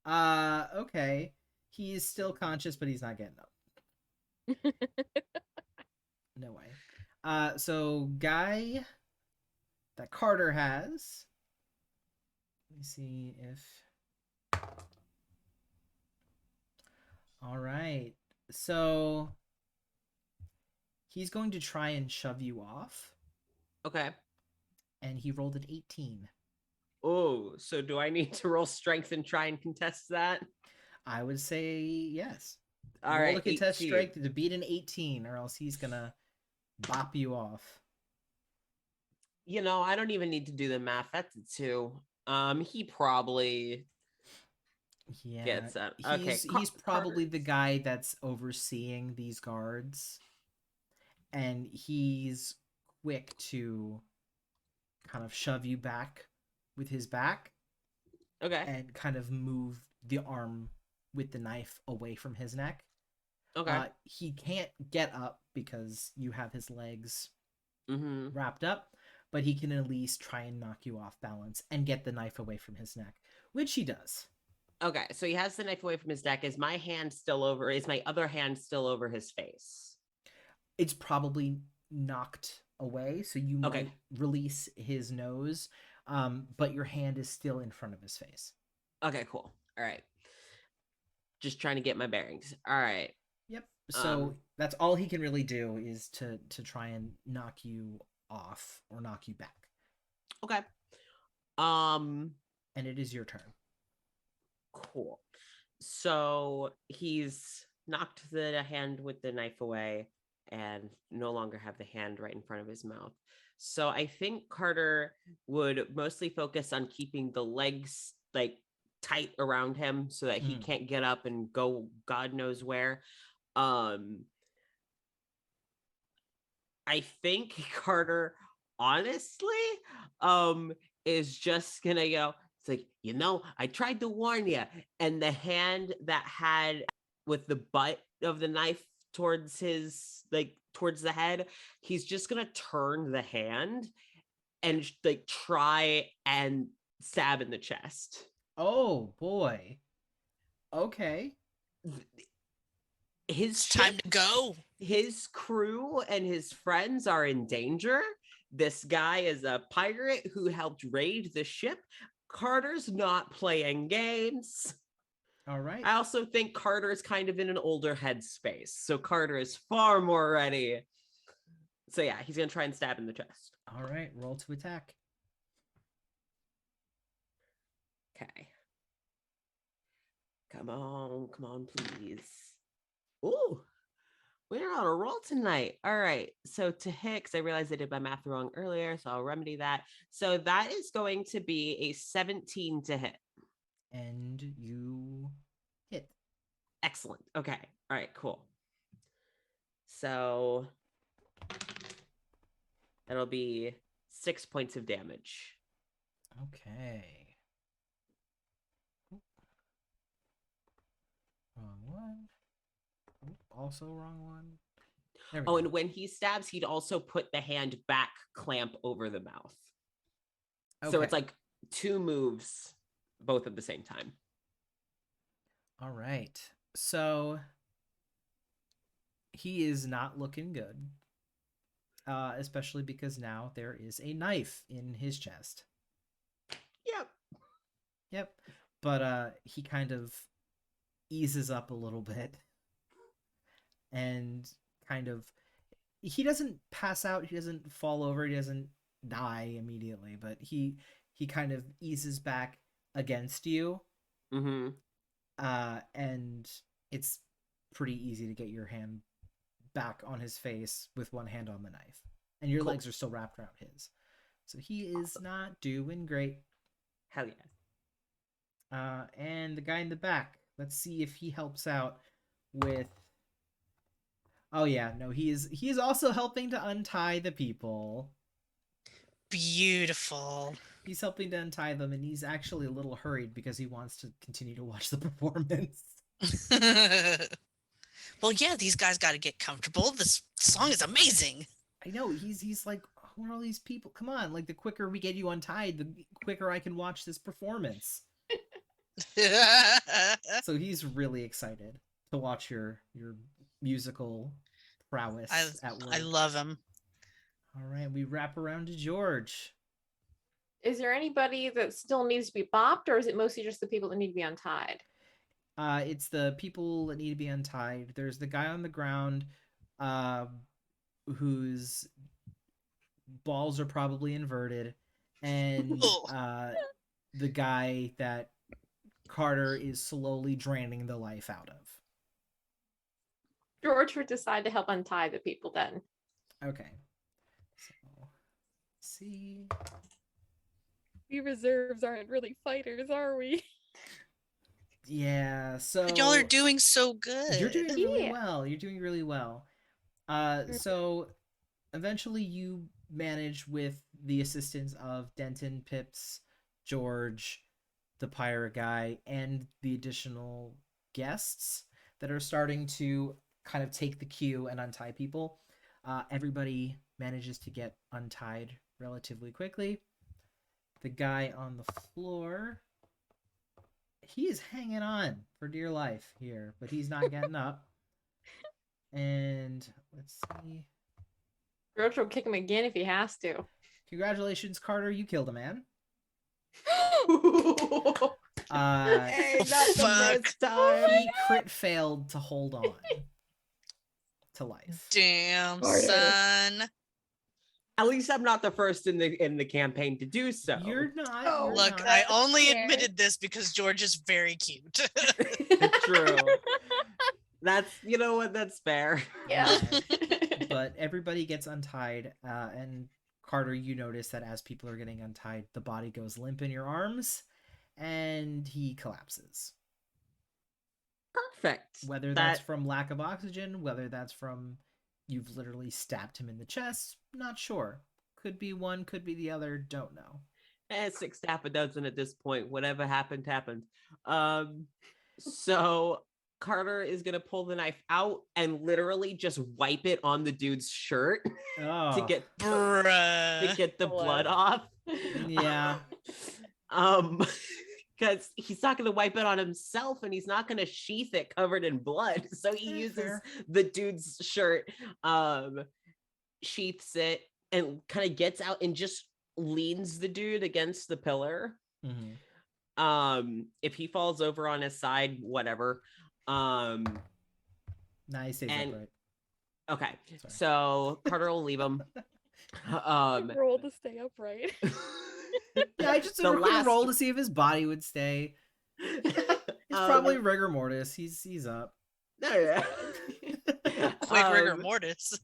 Okay. He's still conscious, but he's not getting up. No way. So guy that Carter has. Let me see if. All right. So he's going to try and shove you off, Okay. and he rolled an 18. Oh, so do I need to roll strength and try and contest that? I would say yes. All Roll right, to contest 18. strength to beat an 18, or else he's gonna bop you off. You know, I don't even need to do the math. That's a 2. He probably Yeah, gets that. Okay, he's probably the guy that's overseeing these guards, and he's quick to kind of shove you back with his back Okay. and kind of move the arm with the knife away from his neck. Okay. He can't get up because you have his legs Mm-hmm. wrapped up, but he can at least try and knock you off balance and get the knife away from his neck, which he does. Okay, so he has the knife away from his neck. Is my other hand still over his face? It's probably knocked away, so you Okay. might release his nose, but your hand is still in front of his face. Okay, cool. All right. Just trying to get my bearings. All right. Yep. So that's all he can really do is to try and knock you off or knock you back. Okay. And it is your turn. Cool. So he's knocked the hand with the knife away and no longer have the hand right in front of his mouth. So I think Carter would mostly focus on keeping the legs like tight around him so that he can't get up and go God knows where. I think Carter honestly is just gonna go, it's like, you know, I tried to warn you. And the hand that had with the butt of the knife towards his, like, towards the head, he's just gonna turn the hand and like try and stab in the chest. Oh boy. Okay. His Time ship, to go. his crew and his friends are in danger. This guy is a pirate who helped raid the ship. Carter's not playing games. All right. I also think Carter is kind of in an older headspace. So Carter is far more ready. So yeah, he's going to try and stab in the chest. All right. Roll to attack. Okay. Come on, please. Ooh, we're on a roll tonight. All right. So to hit, because I realized I did my math wrong earlier, so I'll remedy that. So that is going to be a 17 to hit. And you hit. Excellent. Okay. All right, cool. So that'll be 6 points of damage. Okay. Wrong one. Also wrong one. There we go. And when he stabs, he'd also put the hand back clamp over the mouth. So Okay. it's like 2 moves, both at the same time. All right. So he is not looking good. Especially because now there is a knife in his chest. Yep. Yep. But he kind of eases up a little bit and kind of, he doesn't pass out, he doesn't fall over, he doesn't die immediately, but he kind of eases back against you. Mm-hmm. And it's pretty easy to get your hand back on his face with one hand on the knife, and your legs are still wrapped around his, so he is not doing great. Hell yeah. And the guy in the back, let's see if he helps out with, oh yeah, no, he is also helping to untie the people. Beautiful. He's helping to untie them, and he's actually a little hurried because he wants to continue to watch the performance. Well, yeah, these guys got to get comfortable. This song is amazing. I know, he's like, who are all these people? Come on, like, the quicker we get you untied, the quicker I can watch this performance. So he's really excited to watch your musical prowess at work. I love him. All right, we wrap around to George. Is there anybody that still needs to be bopped, or is it mostly just the people that need to be untied? It's the people that need to be untied. There's the guy on the ground, whose balls are probably inverted, and the guy that Carter is slowly draining the life out of. George would decide to help untie the people then. Okay. So, see. We reserves aren't really fighters, are we? Yeah, so But y'all are doing so good. You're doing really Yeah. well. You're doing really well. So eventually you manage, with the assistance of Denton, Pips, George, the pirate guy, and the additional guests that are starting to kind of take the cue and untie people. Everybody manages to get untied relatively quickly. The guy on the floor, he is hanging on for dear life here, but he's not getting up. And let's see. George will kick him again if he has to. Congratulations, Carter. You killed a man. Hey, not the Fuck. first time. He crit failed to hold on to life. Damn, Carter. son. At least I'm not the first in the campaign to do so. You're not. Oh, you're Look, not. I only fair. admitted this because George is very cute. True. That's, you know what, that's fair. Yeah. But everybody gets untied, and Carter, you notice that as people are getting untied, the body goes limp in your arms, and he collapses. Perfect. Whether that's from lack of oxygen, whether that's from you've literally stabbed him in the chest, not sure. Could be one, could be the other, don't know. 6 half a dozen at this point. Whatever happened, happened. So Carter is gonna pull the knife out and literally just wipe it on the dude's shirt Oh, to get Bruh. the blood off. yeah. Because he's not going to wipe it on himself, and he's not going to sheath it covered in blood. So he Yeah, uses fair. the dude's shirt, sheaths it, and kind of gets out and just leans the dude against the pillar. Mm-hmm. If he falls over on his side, whatever. Nah, he stays And- upright. Okay, Sorry. so Carter will leave him. Roll to stay upright. Yeah, I just the took a last- roll to see if his body would stay. It's probably rigor mortis. He's up. yeah. Quick rigor mortis.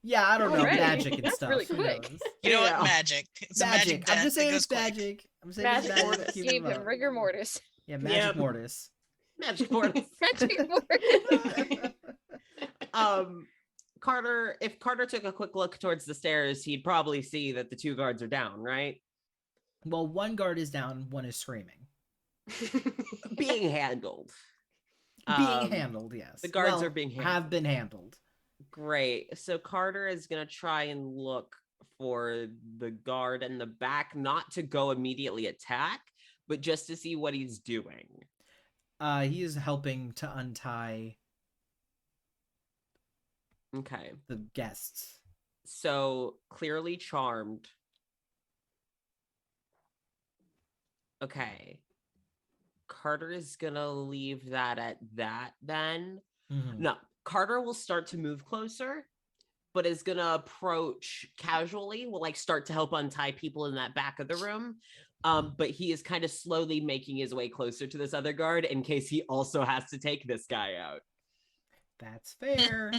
Yeah, I don't know, Alright. magic and That's stuff. really who quick. knows? You know Yeah. what? Magic. It's a magic I'm death just that saying goes it's quick. magic. I'm saying it's Magic magic. mortis. Keep Gave him him up. rigor mortis. Yeah, magic Yep. mortis. Magic mortis. Magic mortis. Carter, if Carter took a quick look towards the stairs, he'd probably see that the 2 guards are down, right? Well, one guard is down, one is screaming. Being handled. Being handled, yes. the guards Well, are being have handled. been handled. Great. So Carter is going to try and look for the guard in the back, not to go immediately attack, but just to see what he's doing. He is helping to untie Okay. the guests. So clearly charmed. Okay. Carter is gonna leave that at that then. Mhm. No, Carter will start to move closer, but is gonna approach casually, will like start to help untie people in that back of the room. But he is kind of slowly making his way closer to this other guard in case he also has to take this guy out. That's fair.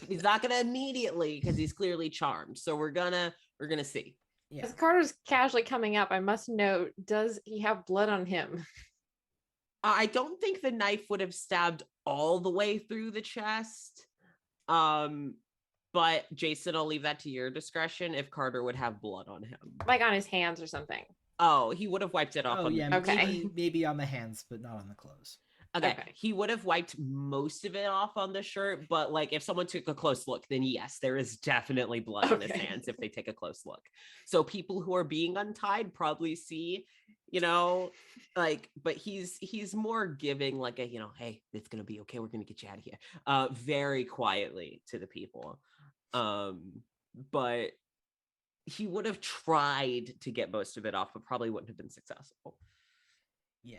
He's not gonna immediately because he's clearly charmed. So we're gonna see. Yeah. As Carter's casually coming up, I must note, does he have blood on him? I don't think the knife would have stabbed all the way through the chest. But Jason, I'll leave that to your discretion if Carter would have blood on him. Like on his hands or something? Oh, he would have wiped it off. Oh on yeah, the- Okay. maybe on the hands, but not on the clothes. Okay. Okay. He would have wiped most of it off on the shirt, but like if someone took a close look, then yes, there is definitely blood on his Okay. hands if they take a close look. So people who are being untied probably see, you know, like, but he's more giving like a, you know, hey, it's gonna be okay, we're gonna get you out of here. Very quietly to the people. But he would have tried to get most of it off, but probably wouldn't have been successful. Yeah.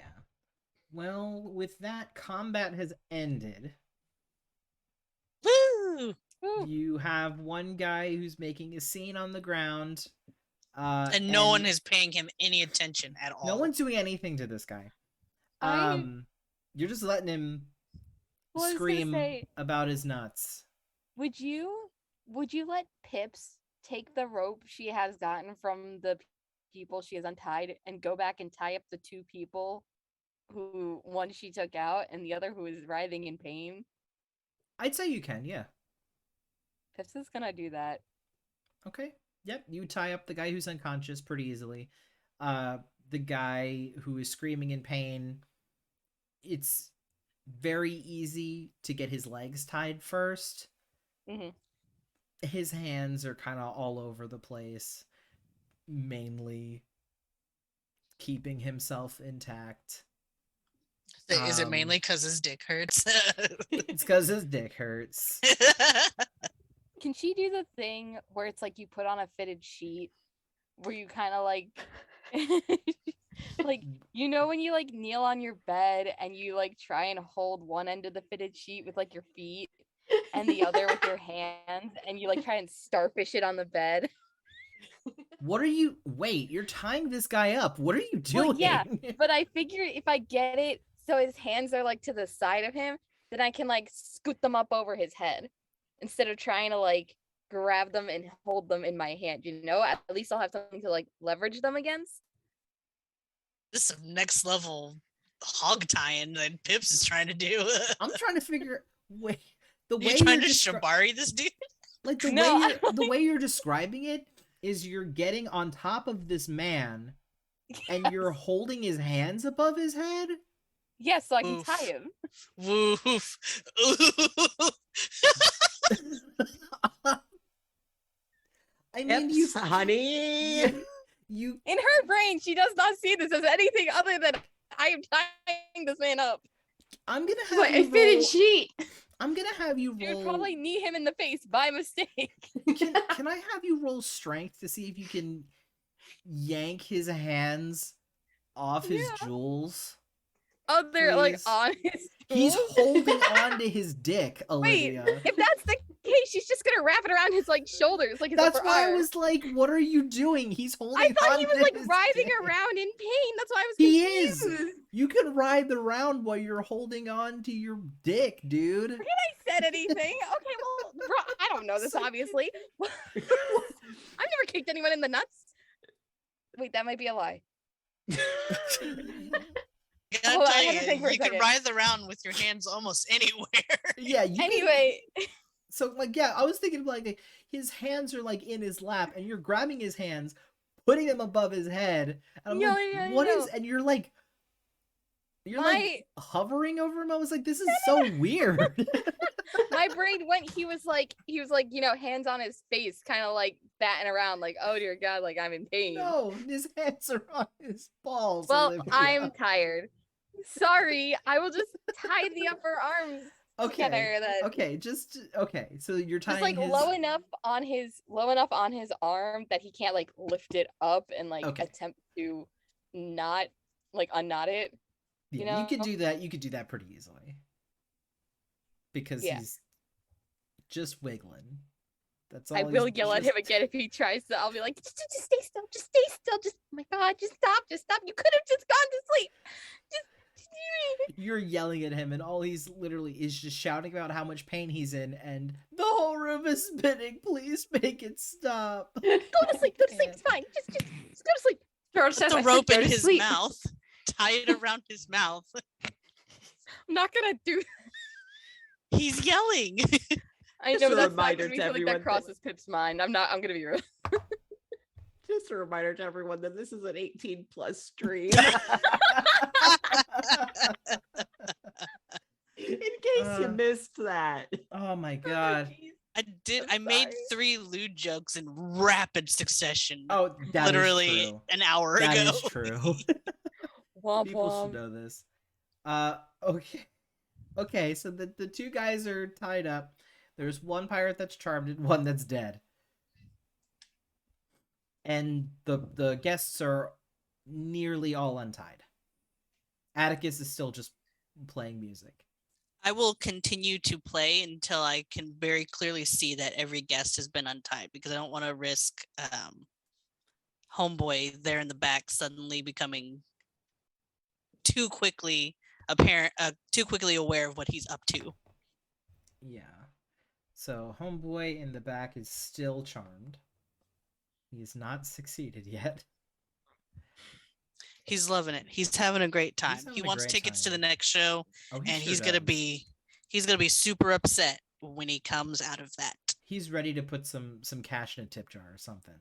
Well, with that, combat has ended. Woo! You have one guy who's making a scene on the ground. And no one is paying him any attention at all. No one's doing anything to this guy. You're just letting him Well, I was gonna scream say, about his nuts. would you let Pips take the rope she has gotten from the people she has untied and go back and tie up the two people who one she took out and the other who is writhing in pain? I'd say you can, yeah. Pips is gonna do that. Okay. Yep, you tie up the guy who's unconscious pretty easily. The guy who is screaming in pain, it's very easy to get his legs tied first. Mhm. His hands are kind of all over the place, mainly keeping himself intact. Is it mainly because his dick hurts? It's because his dick hurts. Can she do the thing where it's like you put on a fitted sheet where you kind of like like, you know, when you like kneel on your bed and you like try and hold one end of the fitted sheet with like your feet and the other with your hands and you like try and starfish it on the bed? What are you... Wait, you're tying this guy up. What are you doing? Well, yeah, but I figure if I get it so his hands are like to the side of him, then I can like scoot them up over his head instead of trying to like grab them and hold them in my hand, you know? At least I'll have something to like leverage them against. This is some next level hog tying that Pips is trying to do. I'm trying to figure... Wait, the way You trying you're to shibari this dude? Like, the No, way the way you're describing it is you're getting on top of this man and you're holding his hands above his head? Yes, so I can Oof. tie him. Woof. I mean, Pips, honey. you In her brain, she does not see this as anything other than I am tying this man up. I'm gonna She's have like, you I fitted roll. sheet. I'm gonna have you She roll. would probably knee him in the face by mistake. Can I have you roll strength to see if you can yank his hands off his Yeah. jewels? Oh, they're like Please. on his He's stool? holding on to his dick, Wait, Olivia. if that's the case, she's just gonna wrap it around his like shoulders, like his That's upper why I arm. was like, "What are you doing?" He's holding. I thought he on was to like his writhing dick. around in pain. That's why I was He confused. is. You can ride around while you're holding on to your dick, dude. Forget I said anything. Okay, well, bro, I don't know this, obviously. I've never kicked anyone in the nuts. Wait, that might be a lie. I gotta Hold on, I tell had to think for a you can second. writhe around with your hands almost anywhere. Yeah. You can- Anyway, so like, yeah, I was thinking like his hands are like in his lap, and you're grabbing his hands, putting them above his head, and I'm No, like, no, no, "What no. is?" And you're like my hovering over him. I was like, "This is so weird." my brain went. He was like, you know, hands on his face, kind of like batting around, like, oh dear God, like I'm in pain. No, his hands are on his balls. Well, Olivia. I'm tired. Sorry, I will just tie the upper arms together. Then. Okay, okay. So you're tying Just like his... low enough on his arm that he can't like lift it up and like Okay. attempt to not like unknot it. Yeah, you know? you could do that. You could do that pretty easily because Yeah. he's just wiggling. That's all. I will he's yell at just- him again if he tries to. I'll be like, just stay still, just stay still, just oh my God, just stop. You could have just gone to sleep. Just You're yelling at him, and all he's literally is just shouting about how much pain he's in, and the whole room is spinning. Please make it stop. go to sleep. It's fine. Just go to sleep. Girl, Put the rope in his mouth. Tie it around his mouth. I'm not gonna do. He's yelling. I Just know a but that's not reminder gonna be to something everyone that crosses Pip's mind. I'm gonna be real. Just a reminder to everyone that this is an 18+ stream. In case you missed that. Oh my god. I made 3 lewd jokes in rapid succession. Oh, that is literally true. an hour That ago. is true. Womp People should womp. know this. Okay. Okay, so the two guys are tied up. There's one pirate that's charmed and one that's dead. And the guests are nearly all untied. Atticus is still just playing music. I will continue to play until I can very clearly see that every guest has been untied, because I don't want to risk homeboy there in the back suddenly becoming too quickly aware of what he's up to. Yeah. So homeboy in the back is still charmed. He has not succeeded yet. He's loving it. He's having a great time. having He a wants great tickets to the time. next show, Oh, and sure he's gonna does. be super upset when he comes out of that. He's ready to put some cash in a tip jar or something.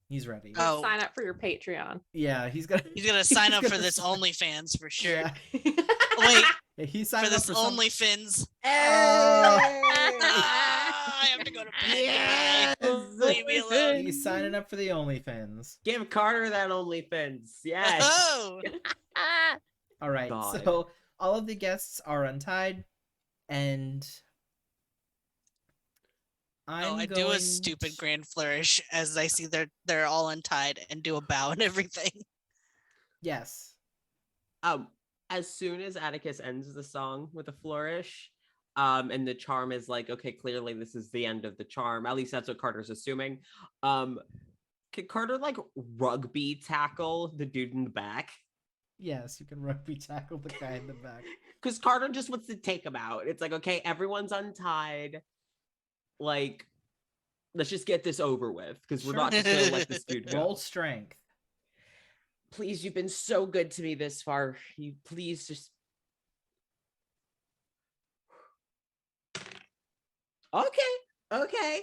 He's ready. Oh. Sign up for your Patreon. Yeah, he's gonna sign up for gonna this sign- OnlyFans for sure. Yeah. Wait, Yeah, he's for signing this up for some... OnlyFins. Oh! I have to go to bed. Yes! Leave me alone. He's signing up for the OnlyFans. Give Carter that OnlyFins. Yes. Oh, All right, God. so all of the guests are untied, and I do a stupid grand flourish as I see they're all untied and do a bow and everything. Yes. As soon as Atticus ends the song with a flourish, and the charm is like, okay, clearly this is the end of the charm. At least that's what Carter's assuming. Could Carter like rugby tackle the dude in the back? Yes, you can rugby tackle the guy in the back. Because Carter just wants to take him out. It's like, okay, everyone's untied. Like, let's just get this over with, because we're not just gonna let this dude go. Roll strength. Please, you've been so good to me this far. You please just. Okay.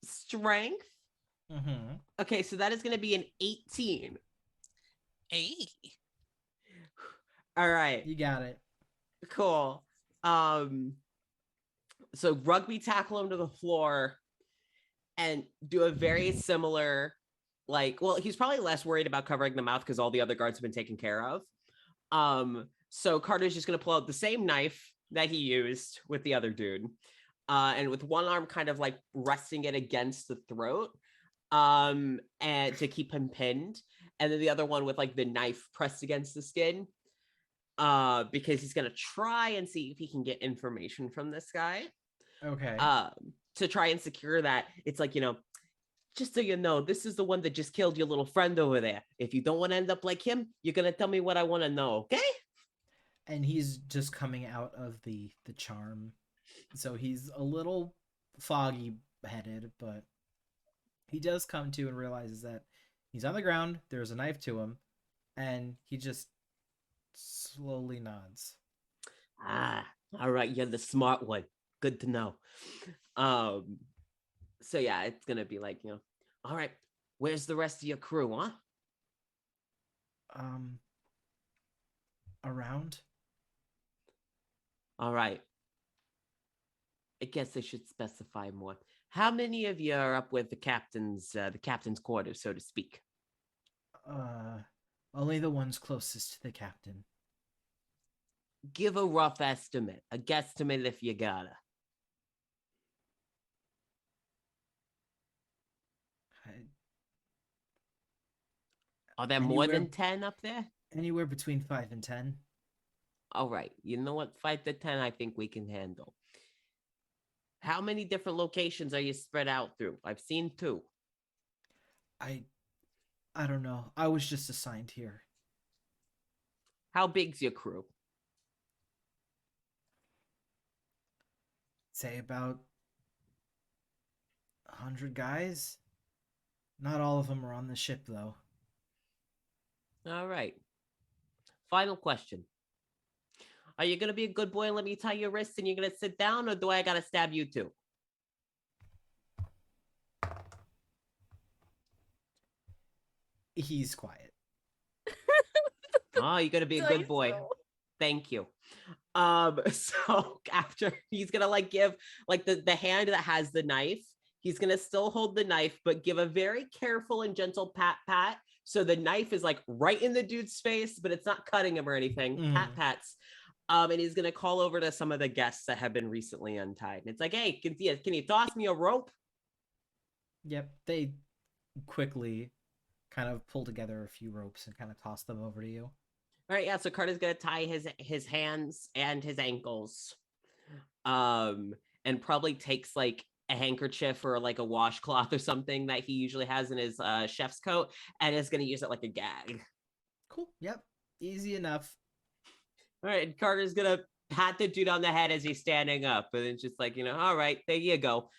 Strength. Mm-hmm. Okay, so that is going to be an 18. Hey. All right. You got it. Cool. So rugby tackle him to the floor and do a very similar, like, well, he's probably less worried about covering the mouth because all the other guards have been taken care of. So Carter's just going to pull out the same knife that he used with the other dude. And with one arm kind of like resting it against the throat, and to keep him pinned, and then the other one with like the knife pressed against the skin, because he's gonna try and see if he can get information from this guy, Okay. to try and secure that. It's like, just so you know, this is the one that just killed your little friend over there. If you don't want to end up like him, you're gonna tell me what I want to know, okay? And he's just coming out of the charm, so he's a little foggy headed, but he does come to and realizes that he's on the ground, there's a knife to him, and he just slowly nods. Ah, all right, you're the smart one. Good to know. So yeah, it's gonna be like, all right, where's the rest of your crew, huh? Around? All right. I guess I should specify more. How many of you are up with the captain's quarters, so to speak? Only the ones closest to the captain. Give a rough estimate, a guesstimate if you gotta. Are there more than 10 up there? Anywhere between 5 and 10. All right. You know what? 5 to 10, I think we can handle. How many different locations are you spread out through? I've seen 2. I don't know. I was just assigned here. How big's your crew? Say about 100 guys. Not all of them are on the ship, though. All right. Final question. Are you going to be a good boy and let me tie your wrists and you're going to sit down, or do I got to stab you too? He's quiet. Oh, you're going to be a good boy. So. Thank you. So after he's gonna like give like the hand that has the knife, he's gonna still hold the knife, but give a very careful and gentle pat. So the knife is like right in the dude's face, but it's not cutting him or anything. Pats. And he's gonna call over to some of the guests that have been recently untied. And it's like, hey, can you toss me a rope? Yep, they quickly kind of pull together a few ropes and kind of toss them over to you. All right, yeah. So Carter's gonna tie his hands and his ankles, and probably takes like a handkerchief or like a washcloth or something that he usually has in his chef's coat, and is gonna use it like a gag. Cool. Yep. Easy enough. All right, and Carter's gonna pat the dude on the head as he's standing up, and it's just like, all right, there you go.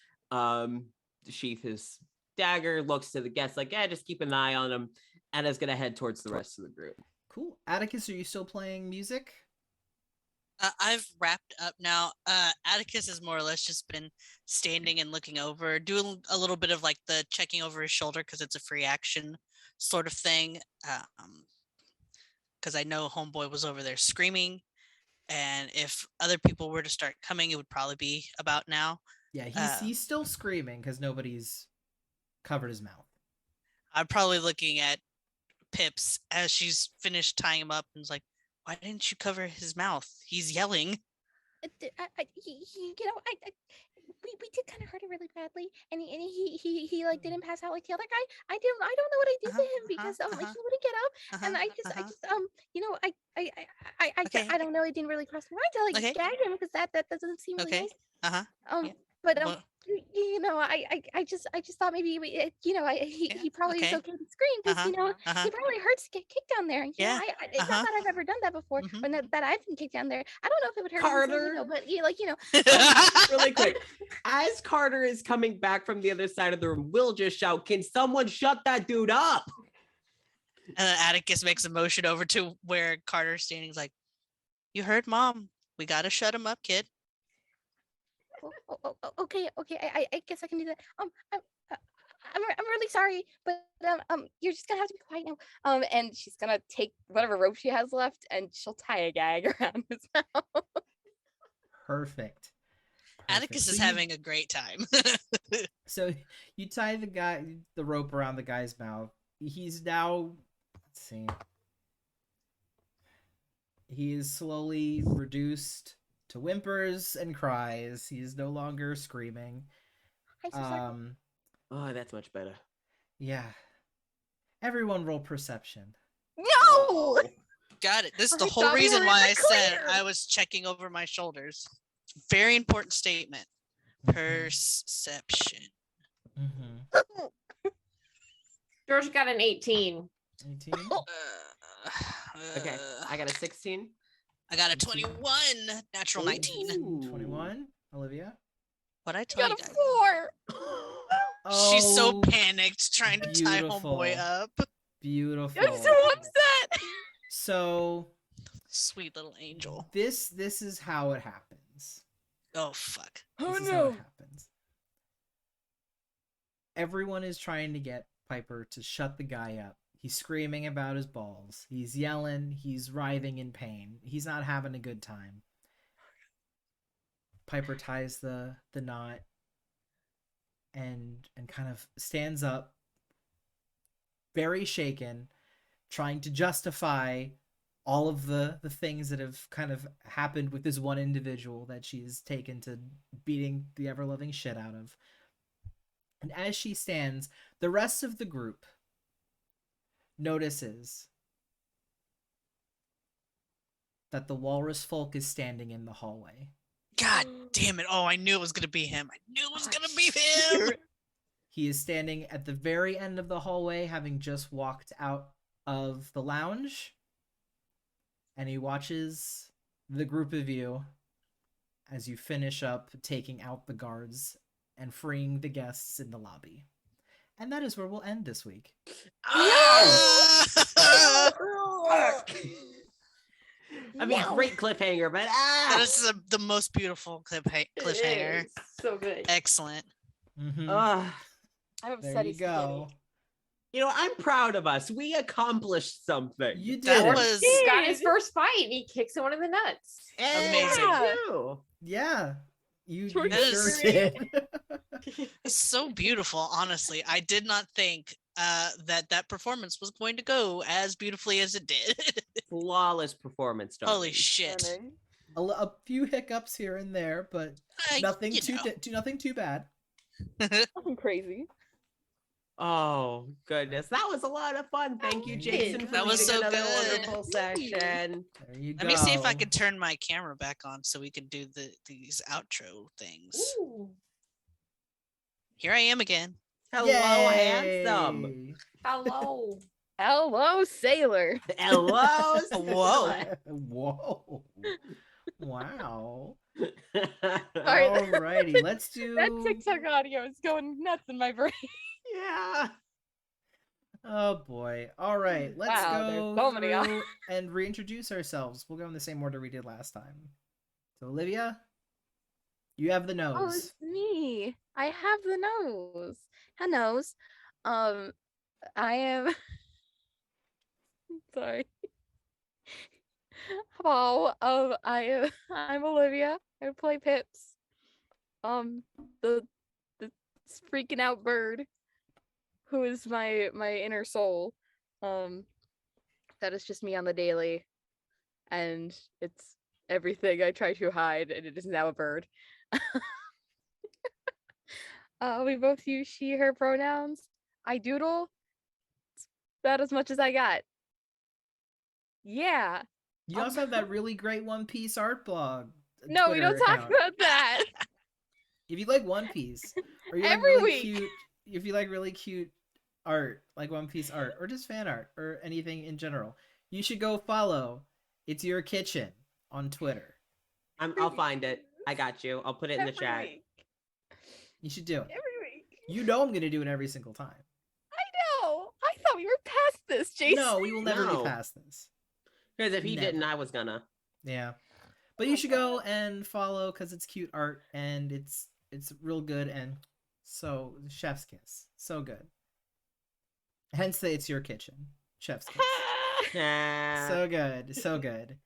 Sheath his dagger, looks to the guests like, yeah, just keep an eye on him, and is gonna head towards the rest of the group. Cool. Atticus, are you still playing music? I've wrapped up now. Atticus has more or less just been standing and looking over, doing a little bit of like the checking over his shoulder because it's a free action sort of thing. Because I know Homeboy was over there screaming, and if other people were to start coming, it would probably be about now. Yeah, he's still screaming because nobody's covered his mouth. I'm probably looking at Pips as she's finished tying him up and is like, why didn't you cover his mouth? He's yelling. We did kind of hurt him really badly, and he like didn't pass out like the other guy. I don't know what I did to him because he wouldn't get up, and I just Okay. I don't know. It didn't really cross my mind to like gag him because that doesn't seem really nice. Yeah. But Well- I just thought maybe he probably is okay to scream because he probably hurts to get kicked down there. It's not that I've ever done that before, or that I've been kicked down there. I don't know if it would hurt Carter. him, but Really quick, as Carter is coming back from the other side of the room, Will just shout, "Can someone shut that dude up?" And then Atticus makes a motion over to where Carter's standing. Is like, you heard Mom. We gotta shut him up, kid. Okay. I guess I can do that. I'm really sorry, but you're just gonna have to be quiet now. And she's gonna take whatever rope she has left, and she'll tie a gag around his mouth. Perfect. Atticus is So having a great time. So you tie the rope around the guy's mouth. He's now, let's see. He is slowly reduced to whimpers and cries. He is no longer screaming. I'm so sorry. Oh, that's much better. Yeah. Everyone roll perception. No! Got it. This is I the whole thought we reason were in why the I said clear. I was checking over my shoulders. Very important statement. Perception. Mm-hmm. George got an 18. 18. Okay, I got a 16. I got a 21. Natural 19. Ooh. 21. Olivia. What I You tell got you a guys? 4. She's so Oh, panicked trying to tie beautiful. Homeboy up. Beautiful. I'm so upset. So Sweet little angel. this is how it happens. Oh fuck. This is how it happens. Everyone is trying to get Piper to shut the guy up. He's screaming about his balls. He's yelling. He's writhing in pain. He's not having a good time. Piper ties the knot and kind of stands up, very shaken, trying to justify all of the things that have kind of happened with this one individual that she's taken to beating the ever-loving shit out of. And as she stands, the rest of the group notices that the walrus folk is standing in the hallway. God damn it. Oh, I knew it was gonna be him. I knew it was gonna be him. He is standing at the very end of the hallway, having just walked out of the lounge, and he watches the group of you as you finish up taking out the guards and freeing the guests in the lobby. And that is where we'll end this week. I mean, great cliffhanger, but This is the most beautiful cliffhanger. So good. Excellent. Mm-hmm. I'm There upset you he's spaghetti. go. I'm proud of us. We accomplished something. You did. That it. was Got his first fight and he kicks someone in the nuts. amazing. Yeah. Too. Yeah. You George That sure is- did. It's so beautiful, honestly. I did not think that performance was going to go as beautifully as it did. Flawless performance. Holy darling. shit. Stunning. A few hiccups here and there, but nothing You too know. nothing too bad. Nothing crazy. Oh goodness, that was a lot of fun. Thank you, That Jason, for That was leading so another good. wonderful session. There you go. Let me see if I can turn my camera back on so we can do these outro things. Ooh. Here I am again. Hello, handsome. Yay. Hello. Hello, sailor. Hello. Whoa. Whoa. Wow. Sorry, Alrighty, let's do. That TikTok audio is going nuts in my brain. Yeah. Oh boy. All right, let's Wow, there's go so many through and reintroduce ourselves. We'll go in the same order we did last time. So Olivia, you have the Oh, nose. it's me. I have the nose. A nose. I am. Sorry. Hello. I'm Olivia. I play Pips. The freaking out bird, who is my inner soul. That is just me on the daily, and it's everything I try to hide, and it is now a bird. We both use she, her pronouns. I doodle. It's about as much as I got. Yeah. You also have that really great One Piece art blog. No, we Twitter don't talk account. about that. If you like One Piece, or you like Every really week. cute, if you like really cute art, like One Piece art, or just fan art, or anything in general, you should go follow It's Your Kitchen on Twitter. I'll find it. I got you. I'll put it in the Every chat. week. You should do it. Every week. You know I'm gonna do it every single time. I know. I thought we were past this, Jason. No, we will never No. be past this. Because if he didn't, Never. I was gonna. Yeah, but you should go and follow because it's cute art and it's real good and so chef's kiss, so good. Hence the It's Your Kitchen, chef's kiss. Nah. So good, so good.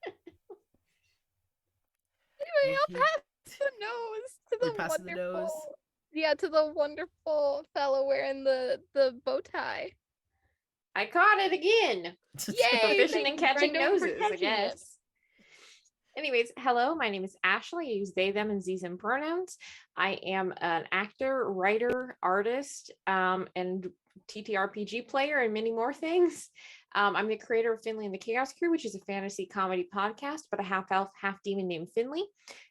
Anyway, I'll Okay. pass the nose to We're the passing the wonderful. nose? Yeah, to the wonderful fellow wearing the bow tie. I caught it again. Yay! Fishing thank and you, catching Brenda, for noses, I catching it. guess. Anyways, hello, my name is Ashley. I use they, them, and them pronouns. I am an actor, writer, artist, and TTRPG player, and many more things. I'm the creator of Finley and the Chaos Crew, which is a fantasy comedy podcast, but a half elf, half demon named Finley,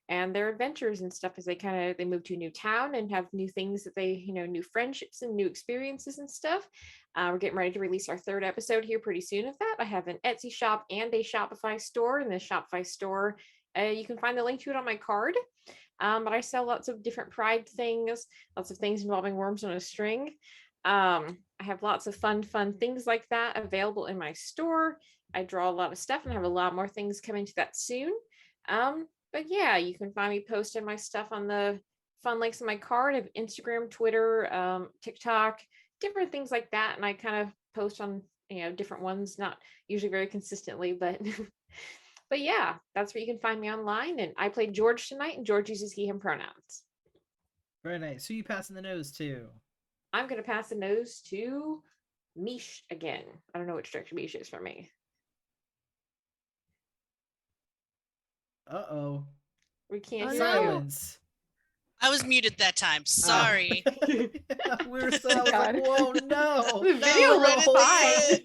and their adventures and stuff as they move to a new town and have new things that they, new friendships and new experiences and stuff. We're getting ready to release our third episode here pretty soon of that. I have an Etsy shop and a Shopify store. In the Shopify store, you can find the link to it on my card. But I sell lots of different pride things, lots of things involving worms on a string. I have lots of fun things like that available in my store. I draw a lot of stuff and have a lot more things coming to that soon. But yeah, you can find me posting my stuff on the fun links in my card. I have Instagram, Twitter, TikTok, different things like that. And I kind of post on, different ones, not usually very consistently, but but yeah, that's where you can find me online. And I played George tonight, and George uses he, him pronouns. Very nice. Who you passing the nose to? I'm going to pass the nose to Mish again. I don't know which direction Mish is for me. Uh-oh. We can't Oh, hear no. you. Silence. I was muted that time. Sorry. We were so I was God. like, whoa, no. The video No, went fine.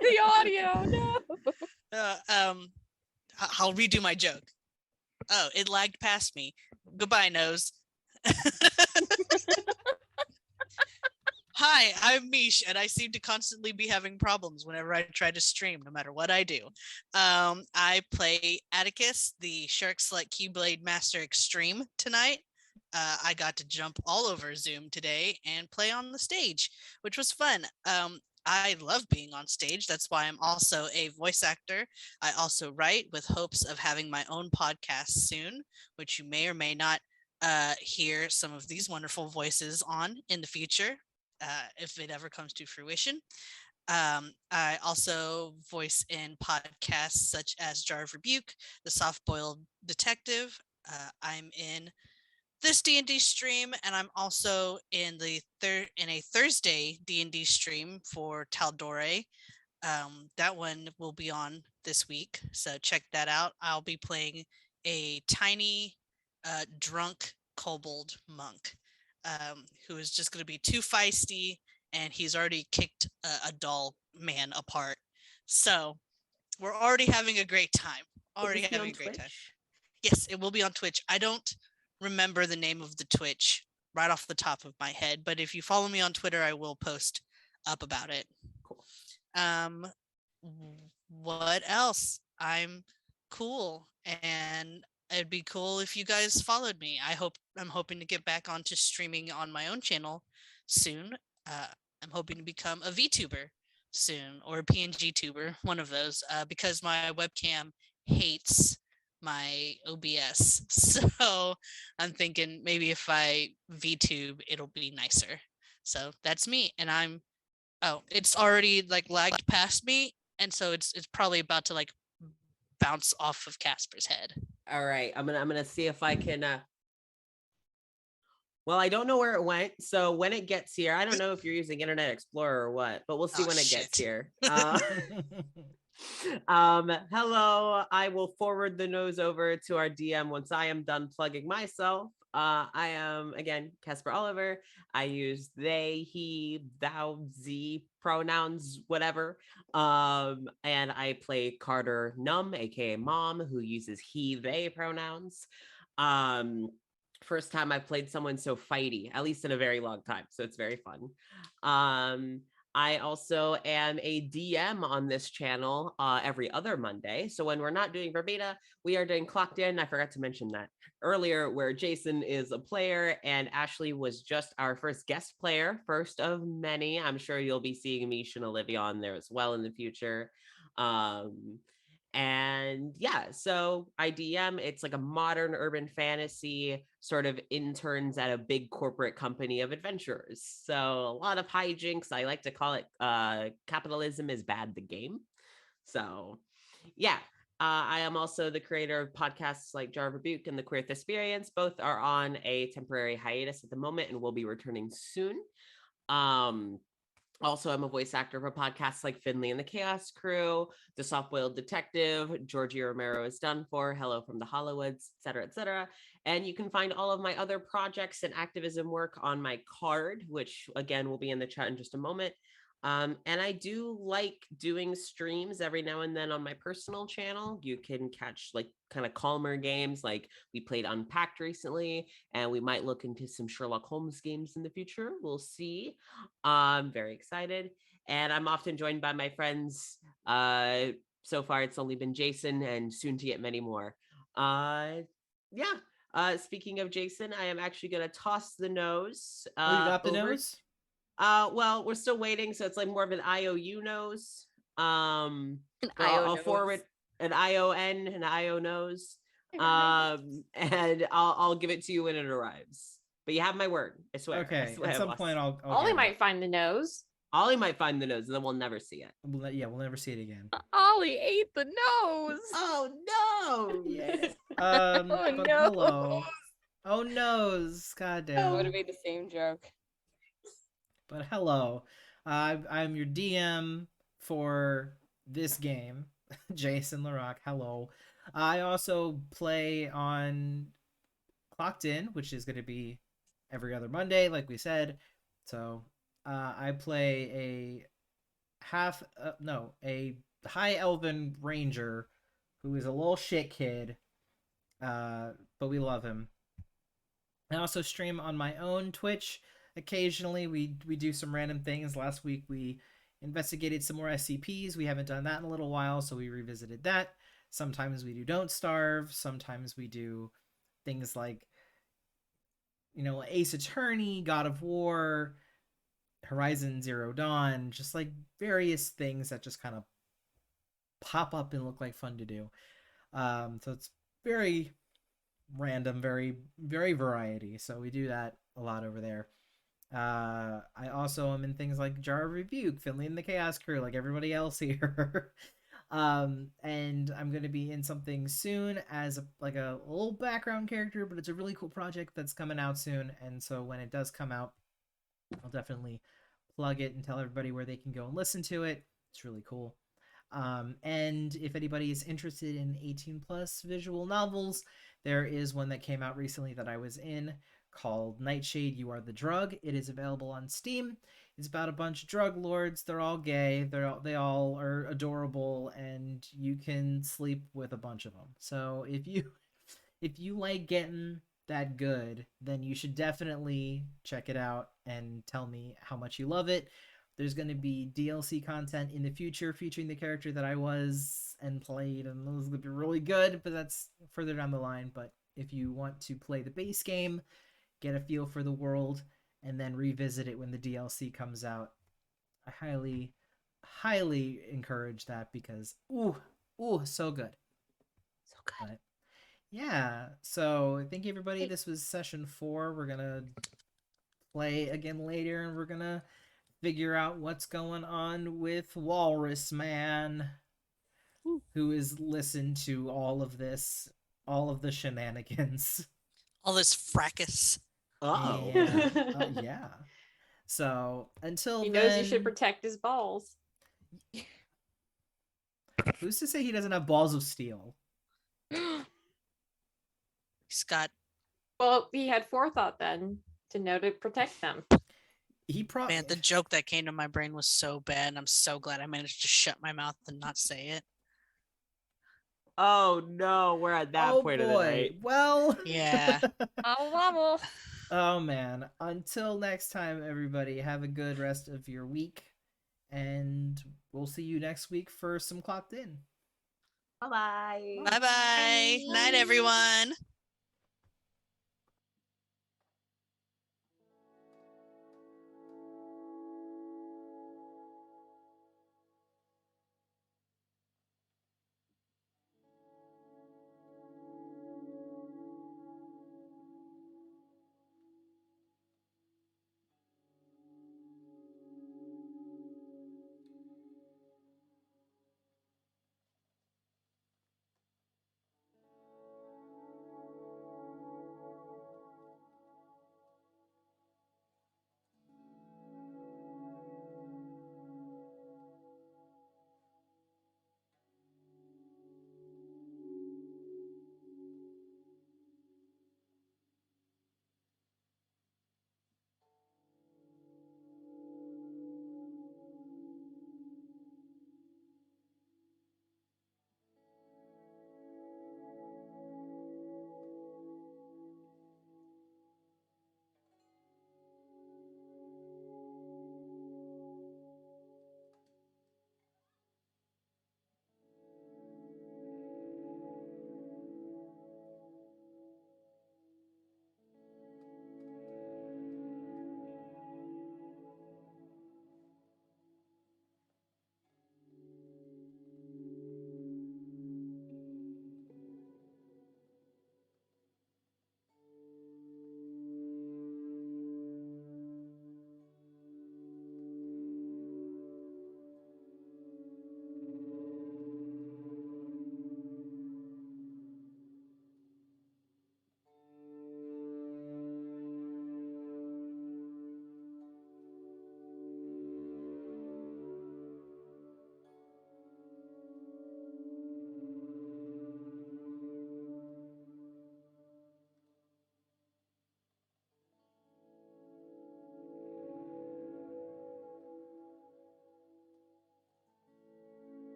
The audio, no. I'll redo my joke. Oh, it lagged past me. Goodbye, nose. Hi, I'm Mish, and I seem to constantly be having problems whenever I try to stream, no matter what I do. I play Atticus, the Shark Slut Keyblade Master Extreme tonight. I got to jump all over Zoom today and play on the stage, which was fun. I love being on stage. That's why I'm also a voice actor. I also write with hopes of having my own podcast soon, which you may or may not hear some of these wonderful voices on in the future. if it ever comes to fruition. I also voice in podcasts such as Jar of Rebuke, The Soft Boiled Detective. I'm in this D&D stream, and I'm also in a Thursday D&D stream for Taldore. That one will be on this week, so check that out. I'll be playing a tiny, drunk kobold monk, who is just going to be too feisty, and he's already kicked a doll man apart. So we're already having a great time. Already having a great time. Yes, it will be on Twitch. I don't remember the name of the Twitch right off the top of my head, but if you follow me on Twitter, I will post up about it. Cool. What else? I'm cool, and it'd be cool if you guys followed me. I'm hoping to get back onto streaming on my own channel soon. I'm hoping to become a VTuber soon, or a PNG tuber, one of those, because my webcam hates my OBS. So I'm thinking maybe if I VTube, it'll be nicer. So that's me, and it's already like lagged past me, and so it's probably about to like bounce off of Casper's head. All right, I'm gonna see if I can. Well, I don't know where it went, so when it gets here, I don't know if you're using Internet Explorer or what, but we'll see when it gets here. Hello, I will forward the nose over to our DM once I am done plugging myself. I am, again, Casper Oliver. I use they, he, thou, ze pronouns, whatever. And I play Carter Num, aka Mom, who uses he, they pronouns. First time I've played someone so fighty, at least in a very long time. So it's very fun. I also am a DM on this channel every other Monday. So when we're not doing Verbena, we are doing Clocked In. I forgot to mention that earlier, where Jason is a player and Ashley was just our first guest player, first of many. I'm sure you'll be seeing Mish and Olivia on there as well in the future. And yeah, so IDM, it's like a modern urban fantasy sort of interns at a big corporate company of adventurers. So a lot of hijinks. I like to call it capitalism is bad, the game. So yeah, I am also the creator of podcasts like Jar of Rebuke and the Queer Thesperience. Both are on a temporary hiatus at the moment and will be returning soon. Also, I'm a voice actor for podcasts like Finley and the Chaos Crew, The Soft-Boiled Detective, Georgie Romero is Done For, Hello from the Hollywoods, et cetera, et cetera. And you can find all of my other projects and activism work on my card, which again will be in the chat in just a moment. And I do like doing streams every now and then on my personal channel. You can catch like kind of calmer games, like we played Unpacked recently, and we might look into some Sherlock Holmes games in the future. We'll see. I'm very excited. And I'm often joined by my friends. So far, it's only been Jason, and soon to get many more. Speaking of Jason, I am actually going to toss the nose. You got the nose? Well, we're still waiting, so it's like more of an IOU nose. I'll forward an ION, an IO nose. And I'll give it to you when it arrives. But you have my word, I swear. Okay, I swear at some point I'll Ollie might find the nose. Ollie might find the nose, and then we'll never see it. We'll never see it again. Ollie ate the nose. Oh no! Yeah. Oh But no. hello. Oh noes. God I damn. would have made the same joke. But hello. I'm your DM for this game, Jason Larock. Hello. I also play on Clocked In, which is going to be every other Monday, like we said. So I play a high elven ranger who is a little shit kid, but we love him. I also stream on my own Twitch. Occasionally, we do some random things. Last week, we investigated some more SCPs. We haven't done that in a little while, so we revisited that. Sometimes we do Don't Starve. Sometimes we do things like, Ace Attorney, God of War, Horizon Zero Dawn, just like various things that just kind of pop up and look like fun to do. So it's very random, very, very variety. So we do that a lot over there. I also am in things like Jar of Rebuke, Finley and the Chaos Crew, like everybody else here. And I'm gonna be in something soon as like a little background character, but it's a really cool project that's coming out soon. And so when it does come out, I'll definitely plug it and tell everybody where they can go and listen to it. It's really cool. And if anybody is interested in 18 plus visual novels, there is one that came out recently that I was in called Nightshade, You Are the Drug. It is available on Steam. It's about a bunch of drug lords. They're all gay. They all are adorable, and you can sleep with a bunch of them. So if you like getting that good, then you should definitely check it out and tell me how much you love it. There's going to be DLC content in the future featuring the character that I was and played, and those going to be really good, but that's further down the line. But if you want to play the base game, get a feel for the world, and then revisit it when the DLC comes out, I highly encourage that because, ooh, so good. So good. But yeah, so thank you everybody. Hey. This was session 4. We're gonna play again later, and we're gonna figure out what's going on with Walrus Man, who has listened to all of this, all of the shenanigans. All this fracas. Uh-oh. Yeah. Yeah. So until He then, knows you should protect his balls. who's to say he doesn't have balls of steel? He's got Well, he had forethought then to know to protect them. He probably man, the joke that came to my brain was so bad, and I'm so glad I managed to shut my mouth and not say it. Oh no, we're at that oh point of boy. the night. Well, Yeah. Oh, wobble. oh man. Until next time, everybody, have a good rest of your week, and we'll see you next week for some Clocked In. Bye-bye. Bye bye. Night, everyone.